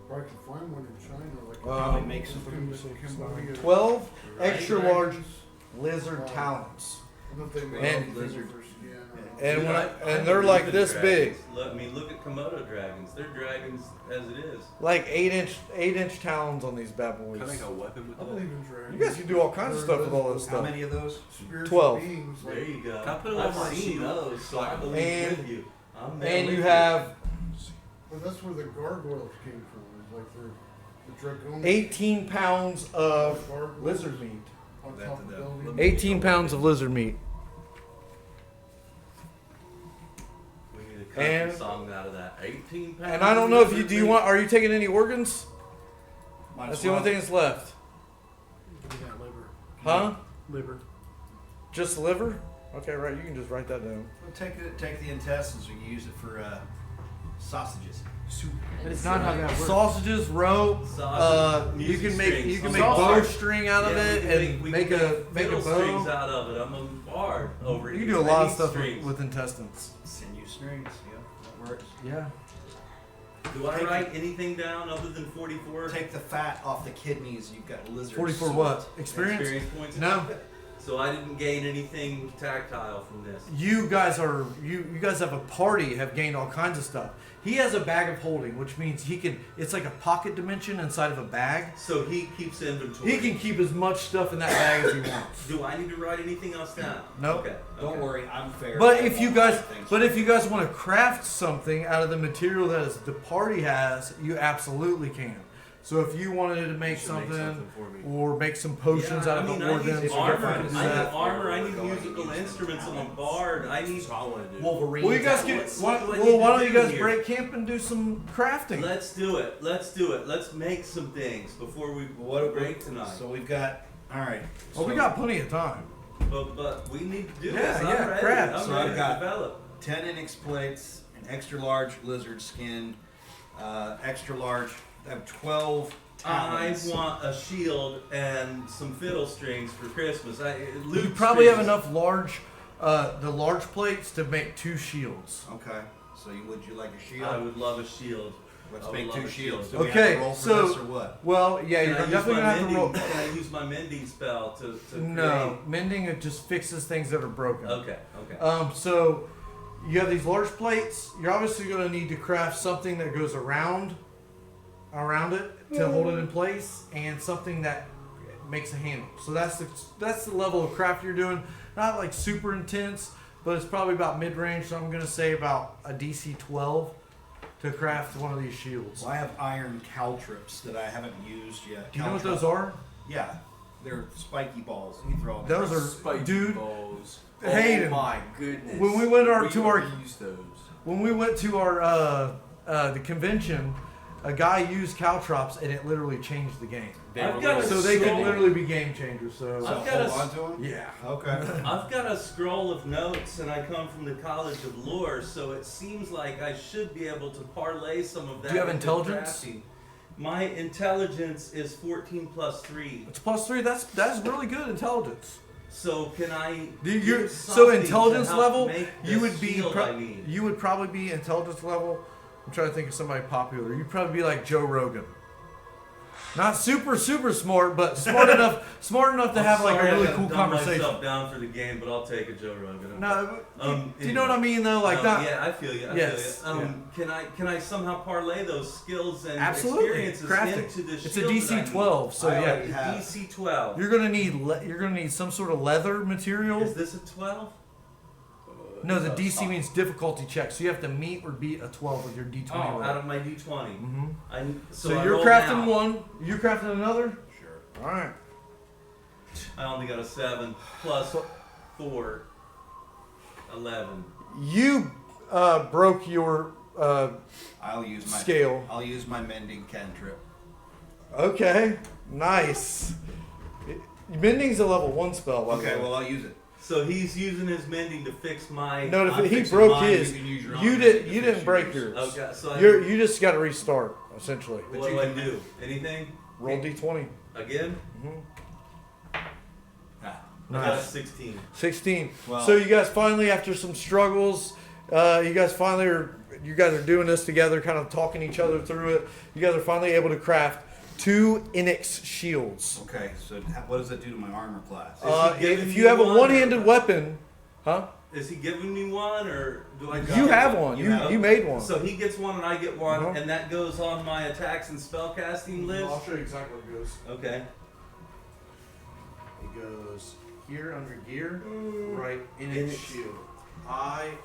Probably can find one in China. Like Probably make some Cambodia. 12 extra large Dragons. lizard talons. I don't know if they make And- anything lizard. for skin or- And Dude, when I and they're believe like in this big. dragons. Look at Komodo dragons. They're dragons as it is. Like 8-inch talons on these bad boys. Can I make a weapon with I that? believe in dragons. You guys can do all kinds of stuff with all this How stuff. many of those? Spiritual 12. beings, like, There you go. Can I put it on I've my seen shield? those, so I believe And- with you. I'm there And with you have well, that's where the gargoyles came from. It's like the draconic 18 pounds of gargoyles lizard meat. on That top to of the- buildings. 18 pounds of lizard meat. We need a country And- song out of that. 18 pounds. And I don't know if you are you taking any organs? Might That's as the only well. thing that's left. Give me that liver. Huh? Liver. Just liver? Okay, right. You can just write that down. We'll take the intestines. We can use it for sausages. That is not how that works. Sausages, rope. Sausage, You music can make strings. you can I'm make a bow bard. string out of Yeah, it and we make can a fiddle strings bow. out of it. I'm a bard over You here. can do a lot I of need stuff strings. with intestines. Sinew strings. Yeah, that works. Yeah. Do I Take- write anything down other than 44? Take the fat off the kidneys. You've got lizards. 44 what? Experience? points? No. So I didn't gain anything tactile from this. You guys have a party have gained all kinds of stuff. He has a bag of holding, which means it's like a pocket dimension inside of a bag. So he keeps inventory. He can keep as much stuff in that bag as he wants. Do I need to write anything else down? Nope. Okay. Don't okay. worry, I'm fair. But I if you won't guys write things. want to craft something out of the material that the party has, you absolutely can. So if you wanted to make You should make something something for me. or make some potions Yeah, out of I mean, the I organs, need you armor. can I do need that. armor. I need Going musical against instruments. I'm a talents. bard. I need. That's what I want to do. Wolverine. Well, you guys can. What Why, do I well, need why to don't you do guys here? break camp and do some crafting? Let's do it. Let's do it. Let's make some things before we What break tonight. So we've got. All right. Well, we so got plenty of time. But we need to do Yeah, this. I'm yeah, ready. crap. I'm So ready I've got- to develop. 10 Onyx plates, an extra large lizard skin, extra large. I have 12 I talons. want a shield and some fiddle strings for Christmas. You Loot probably have strings. enough the large plates to make 2 shields. Okay. So would you like a shield? I would love a shield. Let's I would make love 2 a shields. shield. Do we Okay, have to roll for so- this or what? Well, yeah, Can you're I use definitely my gonna have to roll. mending? Can I use my mending spell to No, create? mending it just fixes things that are broken. Okay. Okay. So you have these large plates. You're obviously going to need to craft something that goes around it to hold it in place, and something that makes a handle. So that's the level of craft you're doing. Not like super intense, but it's probably about mid range. So I'm going to say about a DC 12 to craft one of these shields. Well, I have iron caltrips that I haven't used yet. Do you know what Caltrip- those are? Yeah. They're spiky balls. You throw them. Those are Spiky dude. balls. Hayden. Oh my goodness. When we went We to our use those. When we went to our the convention, a guy used caltrops and it literally changed the game. I've got a So they can scroll. literally be game changers. So I've got hold a- on to them? yeah. Okay. I've got a scroll of notes, and I come from the College of Lore, so it seems like I should be able to parlay some of that. Do you have into intelligence? crafting. My intelligence is 14 plus 3. It's +3. That's really good intelligence. So can I? You're, do so something intelligence to help level, make you the would be shield I need? you would probably be intelligence level. I'm trying to think of somebody popular. You'd probably be like Joe Rogan. Not super smart, but smart enough to have like a really cool conversation. Myself down for the game, but I'll take it, Joe Rogan. No, do you know what I mean though? Like that. Yeah, I feel you. Yes. Can I somehow parlay those skills and Absolutely. experiences Crafting. into the It's a shield DC 12, so yeah. DC 12. You're gonna need some sort of leather material. Is this a 12? No, the DC means difficulty check, so you have to meet or beat a 12 with your D20 roll. Out of my D20. So I you're roll crafting now. one. You crafting another? Sure. All right. I only got a 7 plus 4, 11. You broke your I'll use my scale. I'll use my mending cantrip. Okay, nice. Mending's a level 1 spell. By the Okay, way. well I'll use it. So he's using his mending to fix my. No, I'm he fixing broke mine, his. you can use your own You mending to didn't fix break yours. yours. Okay, so You just got to restart essentially. what do I do? Anything? Roll D20. Again? Ah, I got a Nice. 16. 16. Well- So you guys finally, after some struggles, you guys are doing this together, kind of talking each other through it. You guys are finally able to craft 2 Onyx shields. Okay, so what does that do to my armor class? he giving If me you have a one, or- one-handed weapon, huh? Is he giving me one, or do I? You have one. You made one. So he gets one and I get one, Uh-huh. and that goes on my attacks and spellcasting list. show you exactly where it goes. Okay. It goes here under gear, right in Onyx. its shield. INNIX.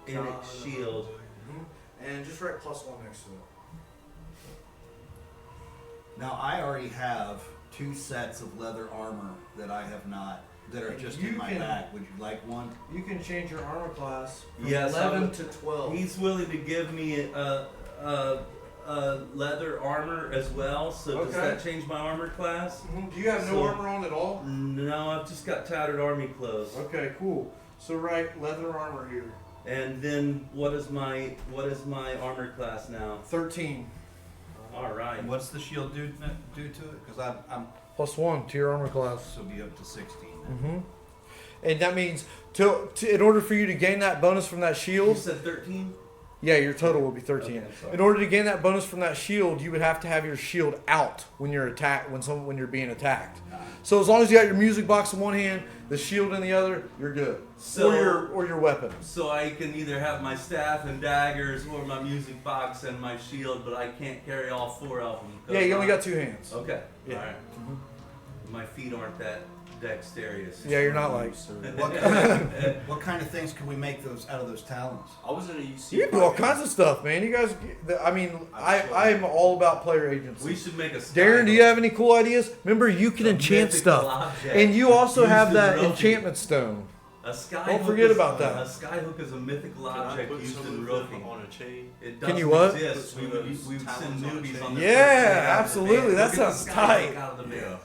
Onyx shield. And just write +1 next to it. Now I already have 2 sets of leather armor that I have not, that are And just you in my can- bag. Would you like one? You can change your armor class from Yes, I 11 would- to 12. He's willing to give me a leather armor as well. So does Okay. that change my armor class? Do you have no So- armor on at all? No, I've just got tattered army clothes. Okay, cool. So write leather armor here. And then what is my armor class now? 13. All right. And what's the shield do to it? Because I'm +1 to your armor class. so be up to 16. And that means in order for you to gain that bonus from that You shield, said 13? yeah, your total will be 13. Okay, sorry. In order to gain that bonus from that shield, you would have to have your shield out when you're when you're being attacked. So as long as you got your music box in one hand, the shield in the other, you're good. So- or your weapon. So I can either have my staff and daggers or my music box and my shield, but I can't carry all 4 of them. Yeah, you only got 2 hands. Okay. Yeah. All right. My feet aren't that dexterous. Yeah, you're not like. What kind of things can we make those out of those talons? I was in a UC. You can do all kinds of stuff, man. You guys, I mean, I'm all about player agency. We should make a. Darren, do you have any cool ideas? Remember, you can enchant stuff, and you also have that enchantment stone. A sky Don't hook forget is- about that. A skyhook is a mythical Can I object put used some in of roping. them on a chain? It Can you doesn't what? exist. Put We some of would those send talons on a newbies chain. on the Yeah, first day out of the absolutely. band. That Look at the sounds skyhook tight. out of the band.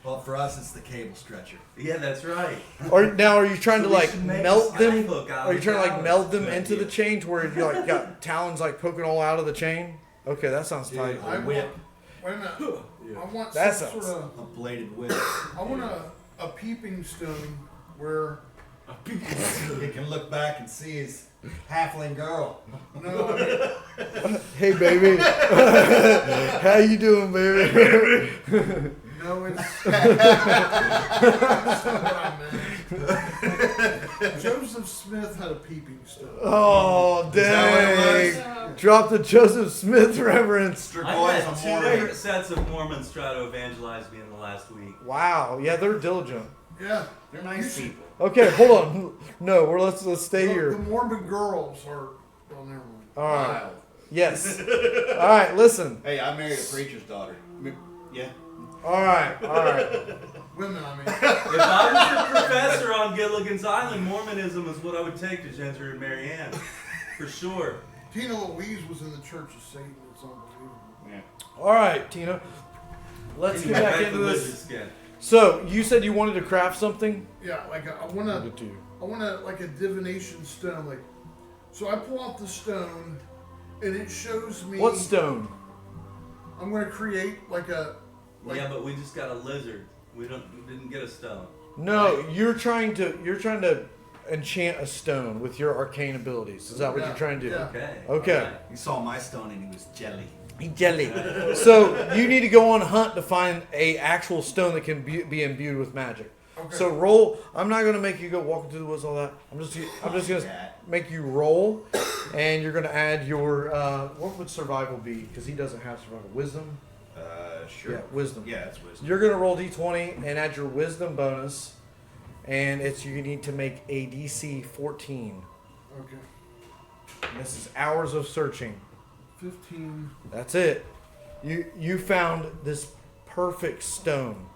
Well, for us, it's the cable stretcher. Yeah, that's right. Or now, are you trying So to we like should make a melt them? skyhook out Are you of trying to like talons. meld them Good into the idea. chain to where you like got talons like poking all out of the chain? Okay, that sounds tight. I Whip. want. Wait a minute. I want That some sounds- sort of. A bladed whip. I want a peeping stone where. You can look back and see his halfling girl. No, I mean, Hey, baby, how you doing, baby? no, it's. That's not what I meant. Joseph Smith had a peeping stone. Oh, dang! So, Drop the Joseph Smith reference. I Strigoi had is a 2 Mormon. different sets of Mormons try to evangelize me in the last week. Wow, yeah, they're diligent. Yeah. They're nice people. Okay, hold on. No, let's stay The here. Mormon girls are. Well, never mind. All right. Yes. All right. Listen. Hey, I married a preacher's daughter. Yeah. All right. All right. Women, I mean. If I was a professor on Gilligan's Island, Mormonism is what I would take to Gentry and Mary Ann. For sure. Tina Louise was in the Church of Satan. It's unbelievable. Yeah. All right, Tina. Let's get back into the this. lizard skin. So you said you wanted to craft something. Yeah, like I I'll wanna, give it to you. like a divination stone. Like, so I pull out the stone, and it shows me. What stone? I'm gonna create like a. Like, Yeah, but we just got a lizard. We didn't get a stone. No, you're trying to enchant a stone with your arcane abilities. Is that what Yeah, you're trying to do? yeah. Okay. Okay. All right. You saw my stone and he was jelly. Jelly. So you need to go on a hunt to find a actual stone that can be imbued with magic. Okay. So roll. I'm not gonna make you go walking through the woods all that. I'm just gonna make you roll, and you're gonna add your what would survival be? Because he doesn't have survival. Wisdom. Sure. Yeah, wisdom. Yeah, it's wisdom. You're gonna roll d20 and add your wisdom bonus, and you need to make a DC 14. Okay. And this is hours of searching. 15. That's it. You found this perfect stone.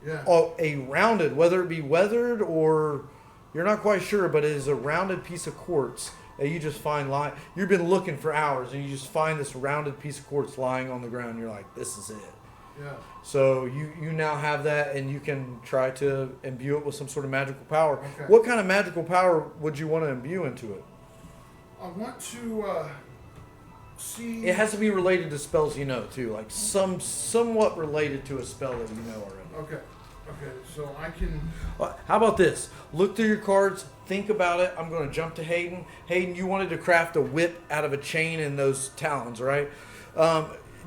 Yeah. Oh, a rounded, whether it be weathered or you're not quite sure, but it is a rounded piece of quartz that you just find lying. You've been looking for hours, and you just find this rounded piece of quartz lying on the ground. You're like, this is it. Yeah. So you now have that, and you can try to imbue it with some sort of magical power. Okay. What kind of magical power would you want to imbue into it? I want to see. It has to be related to spells you know too, like somewhat related to a spell that you know already. Okay. Okay. So I can. How about this? Look through your cards. Think about it. I'm going to jump to Haiden. Haiden, you wanted to craft a whip out of a chain and those talons, right?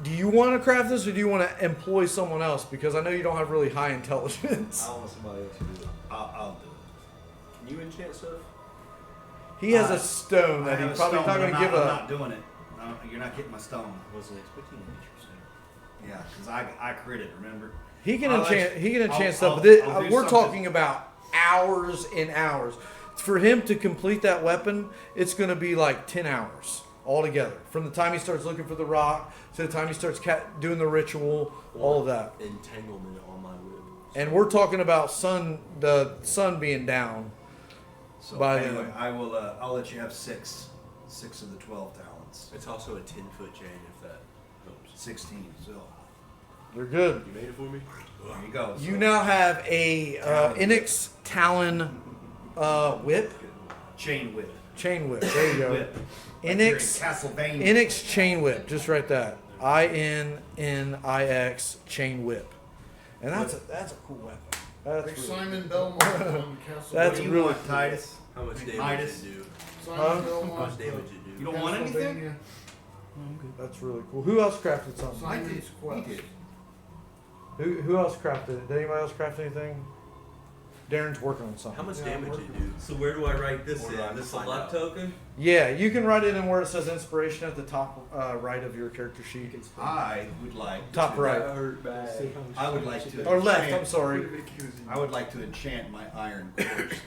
Do you want to craft this, or do you want to employ someone else? Because I know you don't have really high intelligence. I want somebody else to do it. I'll do it. Can you enchant stuff? He has a stone I that have he's a probably stone, not but going to I'm give I'm up. not doing it. No, you're not getting my stone. I wasn't expecting an interesting. Yeah, because I critted, remember? He can I'll enchant. let He can enchant I'll- stuff. I'll- But this, I'll do we're something. talking about hours and hours. For him to complete that weapon, it's going to be like 10 hours altogether. From the time he starts looking for the rock to the time he starts doing the ritual, all of that. Entanglement on my whip. And we're talking about the sun being down. So By anyway, then. I will. I'll let you have six of the 12 talents. It's also a 10-foot chain if that helps. 16. So You're good. You made it for me? there you go. You So, now have a Talon. Inyx Talon whip. chain whip. Chain whip. There you go. Whip. Like you're in Inyx Castlevania. Inyx chain whip. Just write that. INNIX chain whip. And that's a cool weapon. That's Like really Simon Belmont on Castle. That's What do you really want, cool. Titus? How much damage Mitis? did it do? Simon Huh? How Belmont. much damage did it You do? don't want anything? Castlevania. That's really cool. Who else crafted something? Simon's Quest. He did. Who else crafted it? Did anybody else craft anything? Darren's working on How something. much Yeah, damage I'm did it do? So where do I write this Or do I have in? to This a find luck out? token? Yeah, you can write it in where it says inspiration at the top right of your character sheet. I would like. Top to, right. I would like to. Or left, enchant- I'm sorry. I would like to enchant my iron quarterstaff.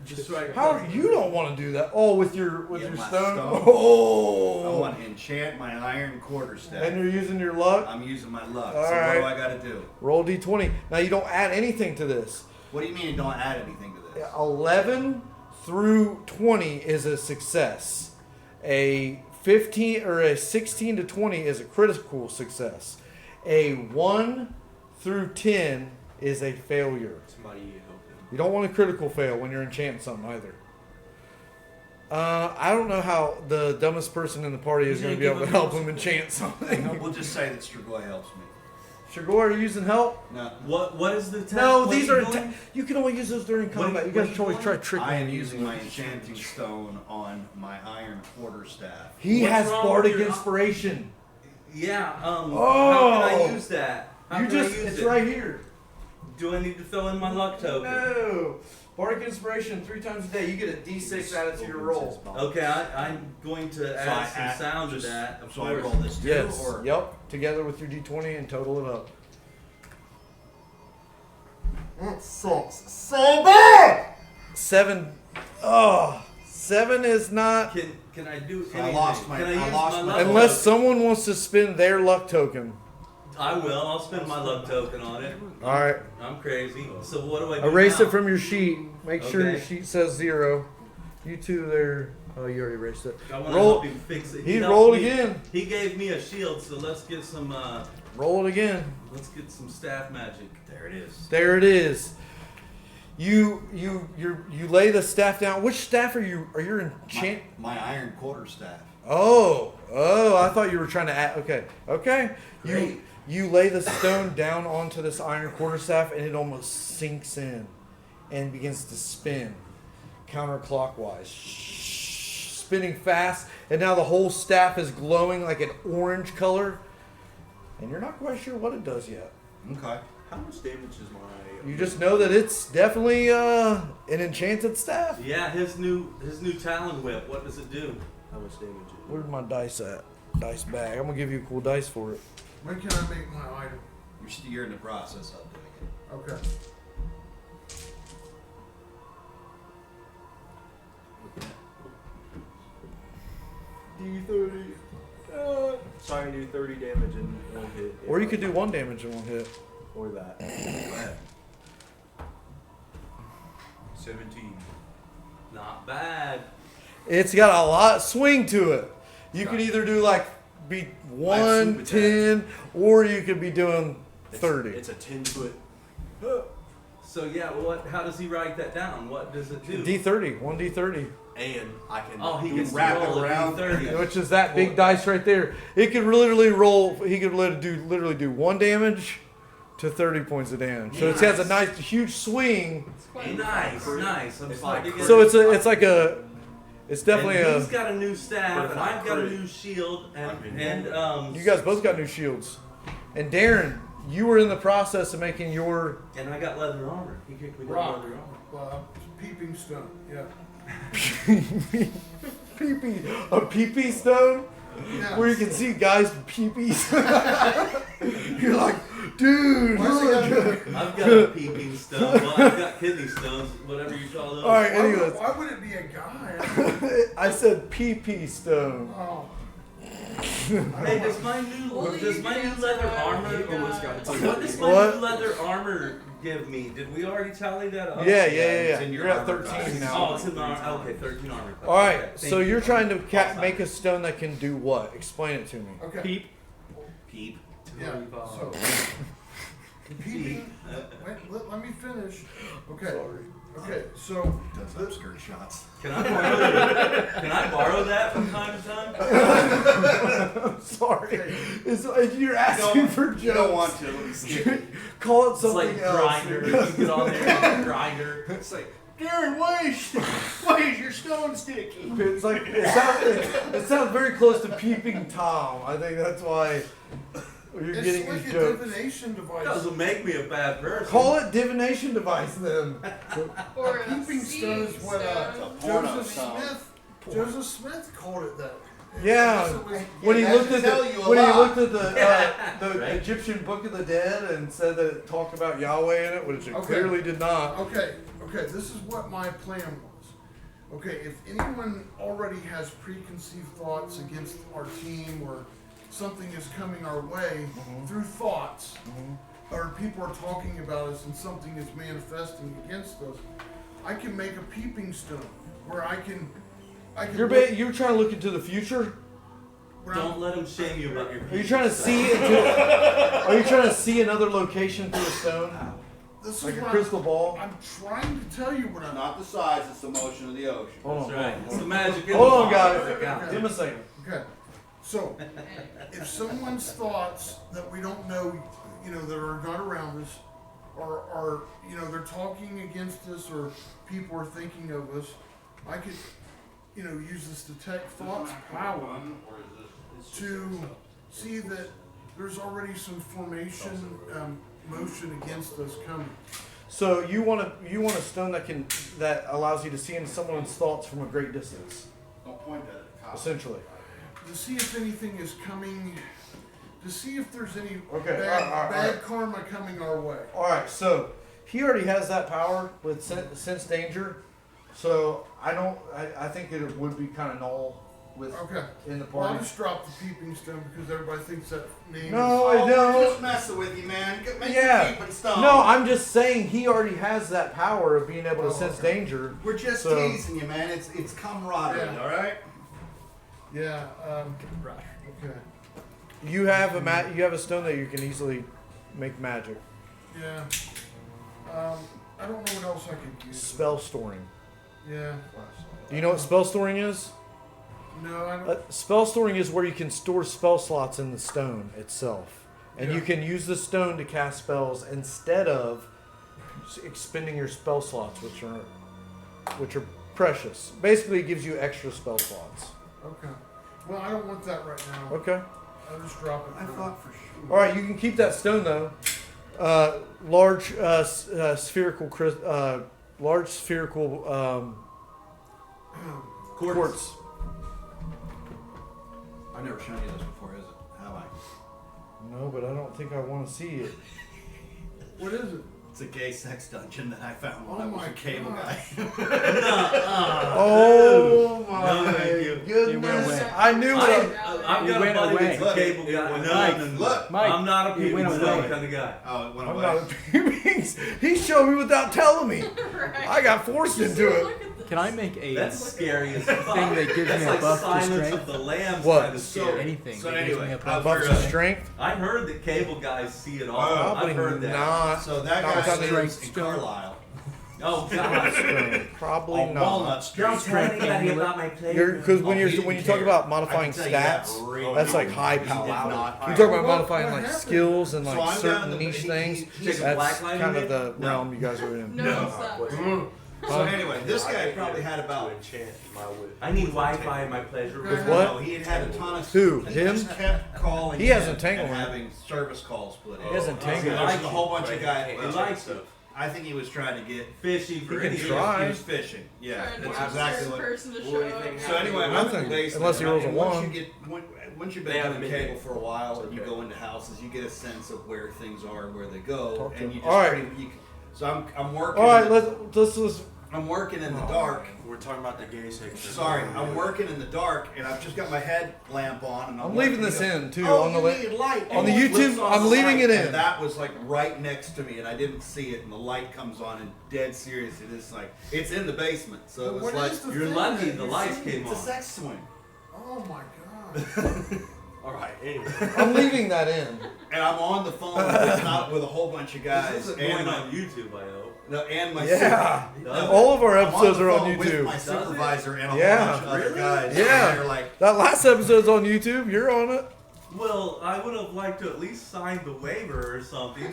Just right. How you don't want to do that? Oh, with your Yeah, your my stone. stone. Oh, I want to enchant my iron quarterstaff. and you're using your luck. I'm using my luck. All so right. what do I got to do? Roll d20. Now you don't add anything to this. What do you mean you don't add anything to this? 11 through 20 is a success. A 15 or a 16 to 20 is a critical success. A 1 through 10 is a failure. Somebody help him. You don't want a critical fail when you're enchanting something either. I don't know how the dumbest person in the party is He's going to gonna be able give to him help him enchant something. No, we'll just say that Strigoi helps me. Shagor, are you using help? No, What is the task? No, What these you are. doing? You can only use those during combat. You what guys are you always try doing? tricking I am him using using my it. enchanting stone on my iron quarterstaff. He What's has wrong with bardic your- inspiration. Yeah. How Oh! can I use that? How You can I just. use It's it? right here. Do I need to fill in my luck token? No. Bardic inspiration 3 times a day. You get a D6 added to your roll. Okay, I'm going to add I some add- sound to just- that. Of So I course. roll this too, Yes. or Yep. Together with your D20 and total it up. That sucks so bad. 7. Oh. 7 is not. Can I do So I anything? lost my- Can I I use lost my my- luck Unless token? someone wants to spend their luck token. I will. I'll spend my luck token on it. All right. I'm crazy. So what do I do Erase now? it from your sheet. Make sure your Okay. sheet says 0. You two there. Oh, you already erased it. I want to Roll. help him fix it. He helped rolled me- again. He gave me a shield, so let's get some. Roll it again. Let's get some staff magic. there it is. There it is. You lay the staff down. Which staff are you? Are you enchant? My iron quarterstaff. Oh, I thought you were trying to add. Okay. You lay the stone down onto this iron quarterstaff, and it almost sinks in, and begins to spin, counterclockwise, spinning fast, and now the whole staff is glowing like an orange color. And you're not quite sure what it does yet. Okay. How much damage is my? You just know that it's definitely an enchanted staff. Yeah, his new Talon Whip. What does it do? How much damage is it? Where's my dice at? Dice bag. I'm gonna give you a cool dice for it. When can I make my item? You're in the process of doing it. Okay. D30. So I can do 30 damage in one hit. Or you could do 1 damage in 1 hit. Or that. 17. Not bad. It's got a lot swing to it. You could either do like be 1, 10, or you could be doing 30. It's a 10-foot. So yeah, how does he write that down? What does it do? D30, 1d30. And I can He do gets to wrap it roll around. 30. Which is that big dice right there. It could literally roll. He could literally do 1 damage to 30 points of damage. So it has a nice, huge swing. It's quite Nice. I'm It's starting like to get So it. it's definitely and a. he's got a new staff, But and if I've I got a crit- new shield, and You guys both got new shields. And Darrin, you were in the process of making your. and I got leather armor. He kicked me down Rock. leather armor. Peeping stone. Yeah. A pee-pee stone? Yeah. Where you can see guys' pee-pees. You're like, dude, Why does he look. have- I've got a peeping stone. Well, I've got kidney stones, whatever you call those. Alright, anyways. Why would it be a guy? I said pee-pee stone. Oh. Hey, does my new leather armor? What does my What? new leather armor give me? Did we already tally that up? Yeah. it's in your You're at armor 13 class. now. Oh, it's in the okay, 13 armor. class. Alright, Okay, so thank you're you. trying to make a stone that can do what? Explain it to me. Okay. Peep. Yeah. So. Peeping. Let me finish. Okay. Sorry. Okay. So. Does obscure shots. Can I borrow that from time to time? I'm sorry. You're asking for jokes. You don't want to. Let me see. Call it It's something like else. grinder. You get on there and grinder. It's like, Darrin, why is your stone sticky? It's like it sounds very close to peeping Tom. I think that's why you're It's getting like these a jokes. divination device. Doesn't make me a bad person. Call it divination device then. Or a Peeping stone is what stone. porno Joseph stone. Joseph Smith called it that. Yeah. It was- When he that looked should at tell you a when he lot. looked at the Right. Egyptian Book of the Dead and said that it talked about Yahweh in it, which it Okay. clearly did not. Okay, this is what my plan was. Okay, if anyone already has preconceived thoughts against our team or something is coming our way through thoughts, or people are talking about us and something is manifesting against us, I can make a peeping stone where I can You're trying to look into the future. where I'm- Don't let him shame you about your. Are you trying to see Are you trying to see another location through a stone, this is like a what crystal ball? I'm trying to tell you what I'm. not the size, it's the motion of the ocean. Hold on. That's right. It's the magic. in Hold the on, ball. guys. Yeah. Give him a second. Okay, so if someone's thoughts that we don't know, that are not around us, or they're talking against us, or people are thinking of us, I could, use this detect thoughts power to see that there's already some formation, motion against us coming. So you want a stone that allows you to see into someone's thoughts from a great distance, Don't point at it. Cop. essentially. To see if anything is coming, to see if there's any Okay, bad, all right. bad karma coming our way. All right, so he already has that power with sense danger. So I think that it would be kind of null with Okay. in the Well, I'll party. just drop the peeping stone because everybody thinks that name No, Oh, I we're don't. just messing with you, man. Make Yeah. your peeping stone. No, I'm just saying he already has that power of being able to Oh, sense okay. danger. We're just So- teasing you, man. It's camaraderie, Yeah. all right? is. Yeah, okay. You have a stone that you can easily make magic. Yeah. I don't know what else I could use. Spell storing. Yeah. Do you know what spell storing is? No, I don't. Spell storing is where you can store spell slots in the stone itself. And Yeah. you can use the stone to cast spells instead of expending your spell slots, which are precious. Basically, it gives you extra spell slots. Okay. Well, I don't want that right now. Okay. I'll just drop it. I for thought for sure. All right, you can keep that stone though. Large spherical, large spherical quartz. I've never shown you this before, is it? Have I? No, but I don't think I want to see it. What is it? It's a gay sex dungeon that I found when Oh I was my a cable God. guy. Oh No, my thank you. It went goodness! away. I knew it. I've It got a went buddy away. that's a cable It guy. went No, away. no, no. Look. Mike, I'm not a it people went stone away. kind of guy. Oh, it went I'm away. not a peepings. He showed me without telling me. Right. I got forced You into see, it. look at this. Can I make a That's scary as fuck. thing that gives That's me a like buff to Silence strength? of the Lambs What? kind of scary. anything So that gives me anyway, a buff? Buff to strength? I heard that cable guys see it all. Probably I've heard that. not. So that Not guy without lives strength in stone. Carlisle. Oh God! Probably On not. Walnut Street. Don't tell anybody about my playroom. Because when Oh, you're he when you didn't talk care. about I modifying can tell you that stats, right that's now. like high He power. did not You're care. talking about What- modifying what like happened? skills and So like I'm certain down in the- niche he- things. he- Take a That's black line kind in of it? the realm you guys are in. No, stop. So anyway, this guy probably had about. enchant my whip. I need Wi-Fi in my pleasure. With what? No, he had a ton of. Who? He Him? just kept calling. He has in entanglement. and having service calls put in. He has So entanglement. there's a whole bunch of guys. He likes it. I think he was trying to get. Fishy for can any try. He was fishing. Yeah, Trying to that's get a exactly certain what. person to Well, show anything up. So anyway, I'm in Nothing, the basement. unless he rolls a and once one. you get, once you've They been haven't doing been cable getting- for a while, and you Okay. go into houses, you get a sense of where things are, where they go, Talk to and him. you just. All right. So I'm working. All right, let's. I'm working in the dark. We're talking about the gay section. Sorry, I'm working in the dark, and I've just got my headlamp on, and I'm leaving this in too Oh, on the you need light. on the And it YouTube. flips on I'm the leaving light, it in. And that was like right next to me, and I didn't see it, and the light comes on, and dead serious, it is like it's in the basement, so it was What like is the You're thing lucky that the you lights see? came it's a on. sex swing. Oh my god. All right. Anyway. I'm leaving that in. And I'm on the phone with a whole bunch of guys, This isn't and going my, on YouTube, I hope. no, and my Yeah. Does it? All of our I'm episodes the are on phone with YouTube. my supervisor and a Yeah. whole bunch of other guys. Yeah. and they're like, That last episode's on YouTube. You're on it. Well, I would have liked to at least sign the waiver or something.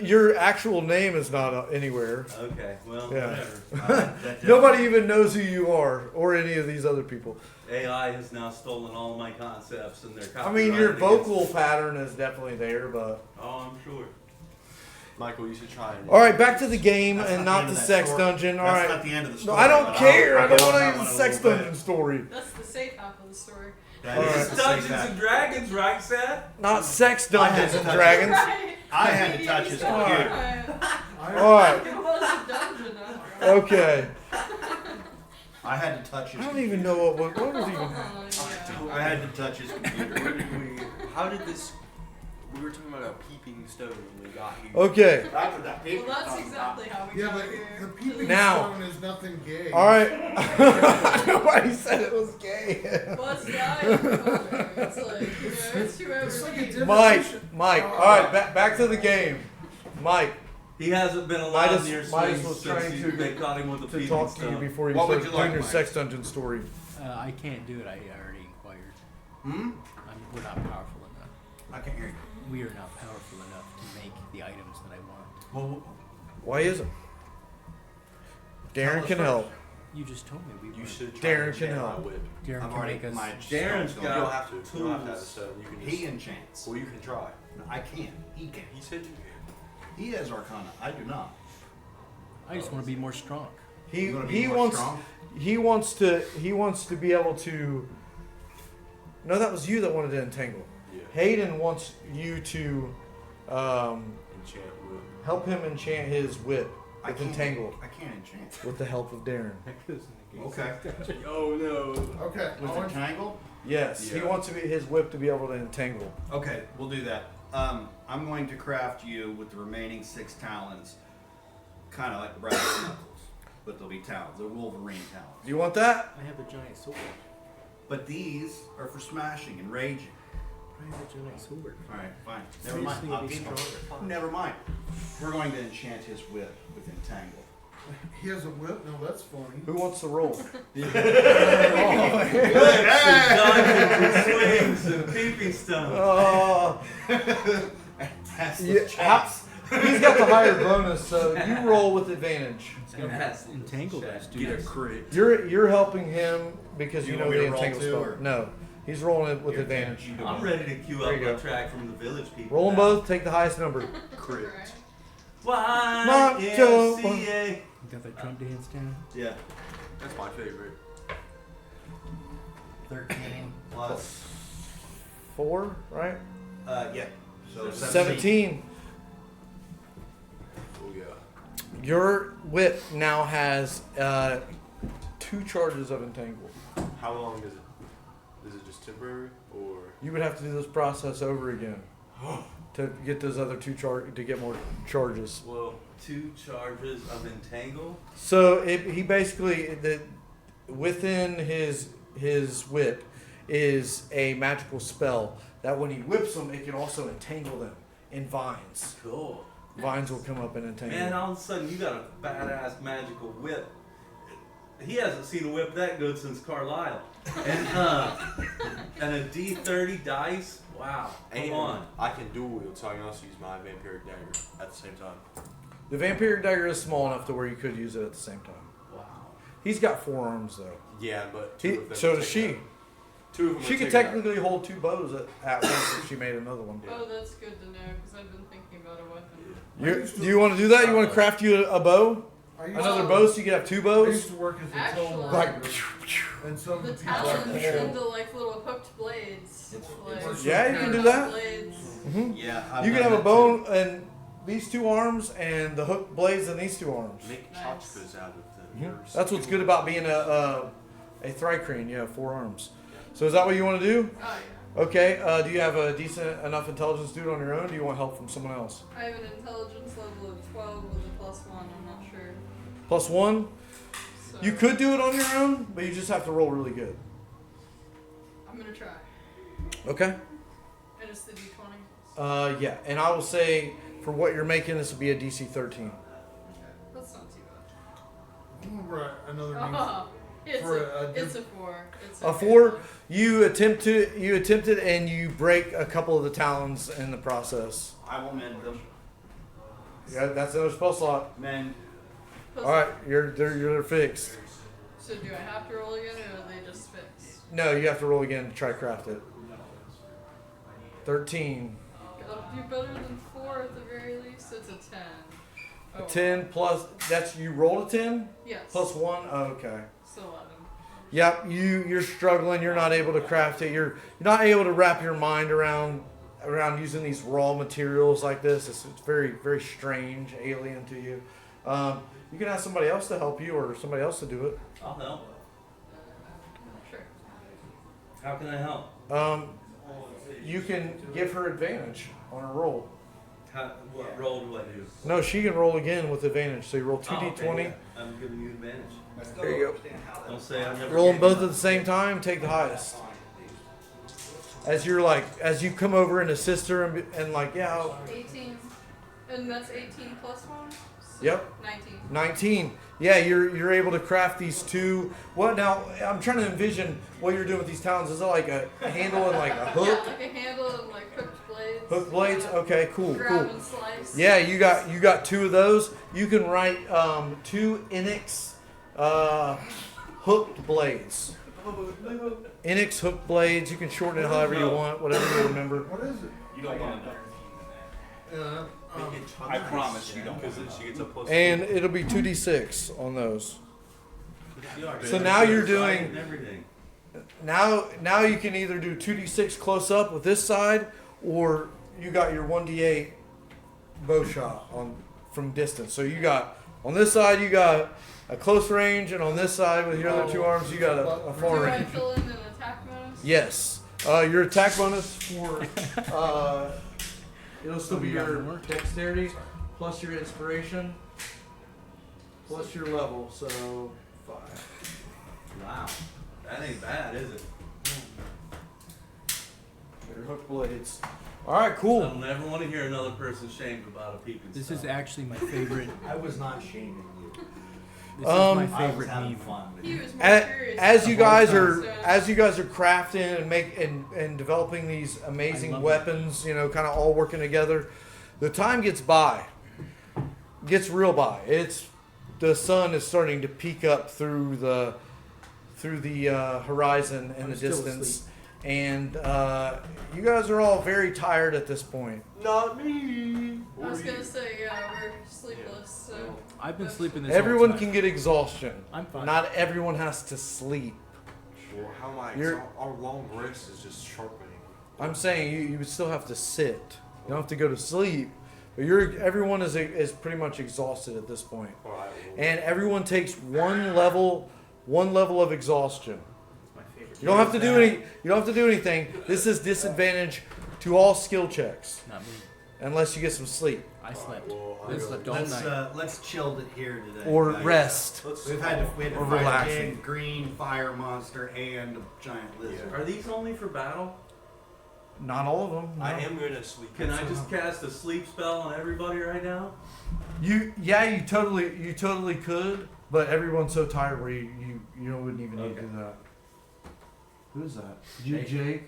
Your actual name is not anywhere. Okay, well, Yeah. whatever. Nobody even knows who you are or any of these other people. AI has now stolen all my concepts and they're I mean, your copyrighted vocal pattern is definitely there, but against- Oh, I'm sure. Michael, you should try it. all right, back to the game That's and not not the end the of that sex story. dungeon. All That's right. not the end of the No, story. I don't but care. I I'll don't get on want to that hear one the in a sex little bit. dungeon story. That's the safe half of the story. That All is right. the It's safe Dungeons half. and Dragons, right, Seth? Not sex I had dungeons to and touch it. dragons. Right. I had to touch his All computer. Right. All right. It was a dungeon. Okay. I had to touch his I don't computer. even know what was even. Oh, yeah. I had to touch his computer. Where did we? How did this? We were talking about a peeping stone when we got here. Okay. After that Well, that's exactly how we Yeah, got but here. the peeping Now. stone is nothing gay. All right. Nobody said it was gay. Bust die. It's like, you know, it's whoever It's like a needs. different- Mike. All right, back to the game. Mike, He hasn't been allowed Mitis- near Mitis swings was since trying to- they caught him with the to peeping talk to you stone. before you What would start you doing like, your Mike? sex dungeon story. I can't do it. I already inquired. Hmm? We're not powerful enough. I can hear you. We are not powerful enough to make the items that I want. Well, Why isn't? Darrin Tell us can first. help. You just told me we You weren't. should try Darrin to can enchant help. my whip. Darrin I've can already make us. my Darren's stone's got- You gone. don't have to. You don't have to have a stone. You can just. He enchants. Well, you can try. I can't. He can. He said you can. He has Arcana. I do not. I just want to be more strong. He You wanna be he more wants strong? he wants to be able to. No, that was you that wanted to entangle. Yeah. Haiden wants you to Enchant whip. help him enchant his whip I with can't entangle I can't enchant. with the help of Darrin. Okay. Oh no. Okay. With I'll- entangle? Yes, he Yeah. wants his whip to be able to entangle. Okay, we'll do that. I'm going to craft you with the remaining 6 talons, kind of like brass knuckles, but they'll be talons. They're Wolverine talons. Do you want that? I have a giant sword. But these are for smashing and raging. I have a giant sword. All right, fine. So Never you mind. just need to I'll be give you- stronger. Never mind. We're going to enchant his whip with entangle. He has a whip? No, that's funny. Who wants to roll? Dungeons and swings and peeping stone. Oh, That's yeah, He's got the higher bonus, so you roll with advantage. And that's entangle those Get a dudes. crit. You're helping him because you You know want me the to roll entangle too, spell. or- No, he's rolling it with Here, advantage. you do I'm it. ready to queue There up you my go. track from the village people. Roll them now. both. Take the highest number. Crit. YMCA. Got that drum dance down. Yeah. That's my favorite. 13 plus 4, right? yeah. So 17. Oh yeah. Your whip now has 2 charges of entangle. How long is it? Is it just temporary or? You would have to do this process over again to get those other 2 to get more charges. Well, 2 charges of entangle. So he basically within his whip is a magical spell that when he whips them, it can also entangle them in vines. Cool. Vines will come up and entangle. Man, all of a sudden you got a badass magical whip. He hasn't seen a whip that good since Carlisle. And a D30 dice. Wow. Come And on. I can dual wield, so I can also use my vampiric dagger at the same time. The vampiric dagger is small enough to where you could use it at the same time. Wow. He's got 4 arms though. Yeah, but He, two of them so are does taken she. out. 2 of them. She are could taken out. technically hold 2 bows at once if she made another one. Oh, that's good to know because I've been thinking about a weapon. Do you want to do that? You want to craft you a bow? I used, Another Oh. bow so you can have 2 I bows? used to work as a Actually- telemarketer, Like, and some The people talons like into like little hooked blades. Like, Yeah, you can do knocked that. Blades. Mhm. Yeah. I've You can done have a that bow and these 2 arms and the hook blades and these 2 arms. Make Nice. tchotchkes out of them. Mhm. That's what's good about being a Thri-Kreen. You have 4 arms. So is that what you want to do? Oh yeah. Okay. Do you have a decent enough intelligence to do it on your own? Or do you want help from someone else? I have an intelligence level of 12 with a +1. I'm not sure. +1. So You could do it on your own, but you just have to roll really good. I'm gonna try. Okay. And it's the D20. Yeah, and I will say for what you're making, this will be a DC 13. That's not too bad. right, another means. Oh, it's For it's a 4. It's A 4. You attempt it and you break a couple of the talons in the process. I will mend them. Yeah, that's another spell slot. Mend. Plus- All right, you're fixed. So do I have to roll again, or are they just fixed? No, you have to roll again to try to craft it. 13. I'll do better than 4 at the very least. It's a 10. A 10 plus. That's you rolled a 10 Yes. plus 1. Oh, okay. It's 11. Yep, you're struggling. You're not able to craft it. You're not able to wrap your mind around using these raw materials like this. It's very very strange, alien to you. You can ask somebody else to help you or somebody else to do it. I'll help. Sure. How can I help? You can give her advantage on a roll. What roll do I do? No, she can roll again with advantage. So you roll 2d20. Oh, okay, yeah. I'm giving you advantage. There you go. Don't say I've never. Roll them gave both you at the same time. Take the highest. As you come over and assist her and like, yeah, 18. And that's 18 plus 1? So Yep. 19. 19. Yeah, you're able to craft these 2. What now? I'm trying to envision what you're doing with these talons. Is it like a handle and like a Yeah, hook? like a handle and like hooked blades. Hook blades. Yeah. Okay, cool, Grab cool. and slice. Yeah, you got 2 of those. You can write 2 Enix hooked blades. Enix hooked blades. You can shorten it however you want, whatever you remember. What is it? You don't want to. I promise you don't. Because then she gets a plus. And it'll be 2d6 on those. You already So did now the you're side doing- and everything. Now you can either do 2d6 close up with this side, or you got your 1d8 bow shot from distance. So you got on this side you got a close range, and on this side with your other 2 arms you got a far Do I range. fill in an attack bonus? Yes. Your attack bonus for it'll still be your dexterity plus your inspiration plus your level. So 5. Wow. That ain't bad, is it? Your hook blades. All right, cool. I'll never want to hear another person shamed about a peeping This Stump. is actually my favorite. I was not shaming you. This Um, is my I was favorite having meme. fun with He you. was more curious. As you guys are So- crafting and developing these I amazing love weapons, kind of all working together, the time gets by gets real by. The sun is starting to peek up through the horizon in I'm the still distance, asleep. and you guys are all very tired at this point. Not me. I was gonna say, yeah, we're sleepless, so. I've been sleeping this Everyone whole time. can get exhaustion. I'm fine. Not everyone has to sleep. Well, how am I? You're- Our long rest is just sharpening. I'm saying you would still have to sit. You don't have to go to sleep. But everyone is pretty much exhausted at this point. All right. And everyone takes one level of exhaustion. My favorite. You don't have to do any. You don't have to do anything. This is disadvantage to all skill checks, Not me. unless you get some sleep I slept. Well, I slept all Let's night. let's chill it here today. or guys. rest. We had to Or fight a relaxing. big green fire monster and a giant lizard. Are these only for battle? Not all of them. No. I am gonna sleep. Can I just cast a sleep spell on everybody right now? You totally could, but everyone's so tired where you wouldn't even need to do that. Who's that? You, Jake.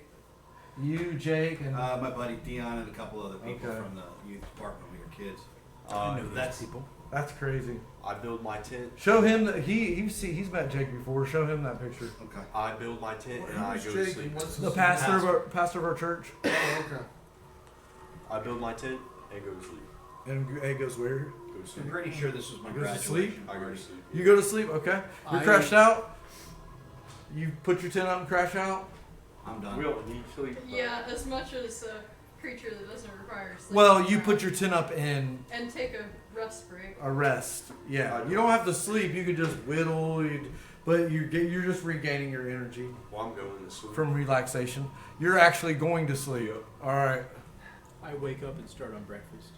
You, Jake, and My buddy Dion and a couple other people Okay. from the youth department with your kids. I know that's those people. that's crazy. I build my tent. Show him that he's met Jake before. Show him that picture. Okay. I build my tent and I Who's go to Jake sleep. and what's The his pastor name? pastor of our church. Oh, okay. I build my tent and go to sleep. And it goes where? Go to I'm sleep. pretty sure this was my Goes to graduation sleep? I go party. to sleep. You go to sleep. Okay. You're I- crashed out. You put your tent up and crash out. I'm done. We don't need sleep. but- Yeah, as much as a creature that doesn't require sleep. Well, you put your tent up in And take a rest break. a rest. Yeah. You don't have to sleep. You could just whittle. But you're just regaining your energy Well, I'm going to sleep. from relaxation. You're actually going to sleep. All right. I wake up and start on breakfast.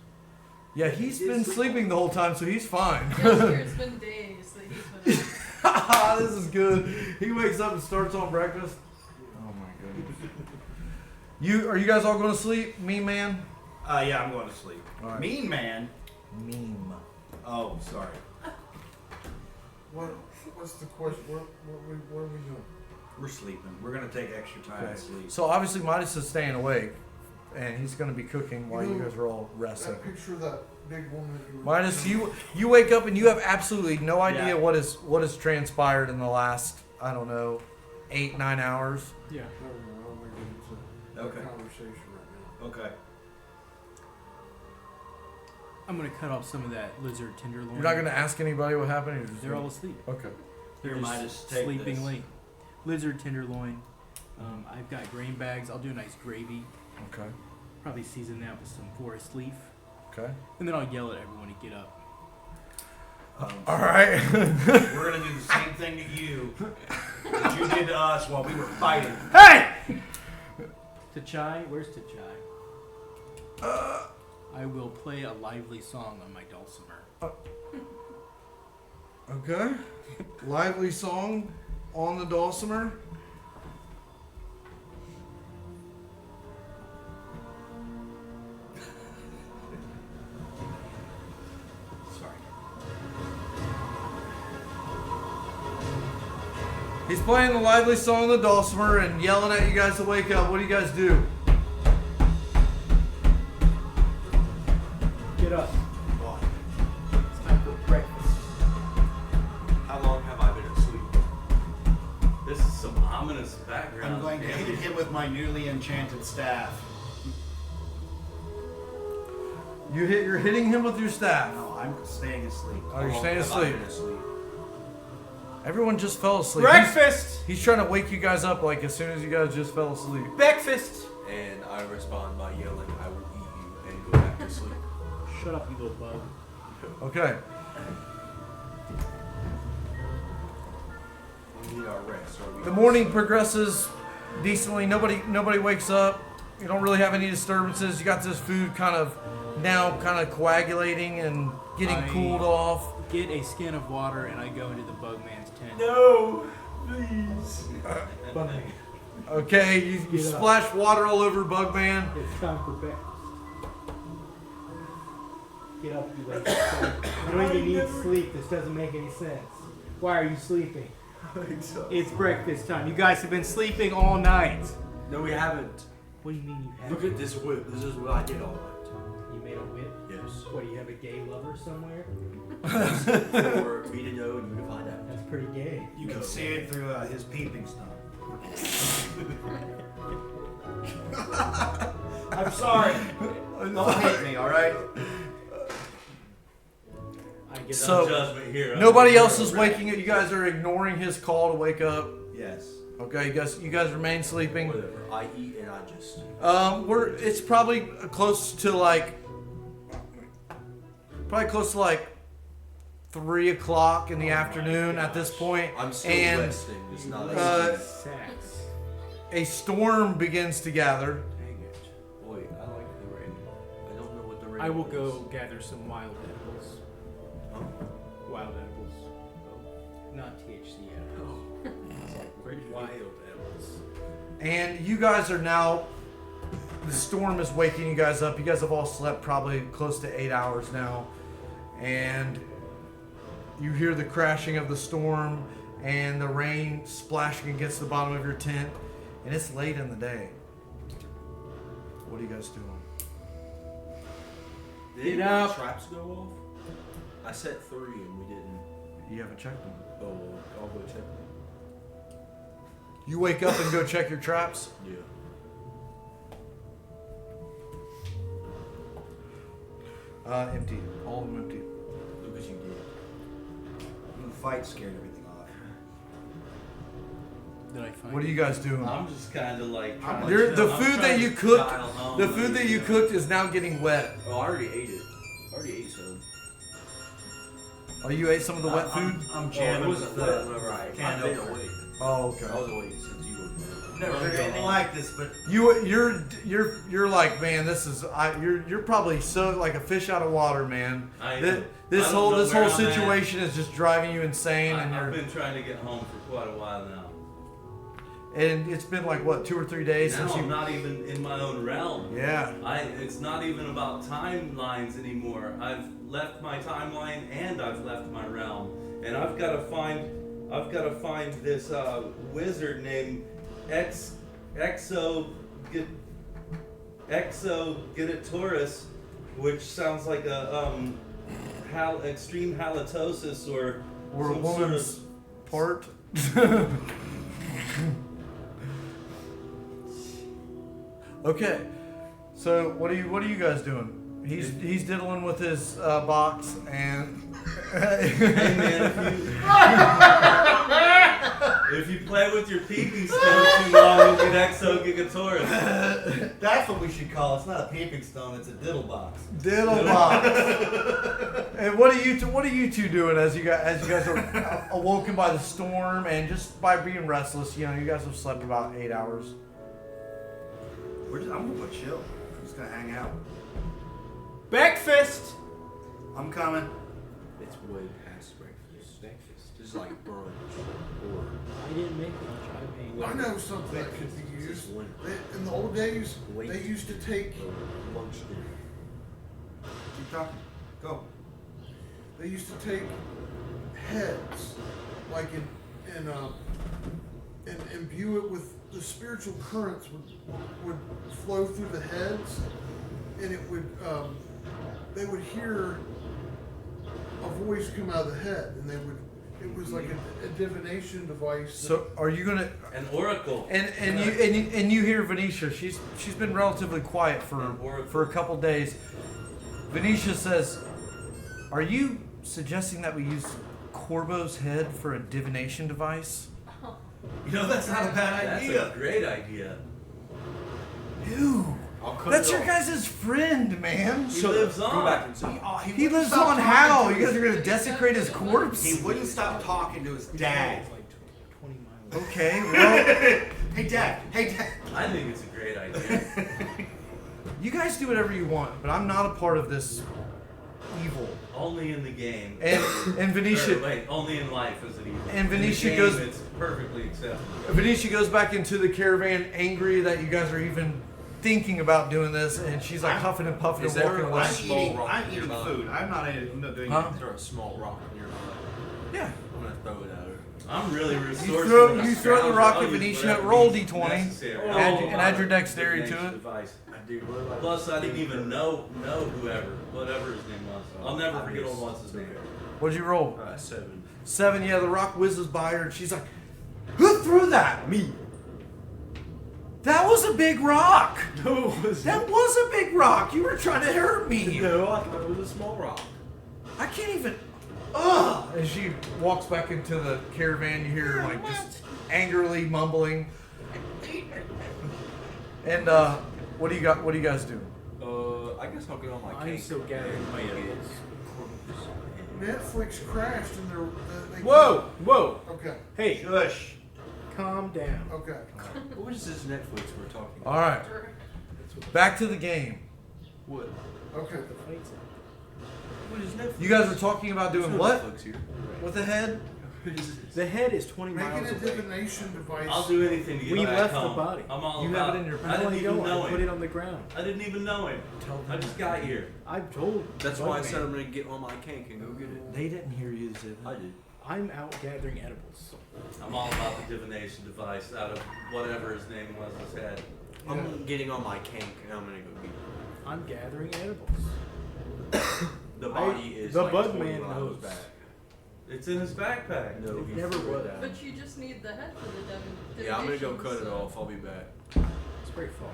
Yeah, he's been sleeping the whole time, so he's fine. Yeah, sure, it's been days that he's been. This is good. He wakes up and starts on breakfast. Oh my goodness. Are you guys all going to sleep? Mean man? Yeah, I'm going to sleep. All right. Mean man. Meme. Oh, sorry. What's the question? What are we doing? We're sleeping. We're gonna take extra time Okay. to sleep. So obviously Mitis is staying awake, and he's going to be cooking while you You know, guys are all resting. That picture of that big woman that you were Mitis, you wake up and you have absolutely no idea Yeah. what has transpired in the last, I don't know, 8-9 hours. Yeah. No, I don't think it's a Okay. conversation right Okay. I'm gonna cut off some of that lizard tenderloin. You're not going to ask anybody what happened? You're just They're all asleep. okay. They're Here, just Midas, take sleeping this. late. Lizard tenderloin. I've got grain bags. I'll do a nice gravy. Okay. Probably season that with some forest leaf, Okay. and then I'll yell at everyone to get up. All right. We're gonna do the same thing to you that you did to us while we were fighting. Hey! Tachai, where's Tachai? I will play a lively song on my dulcimer. Okay. Lively song on the dulcimer. Sorry. He's playing the lively song on the dulcimer and yelling at you guys to wake up. What do you guys do? Get up. Why? It's time for breakfast. How long have I been asleep? This is some ominous background. I'm going to hit him with my newly enchanted staff. You're hitting him with your staff. No, I'm staying asleep. Oh, you're How staying long have I asleep. been asleep? Everyone just fell asleep. Breakfast. He's trying to wake you guys up like as soon as you guys just fell asleep. Breakfast. And I respond by yelling, I will eat you, and go back to sleep. Shut up, you little bug. Okay. We need our rest. Or we The morning progresses decently. Nobody wakes up. You don't really have any disturbances. You got this food kind of coagulating and getting I- cooled off. Get a skin of water, and I go into the bugman's tent. No, please. Bugman, Okay, you Get up. splash water all over Bugman. it's time for breakfast. Get up, you lazy. You don't even need sleep. This doesn't make any sense. Why are you sleeping? It's breakfast time. You guys have been sleeping all night. No, we haven't. What do you mean you Look haven't? at this whip. This is what I did all night. You made a whip? Yes. What, do you have a gay lover? over somewhere? For me to know and you to find out. That's pretty gay. You can see it through his peeping stump. I'm sorry. Don't hate me, all right? I get So- Judgment here. Nobody else is waking up. You guys are ignoring his call to wake up. Yes. Okay, you guys remain sleeping. Whatever. I eat and I just. It's probably close to like 3 o'clock in the afternoon at this point. I'm still and resting. It's not sex. a storm begins to gather. Dang it. Boy, I like the rain. I don't know what the rain I will is. go gather some wild apples. Oh. Wild apples. Oh. Not THC apples. It's like wild apples. And you guys are now, the storm is waking you guys up. You guys have all slept probably close to 8 hours now. And you hear the crashing of the storm and the rain splashing against the bottom of your tent. And it's late in the day. What are you guys doing? Did Get any up. traps go off? I set 3 and we didn't. You haven't checked them. Oh, I'll go check them. You wake up and go check your traps. Yeah. Empty. All of them empty. Look as you did. The fight scared everything off. Did I find What are you guys doing? I'm just kind of like. trying You're, to- the I'm food trying that you to cooked, dial home the food that you know. cooked is now getting wet. Oh, I already ate it. I already ate some. Oh, you ate some of the wet food? I'm Oh, it jamming wasn't with wet the whenever I can I've been opener. awake. Oh, okay. I was awake since you were. Never heard anything like this, but You're like, man, this is you're probably so like a fish out of water, man. I This, am. this I don't whole know this where whole I'm at. situation is just driving you insane, and I've you're been trying to get home for quite a while now. and it's been like what 2 or 3 days Now since I'm you. not even in my own realm. Yeah. It's not even about timelines anymore. I've left my timeline and I've left my realm, and I've got to find this wizard named Exogitaurus, which sounds like a extreme halitosis or Or a some woman's part. Okay, so what are you guys doing? He's diddling with his box and. Hey man, if you play with your peeping stone too long, you'll get Exogitaurus. that's what we should call it. It's not a peeping stone, it's a diddle box. Diddle box. And what are you two doing as you guys are awoken by the storm and just by being restless? You know, you guys have slept about 8 hours. I'm gonna go chill. I'm just gonna hang out. Breakfast! I'm coming. It's way past breakfast. This is like brunch. Or I didn't make lunch. I made I know something that could be used. This is winter. In the old days, Late. they used to take Lunch dinner. Keep talking. Go. they used to take heads, like and imbue it with the spiritual currents would flow through the heads, and it would they would hear a voice come out of the head, and it was like a divination device. So are you gonna? An oracle. And you hear Venetia. She's been relatively quiet for a couple days. Venetia says, "Are you suggesting that we use Korbo's head for a divination device?" You know, that's not a bad That's idea. a great idea. Ew, I'll cut that's it your off. guys' friend, man. He lives on. Go back inside. He lives on how? You guys are gonna desecrate his corpse? He wouldn't stop talking to his dad. It's like 20 miles. Okay, well, Hey, Dad. Hey, Dad. I think it's a great idea. you guys do whatever you want, but I'm not a part of this evil. Only in the game. And Or, Venetia, wait, only in life is it evil. And Venetia in the game, goes- It's perfectly acceptable. Venetia goes back into the caravan, angry that you guys are even thinking about doing this, and she's like huffing and puffing Is and there walking a away. small rock I'm eating nearby? food. I'm not doing Huh? Is there a small rock nearby? Yeah. I'm gonna throw it at her. I'm really resourceful. You throw the rock at Venetia, roll d20, and add your dexterity to it. Device. Dude, what about Plus, I didn't even know whatever his name was. I'll never forget old what's his name. What'd you roll? 7. 7, yeah, the rock whizzes by her, and she's like, who threw that? Me. That was a big rock. No, it was That was a big rock. You were trying to hurt me. No, I thought it was a small rock. I can't even. Ugh! As she walks back into the caravan, you hear her like just angrily mumbling. And what do you got? What do you guys do? I guess I'll get on my I'm cake. still gathering my edibles. Netflix crashed and they Whoa! Whoa! Okay. Hey, Shush. calm down. Okay. What is this Netflix we're talking about? All right, back to the game. What? Okay. What is Netflix? You guys were talking about doing There's no what Netflix here. with the head? What is this? The head is 20 Make miles it a away. divination device. I'll do anything to get We back left home. the body. I'm all You about have it in your I didn't even know I put it him. on the ground. I didn't even know him. Tell them I just got here. I've told. That's the why I bug said man. I'm gonna get on my cake and go get it. They didn't hear you, did I did. I'm out gathering edibles. I'm all about the divination device out of whatever his name was his head. I'm getting on my cake and I'm gonna go get it. I'm gathering edibles. The body is the like bug 20 man miles knows. back. It's in his backpack. No, It he never threw it was. down. But you just need the head for the divination. Yeah, I'm gonna go cut it so- off. I'll be back. It's very far.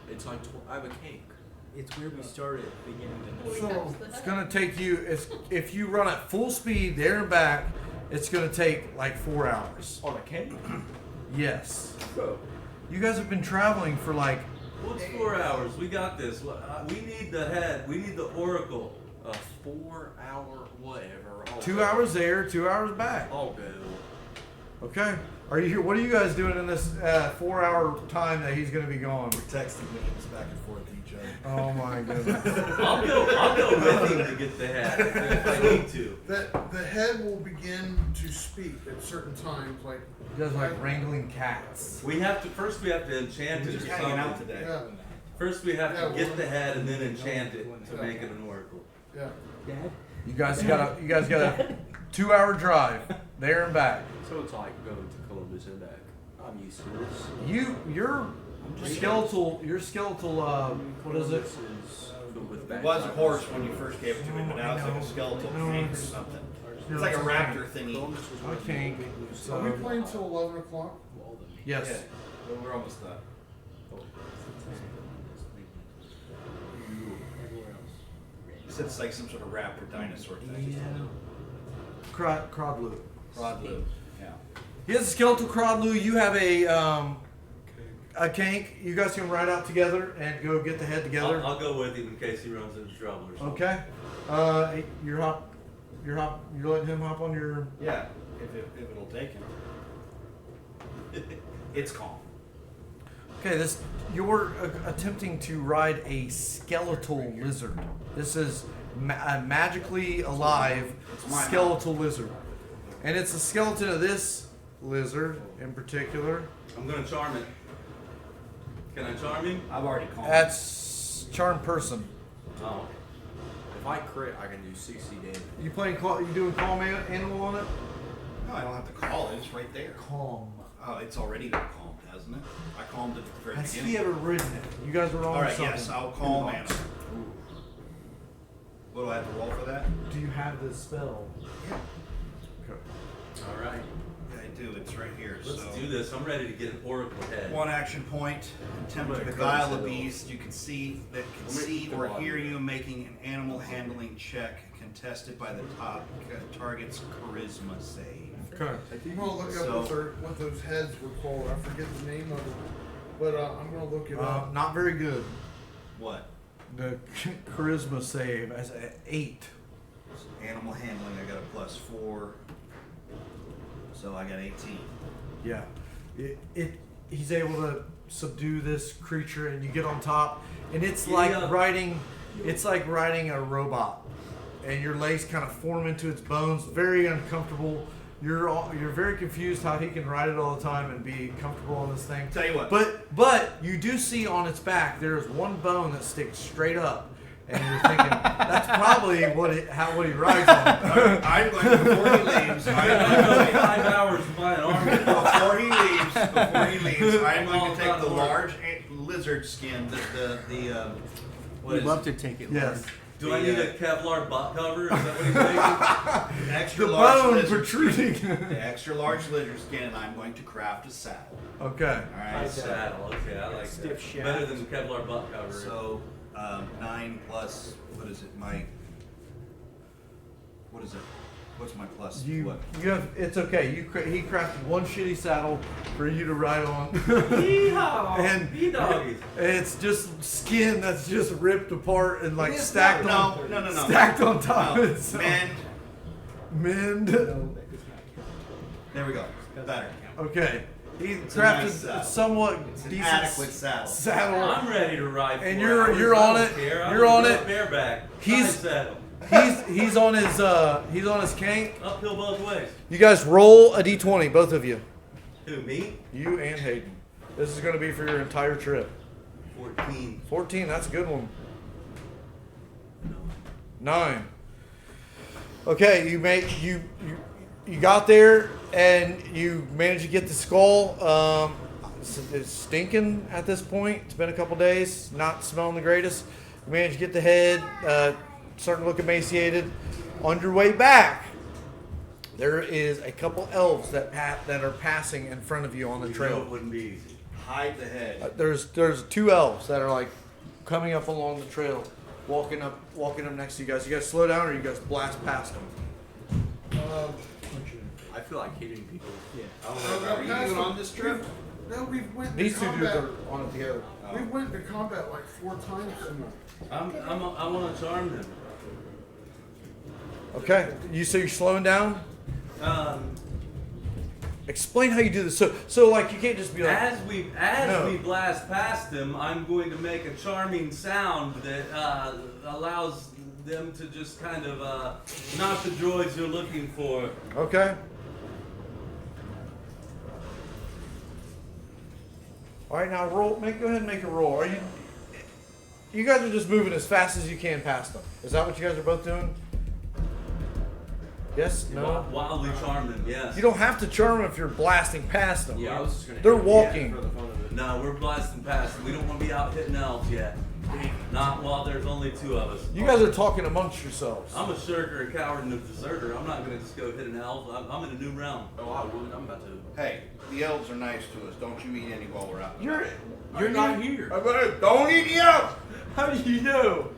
It's like I have a cake. It's where we started at the beginning of the We night. have the It's head. gonna take you. If you run at full speed there and back, it's gonna take like 4 hours. On a cake? Yes. Bro. You guys have been traveling for like What's 4 hours? We got this. We need the head. We need the oracle. A 4-hour whatever. I'll 2 go. hours there, 2 hours back. I'll go. Okay. Are you here? What are you guys doing in this 4 hour time that he's gonna be gone? We're texting memes back and forth to each other. Oh my goodness. I'll go with him to get the head if I need to. The head will begin to speak at certain times, like You guys are like wrangling cats. We have to enchant We're it just or hanging out something. today. yeah, First we have Yeah, to get well- the head and then enchant it to make it an oracle. yeah. Dad? You guys got a 2 hour drive there and back. So it's like going to Columbus and back. I'm used to this. Your skeletal what is it? Columbus is filled with It bad was a guys. horse when you first gave it to me, but now it's like a skeletal snake or something. It's like a raptor thingy. Columbus was I one of the can't. big loose- Are we playing till 11 o'clock? Yes. Yeah, but we're almost done. You said it's like some sort of raptor dinosaur thing. Crodlu. Rodlu. Yeah. He has a skeletal Crodlu. You have a kank. You guys can ride out together and go get the head together. I'll go with him in case he runs into trouble or something. Okay. You're letting him hop on your. Yeah, if it'll take him. It's calm. Okay, you're attempting to ride a skeletal lizard. This is a magically alive mine. skeletal lizard, and it's the skeleton of this lizard in particular. I'm gonna charm it. Can I charm him? I've already calmed. That's charm person. Oh. If I crit, I can do 60 damage. You doing calm animal on it? No, I don't have to call it. It's right there. Calm. Oh, it's already been calmed, hasn't it? I calmed it at the very Has beginning. he ever ridden it? You guys were on All right, something. yes, I'll calm animal. What do I have to roll for that? Do you have this spell? Yeah. Okay. All right. Yeah, I do. It's right here. Let's so do this. I'm ready to get an oracle head. one action point. Attempt to I'm gonna beguile close a it beast. You can see that can I'm gonna see eat the or body. hear you making an animal handling check contested by the top target's charisma save. Okay. I'm gonna look up So- what those heads were called. I forget the name of it, but I'm gonna look it up. Not very good. What? The charisma save as an 8. Animal handling. I got a +4. So I got 18. Yeah. He's able to subdue this creature, and you get on top, and it's like Yeah. riding a robot, and your legs kind of form into its bones. Very uncomfortable. You're very confused how he can ride it all the time and be comfortable on this thing. Tell you what. But you do see on its back there is one bone that sticks straight up, and you're thinking That's probably what he rides on. I'm going to, before he leaves, I know 5 hours to buy an army. before he leaves, I'm going to take the large lizard skin, what We'd is love it? to take it. Yes. Do I need a Kevlar butt cover? Is that what he's making? The extra The large bone lizard protruding. The extra large lizard skin, and I'm going to craft a saddle. Okay. All right. Saddle. Okay, I like Stiff that. shaft. Better than the Kevlar butt cover. So 9 plus what is it? What is it? What's my plus? You what? have. It's okay. He crafted one shitty saddle for you to ride on. Yeehaw! And Yee-doggies. it's just skin that's just ripped apart and like It is stacked not- on. no. Stacked on top No, of itself. mend. Mend. There we go. Better. Okay. He It's a crafted nice saddle. a somewhat It's an decent adequate saddle. saddle. I'm ready to ride. And 4 you're- hours. you're I on don't it. care. I'm You're on gonna it. go Bareback. He's- Nice saddle. He's on his cank. Uphill both ways. You guys roll a d20, both of you. Who, me? You and Haiden. This is going to be for your entire trip. 14. 14, that's a good one. 9. Okay, you got there and you managed to get the skull. It's stinking at this point. It's been a couple days, not smelling the greatest. You managed to get the head, starting to look emaciated. On your way back, there is a couple elves that are passing in front of you on the You know trail. it wouldn't be easy. Hide the head. There's 2 elves that are like coming up along the trail, walking up next to you guys. You guys slow down or you guys blast past them? I feel like hitting people. Yeah. Are you even on this trip? No, we went These to 2 dudes combat. are on it together. We went to combat like 4 times tonight. I want to charm them. Okay, so you're slowing down. Explain how you do this. So like you can't just be like. As we No. blast past them, I'm going to make a charming sound that allows them to just kind of not the droids you're looking for. Okay. All right, now roll. Go ahead and make a roll. Are you? You guys are just moving as fast as you can past them. Is that what you guys are both doing? Yes. No. Wildly charm them, yes. You don't have to charm them if you're blasting past them. Yeah, I was just gonna. They're hit it, walking. for the fun of it. No, we're blasting past them. We don't want to be out hitting elves yet. Not while there's only 2 of us. You guys are talking amongst yourselves. I'm a shirker, a coward, and a deserter. I'm not going to just go hit an elf. I'm in a new realm. Oh, I would. I'm about to. Hey, the elves are nice to us. Don't you eat any while we're out. You're not here. Don't eat the elves! How do you know?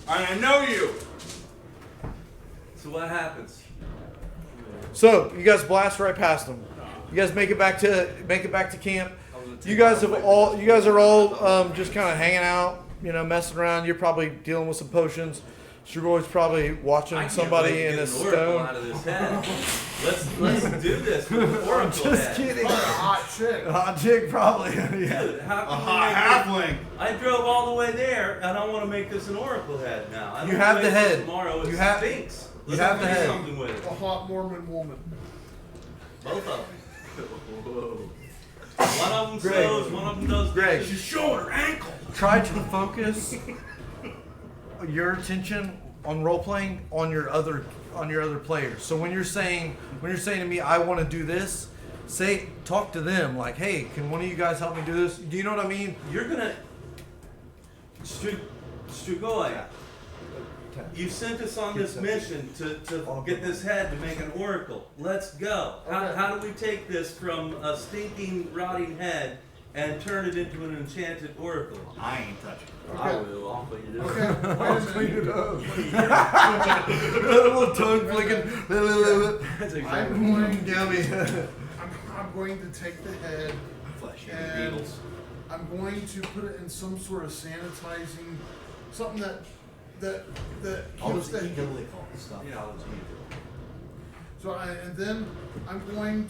I know you! So what happens? So you guys blast right past them. You guys make it back to camp. You guys are all just kind of hanging out, messing around. You're probably dealing with some potions. Strugoi's probably watching I can't somebody wait to in get a an oracle stone. out of this head. Let's do this with an oracle Just head. kidding. A hot chick. Hot chick, probably. Yeah. Dude, how A can hot we make halfling! I drove all the way there, and I want to make this an oracle head now. I don't You have wanna the wait till head. Tomorrow it You have- stinks. you Let's have the do head. something with it. A hot Mormon woman. Both of them. Whoa. One of them Greg. sews, one of them does Greg. dishes. She's showing her ankle! Try to focus your attention on role playing on your other players. So when you're saying to me, I want to do this, talk to them like, hey, can one of you guys help me do this? Do you know what I mean? You're gonna Strigoi. You sent us on this mission to get this head to make an oracle. Let's go. How do we take this from a stinking, rotting head and turn it into an enchanted oracle? I ain't touching it. I will. I'll clean it up. Okay, wait a minute. Little tongue flicking. That's exactly. I'm going to take the head Flesh eating and beetles. I'm going to put it in some sort of sanitizing, something that All keeps those the evil stuff. Yeah, I'll just eat it. So and then I'm going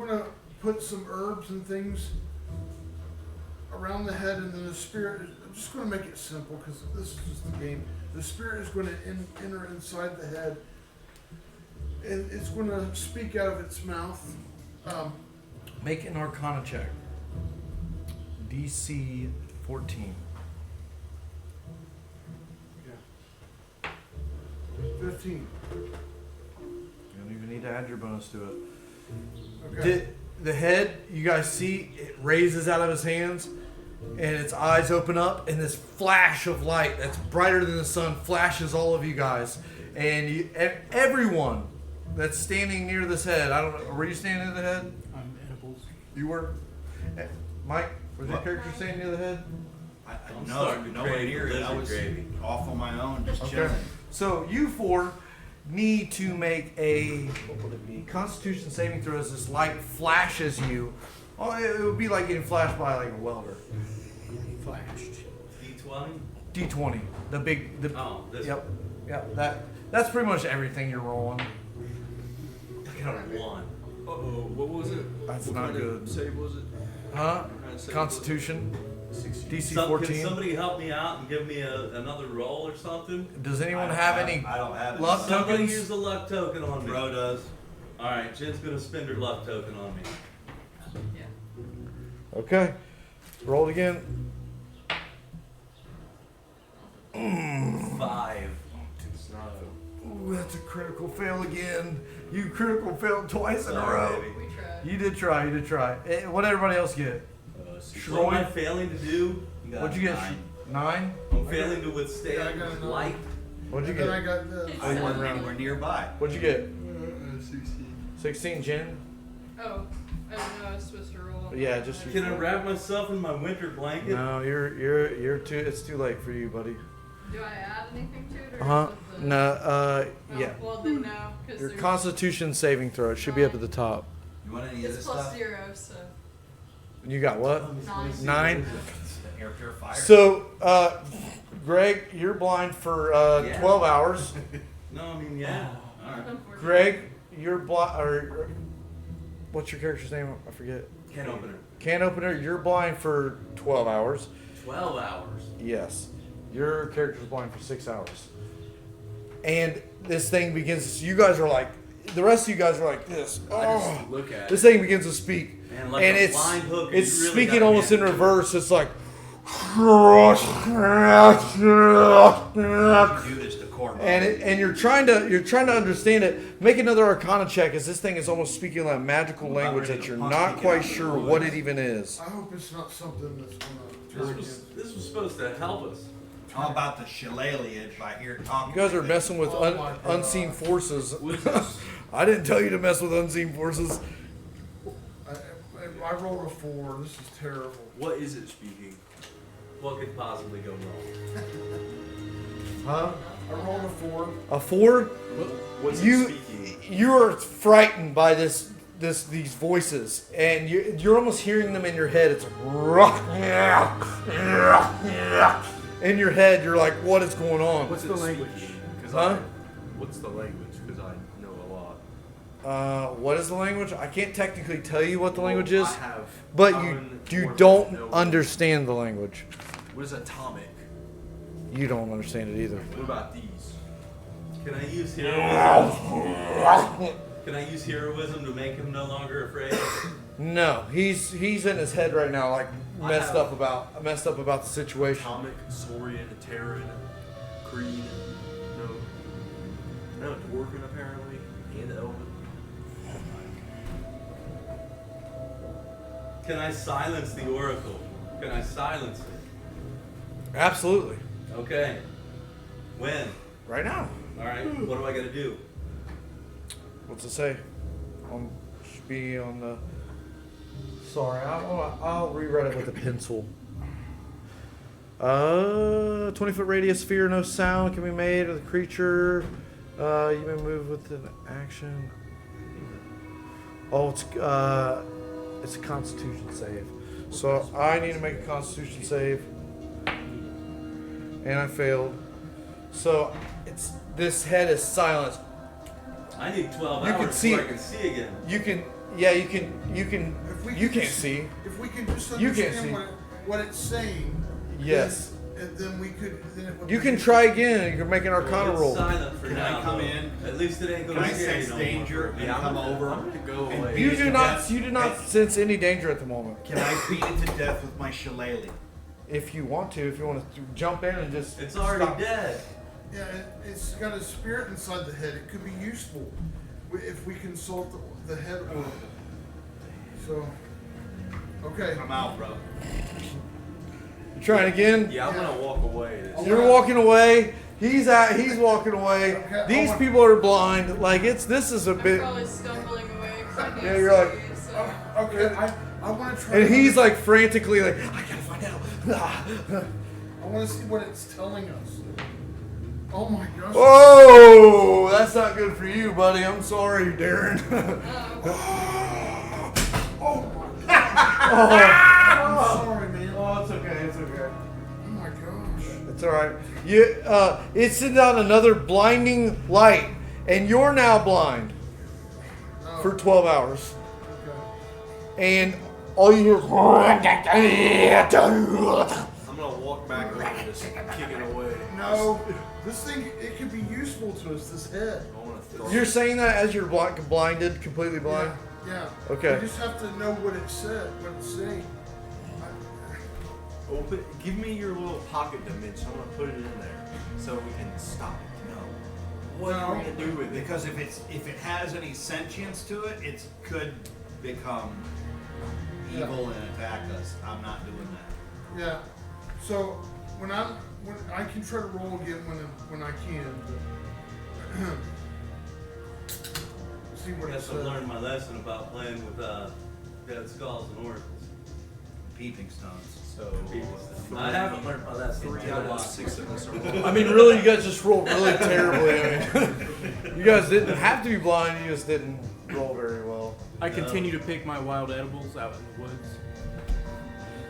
to put some herbs and things around the head, and then the spirit. I'm just going to make it simple because this is just the game. The spirit is going to enter inside the head, and it's going to speak out of its mouth. Make an Arcana check. DC 14. 15. You don't even need to add your bonus to it. Okay. The head, you guys see, it raises out of his hands, and its eyes open up, and this flash of light that's brighter than the sun flashes all of you guys. And everyone that's standing near this head, I don't know, were you standing near the head? I'm edibles. You were? Mike, was your character standing near the head? I'm No, starting to nowhere crave near it. I lizard was gravy. off on my own, just Okay. chilling. So you four need to make a, what would it be? Constitution saving throw as this light flashes you. Oh, it would be like getting flashed by like a welder. Flashed. D20? D20. The big, the, Oh, this yep. Yep, that's pretty much everything you're rolling. I got a 1. Uh-oh, what was it? That's what not kind good. Of save was it? Huh? What kind of save Constitution. DC Can 14. somebody help me out and give me another roll or something? Does anyone have any I don't have it. luck Somebody tokens? use a luck token on me. Bro does. Alright, Jen's gonna spend her luck token on me. Yeah. Okay. Roll it again. 5. It's not Ooh, that's a critical fail again. You critical failed twice in a Sorry, row. baby. We tried. You did try. You did try. What did everybody else get? What am I Troy, failing to do? what'd you get? 9. I'm failing to Yeah, I withstand got another. light. What'd you And then I get? got the. I wasn't anywhere nearby. What'd you get? 16. 16, Jen. Oh, I don't know. I was supposed to roll. Yeah, just Can I wrap myself in my winter blanket? No, you're too. It's too late for you, buddy. Do I add anything to it? Or Huh? is it the- No. Oh, Yeah. Well, then no. Because Your Constitution saving throw. It should be up at the top. You want any of It's this plus stuff? 0, so You got what? 9. The air purifier. So, Greg, you're blind for Yeah. 12 hours. No, I mean, yeah. Alright. unfortunately. Greg, you're blind. Or what's your character's name? I forget. Can opener. Can opener. You're blind for 12 hours. 12 hours. Yes. Your character's blind for 6 hours. And this thing begins. You guys are like. The rest of you guys are like this. I Oh. just look at This it. thing begins to speak. Man, like And a it's blind hook. it's you really speaking gotta almost in hand it to me. reverse. It's like. You do this to Korbo. And you're trying to understand it. Make another Arcana check, as this thing is almost speaking like magical language that you're not quite sure what it even is. I hope it's not something that's gonna turn against. This was supposed to help us. How about the shillelagh by here talking? You guys are messing with Oh my God. unseen forces. What is this? I didn't tell you to mess with unseen forces. I rolled a 4. This is terrible. What is it speaking? What could possibly go wrong? Huh? I rolled a 4. A 4? What's it You speaking? you're frightened by these voices, and you're almost hearing them in your head. It's in your head. You're like, what is going on? What's the language? Huh? What's the language? Because I know a lot. What is the language? I can't technically tell you what the language is, I have but common you forms don't of knowing. understand the language. What is atomic? You don't understand it either. What about these? Can I use heroism? Can I use heroism to make him no longer afraid? No, he's in his head right now, like I messed have- up about the situation. Atomic, Saurian, Terran, Kreen, no Dwarven apparently, and Elven. Can I silence the oracle? Can I silence it? Absolutely, Okay. When? right now. Alright, what do I gotta do? What's it say? Should be on the. Sorry, I'll rewrite it with a pencil. 20-foot radius sphere, no sound can be made with a creature. You may move with an action. Oh, it's a Constitution save. So I need to make a Constitution save, and I failed. So this head is silent. I need 12 You hours can see- before I can see again. You can If we you can can't just- see. If we can just You can't understand see. what it's saying. Yes. Then we could. Then it would You be- can try again. You can make an Arcana It's roll. silent for Can now. I come though. in? At least it ain't Can gonna I scare you sense no more. danger and come over? I'm gonna go And away. beat You it do to not. death? You do not sense any danger at the moment. Can I beat it to death with my shillelagh? If you want to, if you want to jump in and just. It's already stop. dead. Yeah, it's got a spirit inside the head. It could be useful if we consult the head oracle. So, okay. I'm out, bro. You trying again? Yeah, I'm gonna walk away. You're walking away. He's walking away. Okay, These people are blind. Like this is a I'm bit. probably stumbling away because I can't Yeah, you're like- see, so. Okay, I want to try. And to he's like frantically like, I gotta find out. I want to see what it's telling us. Oh my gosh. Oh, that's not good for you, buddy. I'm sorry, Darrin. Oh my. Oh, I'm sorry, man. oh, it's okay. It's okay. Oh my gosh. It's all right. It sends out another blinding light, and you're now blind Oh, for 12 hours. okay. And all you hear is. I'm gonna walk back around and just kick it away. No, this thing, it could be useful to us, this head. I wanna throw You're saying that as you're blinded, completely blind? Yeah. Okay. We just have to know what it said, what it's saying. Open. Give me your little pocket dimension. I'm gonna put it in there so we can stop it. No. What are we gonna do with it? Because if it has any sentience to it, it could become evil and attack us. I'm not doing that. Yeah. So when I can try to roll again when I can. But see I what it guess I've says. learned my lesson about playing with dead skulls and oracles. Peeping stones. So I haven't learned my lesson. 3 out of 6 of us are blind. I mean, really, you guys just rolled really terribly. I mean, you guys didn't have to be blind. You just didn't roll very well. I continue to pick my wild edibles out in the woods.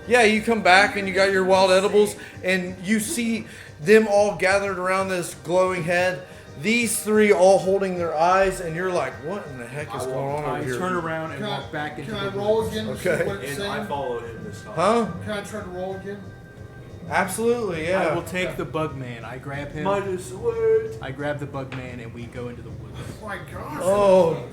Yeah, you come back and you got your wild edibles, and you see them all gathered around this glowing head. These three all holding their eyes, and you're like, "What in the heck is going on I over here?" turn around and Can walk back into Can I the roll woods. again to Okay. see what it's And I saying? followed him this time. Huh? Can I try to roll again? Absolutely, I yeah. will take the bug man. I grab him. Mitis alert. I grab the bug man and we go into the woods. Oh my gosh. Oh,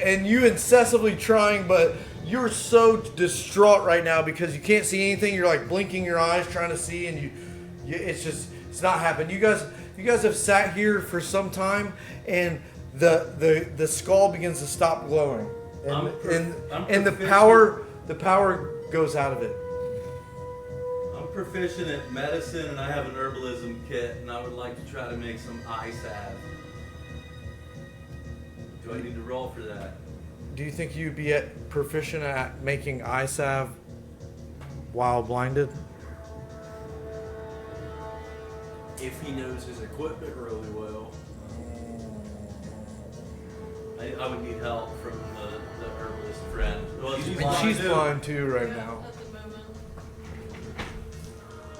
and you incessantly trying, but you're so distraught right now because you can't see anything. You're like blinking your eyes trying to see, and it's not happening. You guys have sat here for some time, and the skull begins to stop glowing, and the power goes out of it. I'm proficient at medicine and I have an herbalism kit and I would like to try to make some eye salve. Do I need to roll for that? Do you think you'd be proficient at making eye salve while blinded? If he knows his equipment really well. I would need help from the herbalist friend. Well, she's And blind she's too. blind too right Yeah, now. at the moment.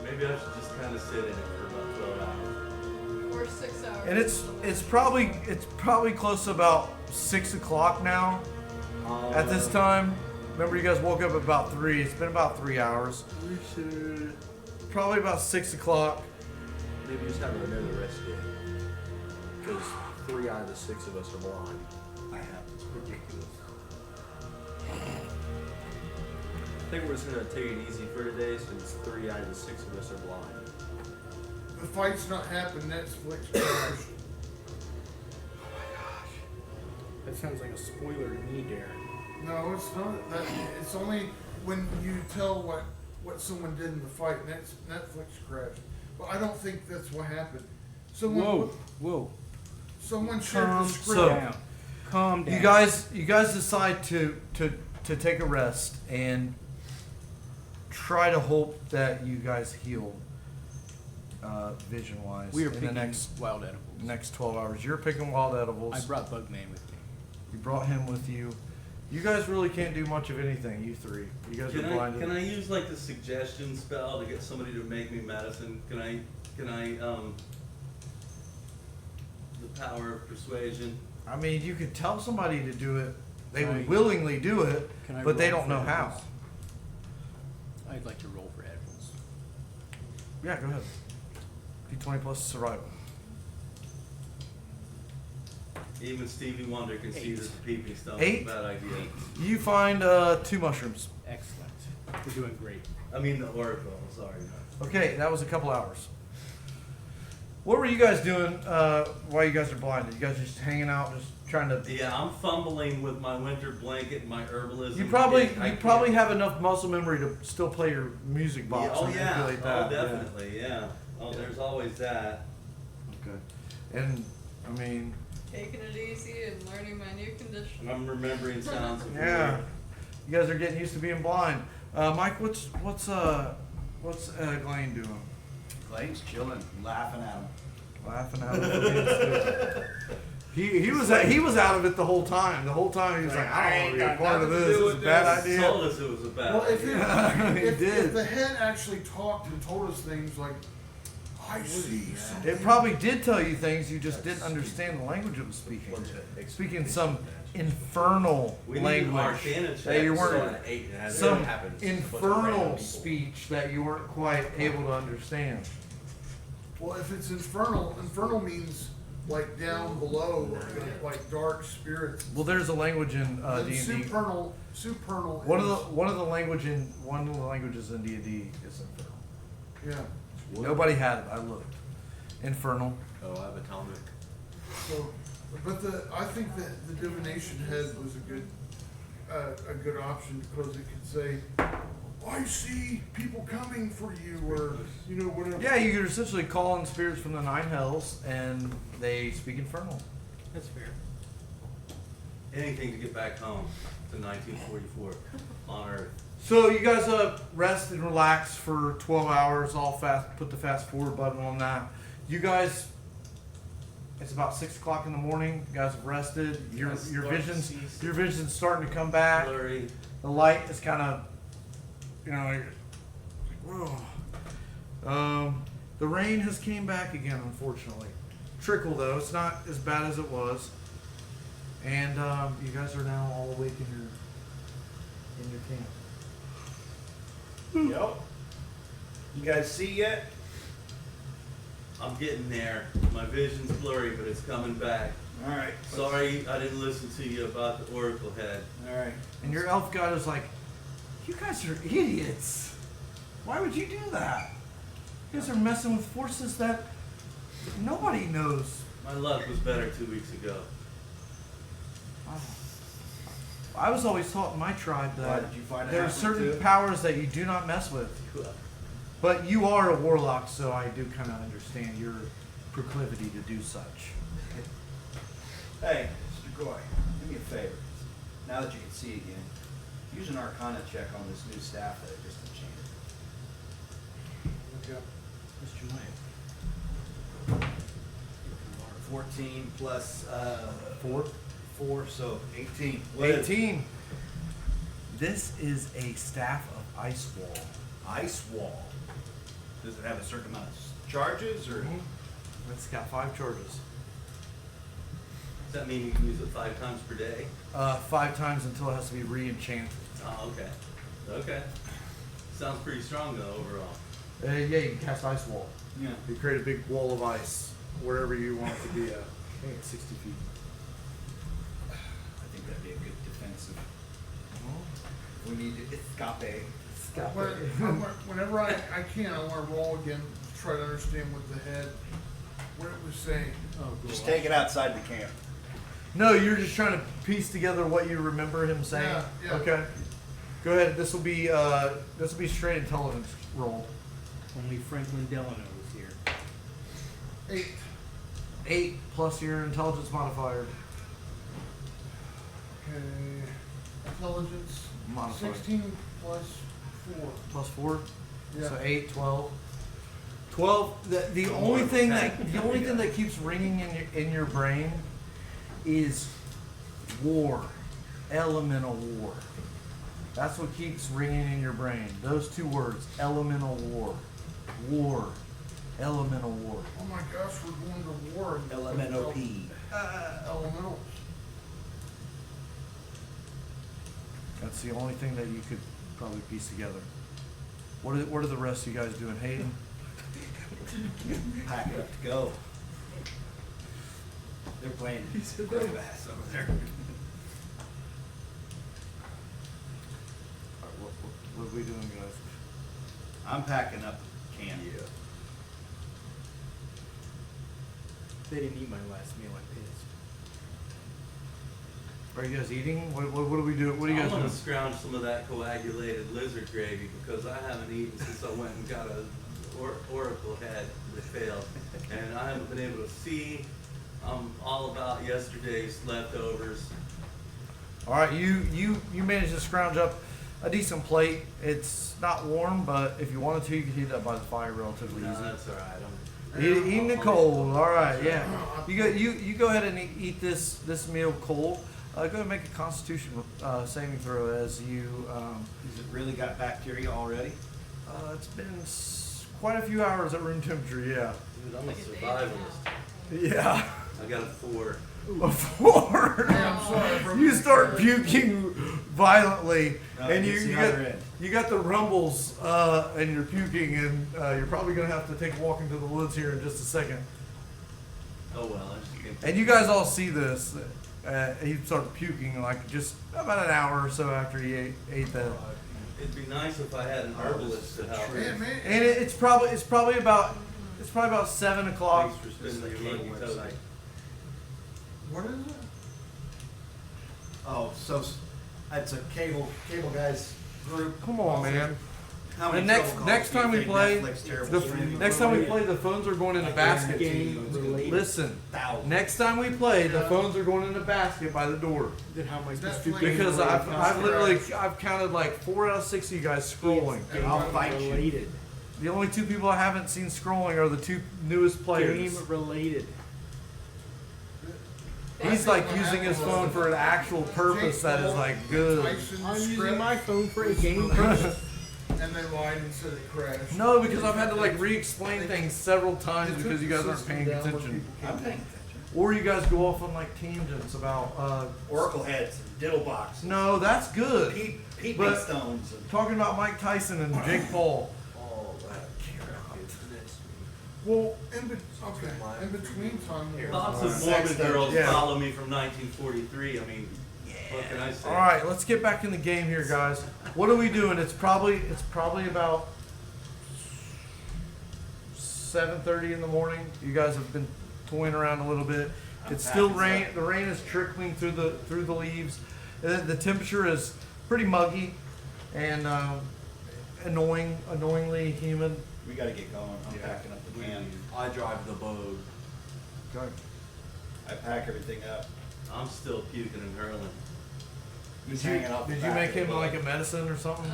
Maybe I should just kind of sit in it for about 12 hours. Or 6 hours. And it's probably close to about 6 o'clock now at this time. Remember, you guys woke up at about 3. It's been about 3 hours. We should Probably about 6 o'clock. maybe just have another rest day. Because 3 out of the 6 of us are blind. I have. It's ridiculous. I think we're just gonna take it easy for today since 3 out of the 6 of us are blind. The fight's not happening. Netflix crashed. That sounds like a spoiler to me, Darrin. No, it's not. It's only when you tell what someone did in the fight. Netflix crashed. But I don't think that's what happened. Whoa. Someone shared the Calm script. Calm down. You guys decide to take a rest and try to hope that you guys heal vision wise We are in picking the wild edibles. next 12 hours. You're picking wild edibles. I brought bug man with me. You brought him with you. You guys really can't do much of anything, you three. You guys are blinded. Can I use like the suggestion spell to get somebody to make me medicine? Can I the power of persuasion? I mean, you could tell somebody to do it. They Can would I- willingly do it, Can I but they roll don't for know how. edibles? I'd like to roll for edibles. Yeah, go ahead. D20 plus survival. Even Stevie Wonder can see 8. that the peeping stone 8? is a bad idea. You find 2 mushrooms. Excellent. We're doing great. I mean the oracle, sorry. Okay, that was a couple hours. What were you guys doing while you guys are blinded? You guys just hanging out, just trying to. Yeah, I'm fumbling with my winter blanket and my herbalism. You probably kit. probably have enough muscle memory to still play your music box. Yeah, oh and yeah. manipulate that. Oh definitely. Yeah. Oh, there's always that. Okay. And I mean, Taking it easy and learning my new condition. I'm remembering sounds of yeah. weird. You guys are getting used to being blind. Mike, what's Glane doing? Glenn's chilling, laughing at him. Laughing out of it. He was out of it the whole time. The whole time he was like, I don't want to be a part of this. It's a bad idea. Told us it was a bad Well, if, idea. He did. if the head actually talked and told us things like, I see something. It probably did tell you things, you just didn't understand the language it was speaking. Speaking some infernal We need language Arcana that check. you So weren't, an 8 has some happens. infernal speech that you weren't quite able to understand. Well, if it's infernal means like down below, like dark spirits. Well, there's a language in And D&D. supernal. One of the languages in D&D is infernal. Yeah. Nobody had it. I looked. Infernal. Oh, I have atomic. So, but I think that the divination head was a good option because it could say, I see people coming for you, or whatever. Yeah, you could essentially call in spirits from the nine hells, and they speak infernal. That's fair. Anything to get back home to 1944 on Earth. So you guys rest and relax for 12 hours. All fast. Put the fast forward button on that. You guys. It's about 6 o'clock in the morning. You guys have rested. Your vision's starting to come back. Blurry. The light is kind of, the rain has came back again, unfortunately. Trickle though, it's not as bad as it was. And you guys are now all awake in your camp. Yep. You guys see yet? I'm getting there. My vision's blurry, but it's coming back. All right. Sorry I didn't listen to you about the Oracle Head. All right. And your elf guy is like, you guys are idiots. Why would you do that? You guys are messing with forces that nobody knows. My luck was better 2 weeks ago. I was always taught in my tribe Why that did you find it there are happened certain too? powers that you do not mess with. But you are a warlock, so I do kind of understand your proclivity to do such. Hey, Strigoi, do me a favor. Now that you can see again, use an Arcana check on this new staff that I just enchanted. Okay. Mr. Mike. 14 plus 4? so 18. 18. This is a staff of ice wall. Ice wall. Does it have a certain amount of charges or? It's got 5 charges. Does that mean you can use it 5 times per day? 5 times until it has to be re-enchanted. Oh, okay. Okay. Sounds pretty strong though overall. Yeah, you can cast ice wall. Yeah. You create a big wall of ice wherever you want it to be. I think it's 60 feet. I think that'd be a good defensive. We need to escape. Whenever I can, I want to roll again to try to understand what the head, what it was saying. Just take it outside the camp. No, you're just trying to piece together what you remember him saying. Yeah. Okay. Go ahead. This will be straight intelligence roll. Only Franklin Delano is here. 8. 8 plus your intelligence modifier. Okay. Intelligence. Modifier. 16 plus 4. Plus 4. Yeah. So 8, 12. 12. The only thing that keeps ringing in your brain is war, elemental war. That's what keeps ringing in your brain. Those 2 words: elemental war, war, elemental war. Oh my gosh, we're going to war. LMNOP. Elementals. That's the only thing that you could probably piece together. What are the rest of you guys doing, Haiden? Pack up to go. They're playing grave ass over there. All right, what are we doing, guys? I'm packing up camp. They didn't eat my last meal. I'm pissed. Are you guys eating? What do we do? What do you I'm guys gonna doing? scrounge some of that coagulated lizard gravy because I haven't eaten since I went and got a oracle head that failed, and I haven't been able to see. I'm all about yesterday's leftovers. All right, you managed to scrounge up a decent plate. It's not warm, but if you wanted to, you could heat it up by the fire relatively No, easy. that's all right. Eating it cold. All right, yeah. You go ahead and eat this meal cold. Go ahead and make a Constitution saving throw as you. Has it really got bacteria already? It's been quite a few hours at room temperature. Yeah. Dude, I'm a survivalist. Yeah. I got a 4. A 4. I'm sorry. You start puking violently, and it's the other end. you got the rumbles, and you're puking, and you're probably gonna have to take a walk into the woods here in just a second. Oh well. I just can't. And you guys all see this. He started puking like just about an hour or so after he ate that. It'd be nice if I had an herbalist to help. Man, man. And it's probably about 7 o'clock. Thanks for spending your money, Toby. What is it? Oh, so it's a cable guys group. Come on, man. How The many next trouble calls next do you time we think play, Netflix terrible the streaming next time we provider? play, the phones are going in the basket. Listen, Thousands. next time we play, the phones are going in the basket by the door. Then how am I supposed to Netflix. Because I've counted like 4 out of 6 of you guys scrolling. I'll fight you. related. The only 2 people I haven't seen scrolling are the 2 newest players. Game related. He's like using his phone for an actual purpose that is like good. I'm using my phone for a game purpose. And they lied and said it crashed. No, because I've had to like re-explain things several times because you guys aren't paying attention. I'm paying attention. Or you guys go off on like tangents about Oracle heads and diddle boxes. no, that's good. Peeping But- stones. And Talking about Mike Tyson and Jake Paul. all that. Well, in between time. Lots of Sex Mormon girls yeah. follow me from 1943. I mean, what can I say? All right, let's get back in the game here, guys. What are we doing? It's probably about 7:30 in the morning. You guys have been toying around a little bit. It's still rain. The rain is trickling through the leaves. The temperature is pretty muggy and annoyingly humid. we got to get going. I'm packing up the can. I drive the boat. Okay. I pack everything up. I'm still puking and hurling. He's Did hanging off the you back make of the him boat. like a medicine or something?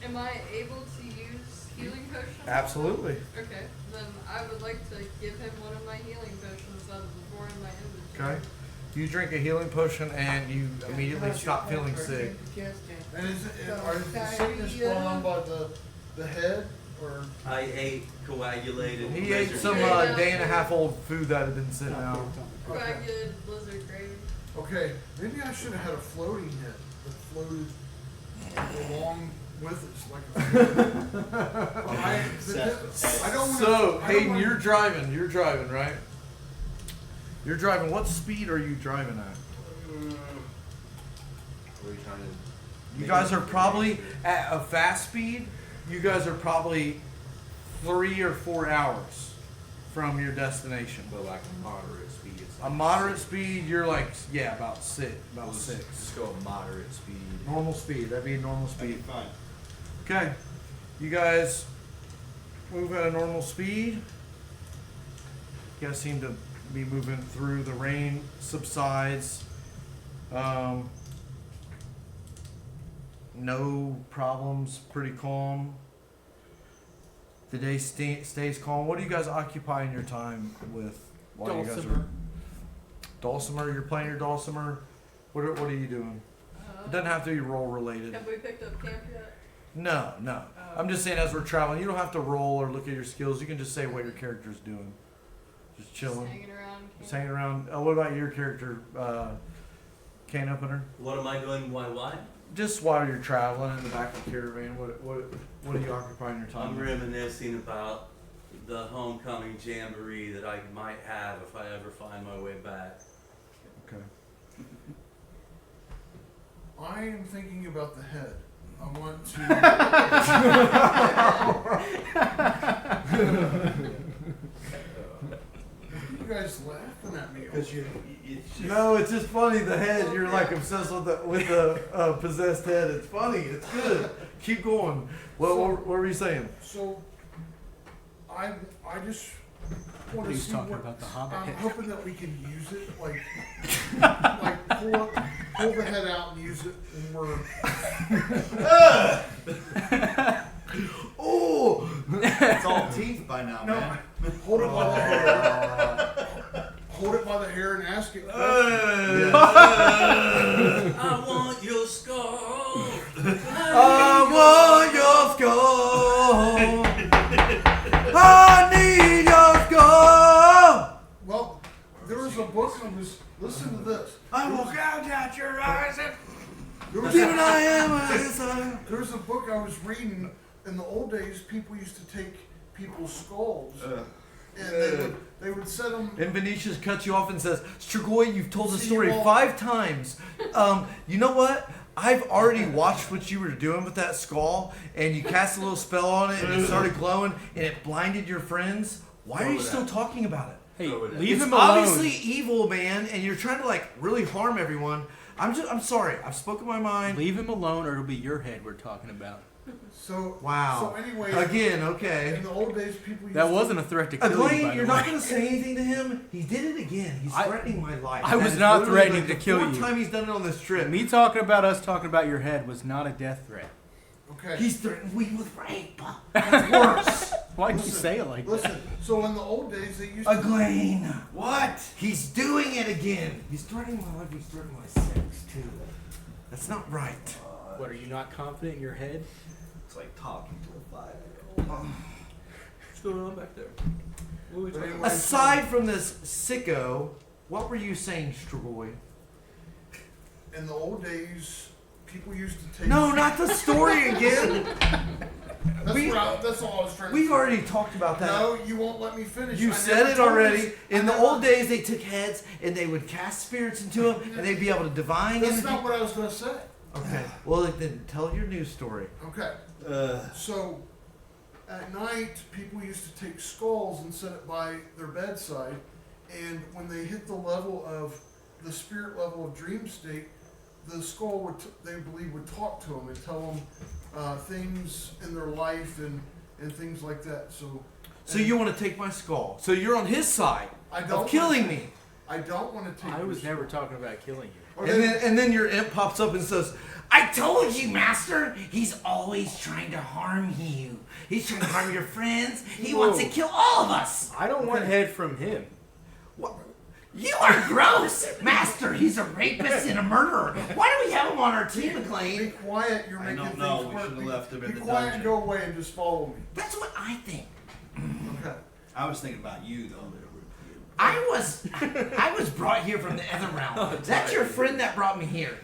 Am I able to use healing potion? Absolutely. Okay, then I would like to give him one of my healing potions out of the 4 in my inventory. Okay. You drink a healing potion and you immediately stop feeling sick. And is the sickness brought on by the head or? I ate coagulated. He ate lizard some gravy. day and a half old food that had been sitting out. Coagulated lizard gravy. Okay, maybe I should have had a floating head that floated along with us like a float. I don't want So, Hayden, you're driving, right? You're driving. What speed are you driving at? What are you trying to? You guys are probably at a fast speed. You guys are probably 3 or 4 hours from your destination. But like a moderate speed. It's A like moderate speed, you're like, yeah, about 6. About Let's 6. Just go a moderate speed. Normal speed. That'd be a normal Okay, speed. fine. Okay. You guys move at a normal speed. You guys seem to be moving through. The rain subsides. No problems. Pretty calm. The day stays calm. What are you guys occupying your time with while you guys are? Dulcimer. You're playing your dulcimer. What are you doing? It doesn't have to be role related. Have we picked up camp yet? No. I'm just saying as we're traveling, you don't have to roll or look at your skills. You can just say what your character's doing. Just chilling. Just hanging around. Just hanging around. What about your character, Cane Opener? What am I doing? Why? Just while you're traveling in the back of the caravan, what are you occupying your time I'm with? reminiscing about the homecoming jamboree that I might have if I ever find my way back. Okay. I am thinking about the head. I want to. you guys laughing at me? Because it's just, No, it's just funny. The head, you're like obsessed with the possessed head. It's funny. It's good. Keep going. What were you saying? So, I just want to He's see talking what, about the Hobbit I'm head. hoping that we can use it, like pull the head out and use it when we're. Oh, it's all teeth by now, No, man. hold it by the hair. Hold it by the hair and ask it. I want your skull. I want your skull. I need your skull. Well, there was a book I was. Listen to this. I will gouge out your eyes. There was, Given I am a son. there was a book I was reading. In the old days, people used to take people's skulls and they would set them. And Venetius cuts you off and says, Strigoi, you've told the See, story well- 5 times. You know what? I've already watched what you were doing with that skull, and you cast a little spell on it, and it started glowing, and it blinded your friends. Why are you still talking about it? Hey, Go with that. leave It's him alone. obviously evil, man, and you're trying to like really harm everyone. I'm sorry. I've spoken my mind. Leave him alone, or it'll be your head we're talking about. So Wow. So anyway, Again, okay. in the old days, people used That to, wasn't a threat to kill you, Eglaine, by the you're way. not going to say anything to him. He did it again. He's I- threatening my life. I was That is not literally threatening like to the kill 4th you. time he's done it on this trip. Me talking about us talking about your head was not a death threat. Okay. He's threatened me with rape. That's worse. Why'd you Listen, say it like that? Listen. So in the old days, they used to. Eglaine. What? He's doing it again. He's threatening my life. He's threatening my sex, too. That's not right. What, are you not confident in your head? It's like talking to a 5-year-old. What's going on back there? What are we talking about? Aside from this sicko, what were you saying, Strigoi? In the old days, people used to take. No, not the story again. That's all I was trying to We've say. already talked about that. No, you won't let me finish. You I said never it told already. this- In I the never- old days, they took heads and they would cast spirits into them, and they'd be able to divine That's energy. not what I was going to say. Okay. Well, then tell your news story. Okay. So, at night, people used to take skulls and set it by their bedside, and when they hit the level of the spirit level of dream state, the skull would, they believe, would talk to them and tell them things in their life and things like that. So you want to take my skull? So you're on his side I don't of killing wanna- me. I don't want to take. I your was skull. never talking about killing you. Okay. And then your imp pops up and says, I told you, master, he's always trying to harm you. He's trying to harm your friends. He wants to Whoa. kill all of us. I don't want head from him. What? You are gross. Master, he's a rapist and a murderer. Why do we have him on our team, Be McLean? quiet. You're I making don't things know. We worse. should've left him in Be the quiet and dungeon. go away and just follow me. That's what I think. Okay. I was thinking about you, though. I was brought here from the other realm. That's your friend that brought me here.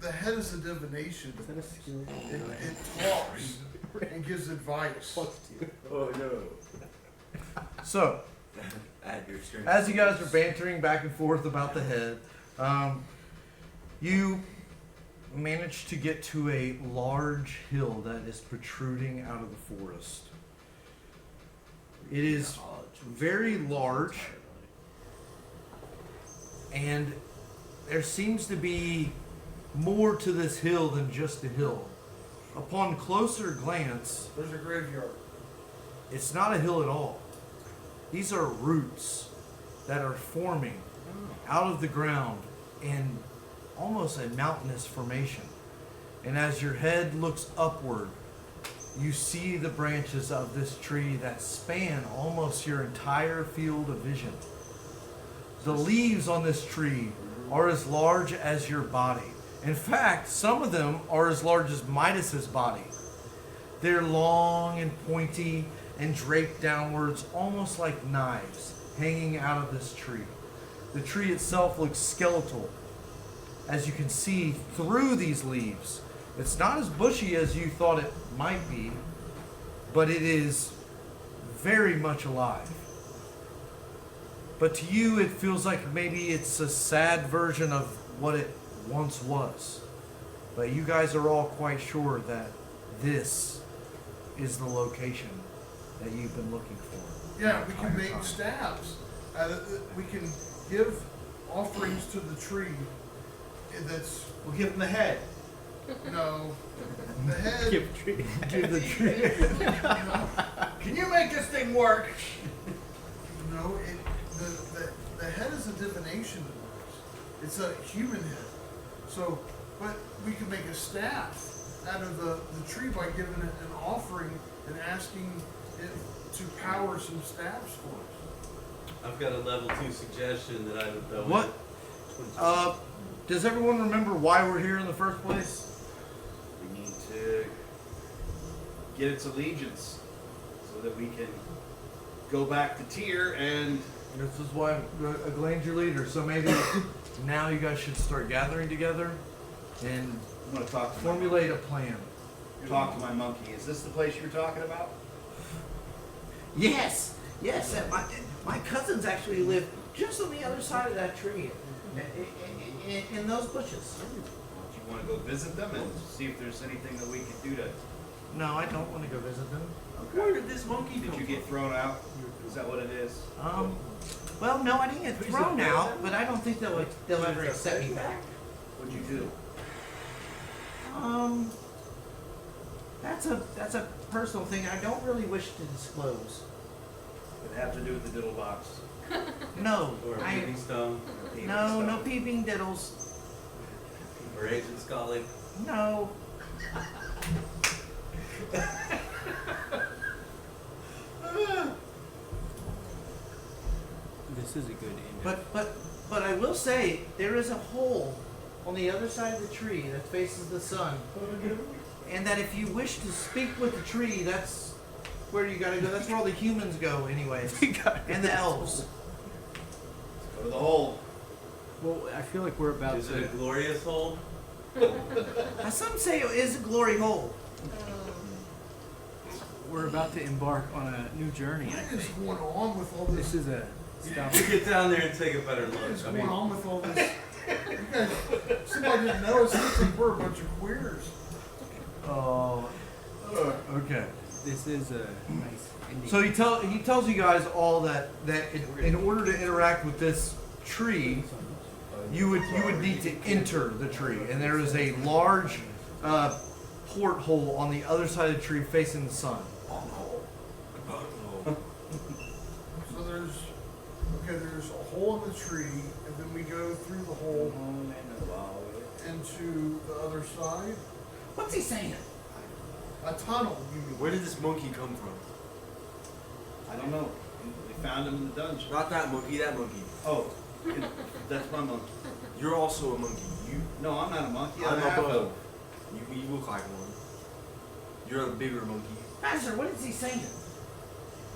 The head is a divination. It talks and gives advice. Oh no. So, Add your strength. as you guys are bantering back and forth about the head, you manage to get to a large hill that is protruding out of the forest. It is very large, and there seems to be more to this hill than just a hill. Upon closer glance, There's a graveyard. it's not a hill at all. These are roots that are forming out of the ground in almost a mountainous formation. And as your head looks upward, you see the branches of this tree that span almost your entire field of vision. The leaves on this tree are as large as your body. In fact, some of them are as large as Mitis's body. They're long and pointy and draped downwards, almost like knives hanging out of this tree. The tree itself looks skeletal, as you can see through these leaves. It's not as bushy as you thought it might be, but it is very much alive. But to you, it feels like maybe it's a sad version of what it once was. But you guys are all quite sure that this is the location that you've been looking for. Yeah, we can make staves. We can give offerings to the tree. That's We'll give them the head. no, the head. Give tree. Give the tree. Can you make this thing work? No, the head is a divination device. It's a human head. So, but we can make a staff out of the tree by giving it an offering and asking it to power some staffs for us. I've got a level 2 suggestion that I would throw in. What? Does everyone remember why we're here in the first place? We need to get its allegiance so that we can go back to Tyr and This is why Eglane's your leader. So maybe now you guys should start gathering together and I'm going to talk to formulate a plan. my monkey. Is this the place you were talking about? Yes, yes. My cousins actually live just on the other side of that tree, in those bushes. Do you want to go visit them and see if there's anything that we can do to... No, I don't want to go visit them. Where did this monkey Did come you get thrown out? Is that what it is? Well, no, I didn't get thrown out, but I don't think they'll ever accept me back. What'd you do? That's a personal thing I don't really wish to disclose. Did it have to do with the diddle box? No, Or a peeping stone, no peeping diddles. or Agent Scully. No. This is a good end. But I will say there is a hole on the other side of the tree that faces the sun, and that if you wish to speak with the tree, that's where you gotta go. That's where all the humans go, anyways, and the elves. Go to the hole. Well, I feel like we're about Is it a to. glorious hole? Some say it is a glory hole. We're about to embark on a new journey. I What is think. going on with all this? This is a stop. We get down there and take a better What is look. I going mean, on with all this? You guys, somebody didn't know us. They think we're a bunch of queers. Oh, okay. This is a nice ending. So he tells you guys all that in order to interact with this tree, you would need to enter the tree, and there is a large porthole on the other side of the tree facing the sun. So there's a hole in the tree, and then we go through the hole into the other side. What's he saying? A tunnel, you mean? Where did this monkey come from? I don't know. We found him in the dungeon. Not that monkey, that monkey. Oh, that's my monkey. You're also a monkey. No, I'm not a monkey. I'm I'm a half boa. elf. You look like one. You're a bigger monkey. Master, what is he saying?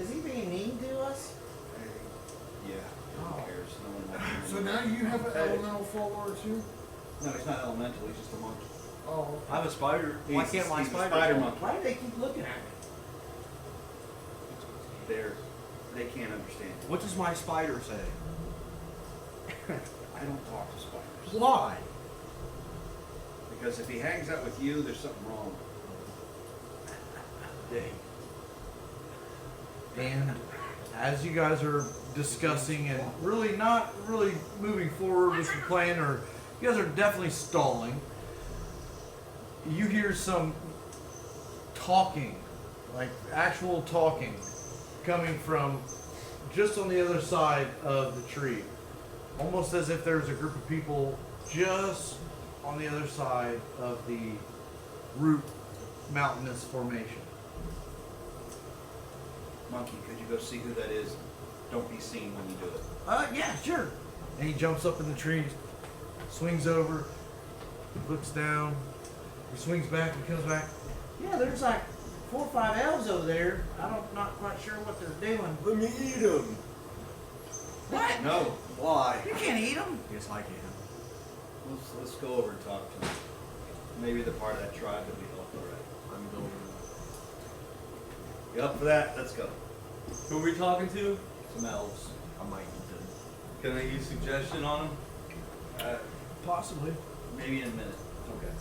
Is he being mean to us? Yeah. Oh. Who cares? No one wants So him. now you have an elemental follower too? No, he's not elemental. He's just a monkey. Oh. I have a spider. Why He's- can't my he's a spider? spider monkey? Why do they keep looking at me? They can't understand. What does my spider say? I don't talk to spiders. Why? Because if he hangs out with you, there's something wrong. And as you guys are discussing and really not really moving forward with the plan, or you guys are definitely stalling, you hear some talking, like actual talking, coming from just on the other side of the tree. Almost as if there's a group of people just on the other side of the root mountainous formation. Monkey, could you go see who that is? Don't be seen when you do it. Yeah, sure. And he jumps up in the tree, swings over, looks down, he swings back, he comes back. Yeah, there's like 4 or 5 elves over there. Not quite sure what they're doing. Let me eat him. What? No. Why? You can't eat them. Yes, I can. Let's go over and talk to him. Maybe the part of that tribe that we helped already. I'm going. You up for that? Let's go. who are we talking to? Some elves. I might eat them. Can I use suggestion on him? Possibly. Maybe in a minute. Okay.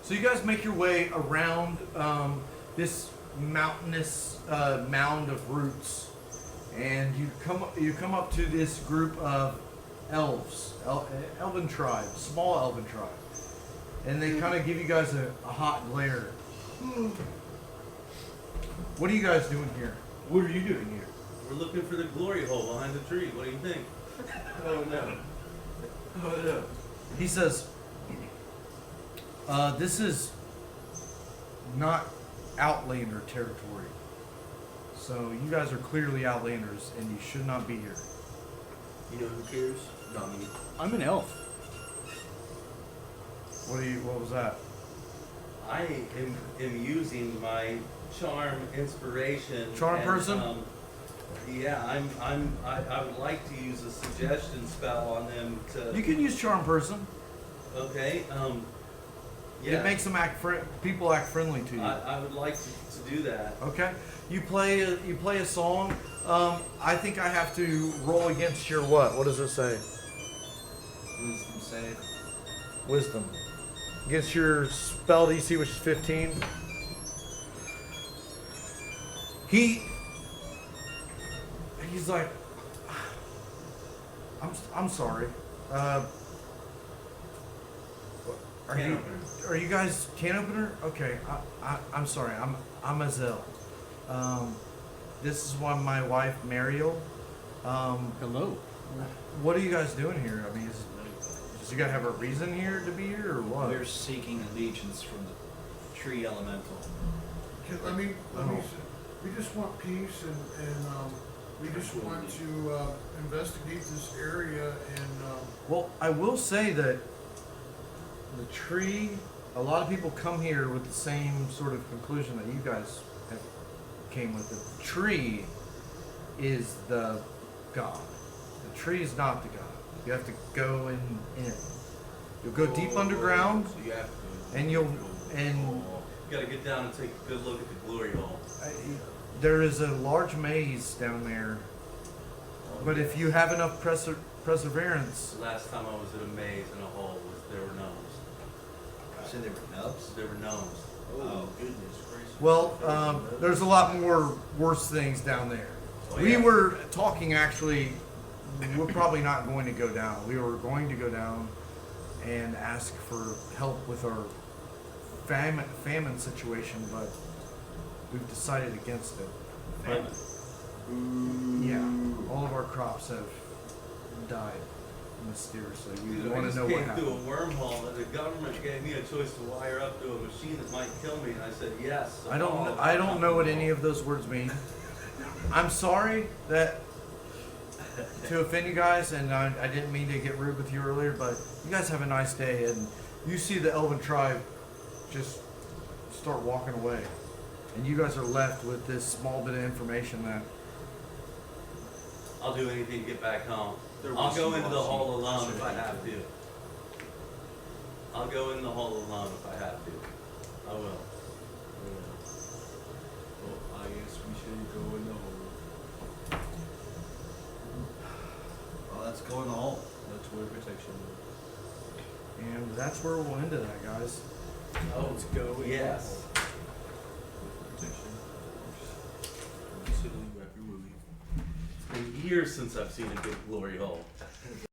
So you guys make your way around this mountainous mound of roots, and you come up to this group of elves, elven tribe, small elven tribe, and they kind of give you guys a hot glare. What are you guys doing here? What are you doing here? We're looking for the glory hole behind the tree. What do you think? Oh no. Oh no. He says, this is not Outlander territory. So you guys are clearly Outlanders, and you should not be here. You know who cares? Not me. I'm an elf. What was that? I am using my charm inspiration. Charm and, person? Yeah, I would like to use a suggestion spell on them to. You can use charm person. Okay. Yeah. It makes them people act friendly to you. I would like to do that. Okay. You play a song. I think I have to roll against your what? What does it say? Wisdom save. Wisdom. Against your spell DC, which is 15. He's like, I'm sorry. Are you guys can opener? Okay, I'm sorry. I'm Wtz'Yle. This is my wife Mikeal. Hello. What are you guys doing here? I mean, does you guys have a reason here to be here, or what? We're seeking allegiance from the tree elemental. We just want peace and we just want to investigate this area and. Well, I will say that the tree. A lot of people come here with the same sort of conclusion that you guys came with. The tree is the god. The tree is not the god. You have to go in. You'll go deep underground, So you have to. and You gotta get down and take a good look at the glory hole. there is a large maze down there. But if you have enough perseverance, The last time I was in a maze in a hole there were gnomes. You said they were nubs? There were gnomes. Oh goodness gracious. well, there's a lot more worse things down there. Oh, We yeah. were talking actually. We're probably not going to go down. We were going to go down and ask for help with our famine situation, but we've decided against it. Famine. Yeah, all of our crops have died mysteriously. We Dude, want I to just know what came through a happened. wormhole and the government gave me a choice to wire up to a machine that might kill me, and I said yes. I don't know what any of those words mean. I'm sorry that to offend you guys, and I didn't mean to get rude with you earlier, but you guys have a nice day, and you see the Elven tribe just start walking away, and you guys are left with this small bit of information that I'll do anything to get back home. There I'll was go some into the lost hole sheep. alone if I have to. I'll go in the hole alone if I have to. I will. Well, I guess we should go in the hole. Well, let's go in the hole. That's where protection is. and that's where we'll end it at, guys. Oh, let's go. Yes. Protection. Consider you after we leave. It's been years since I've seen a good glory hole.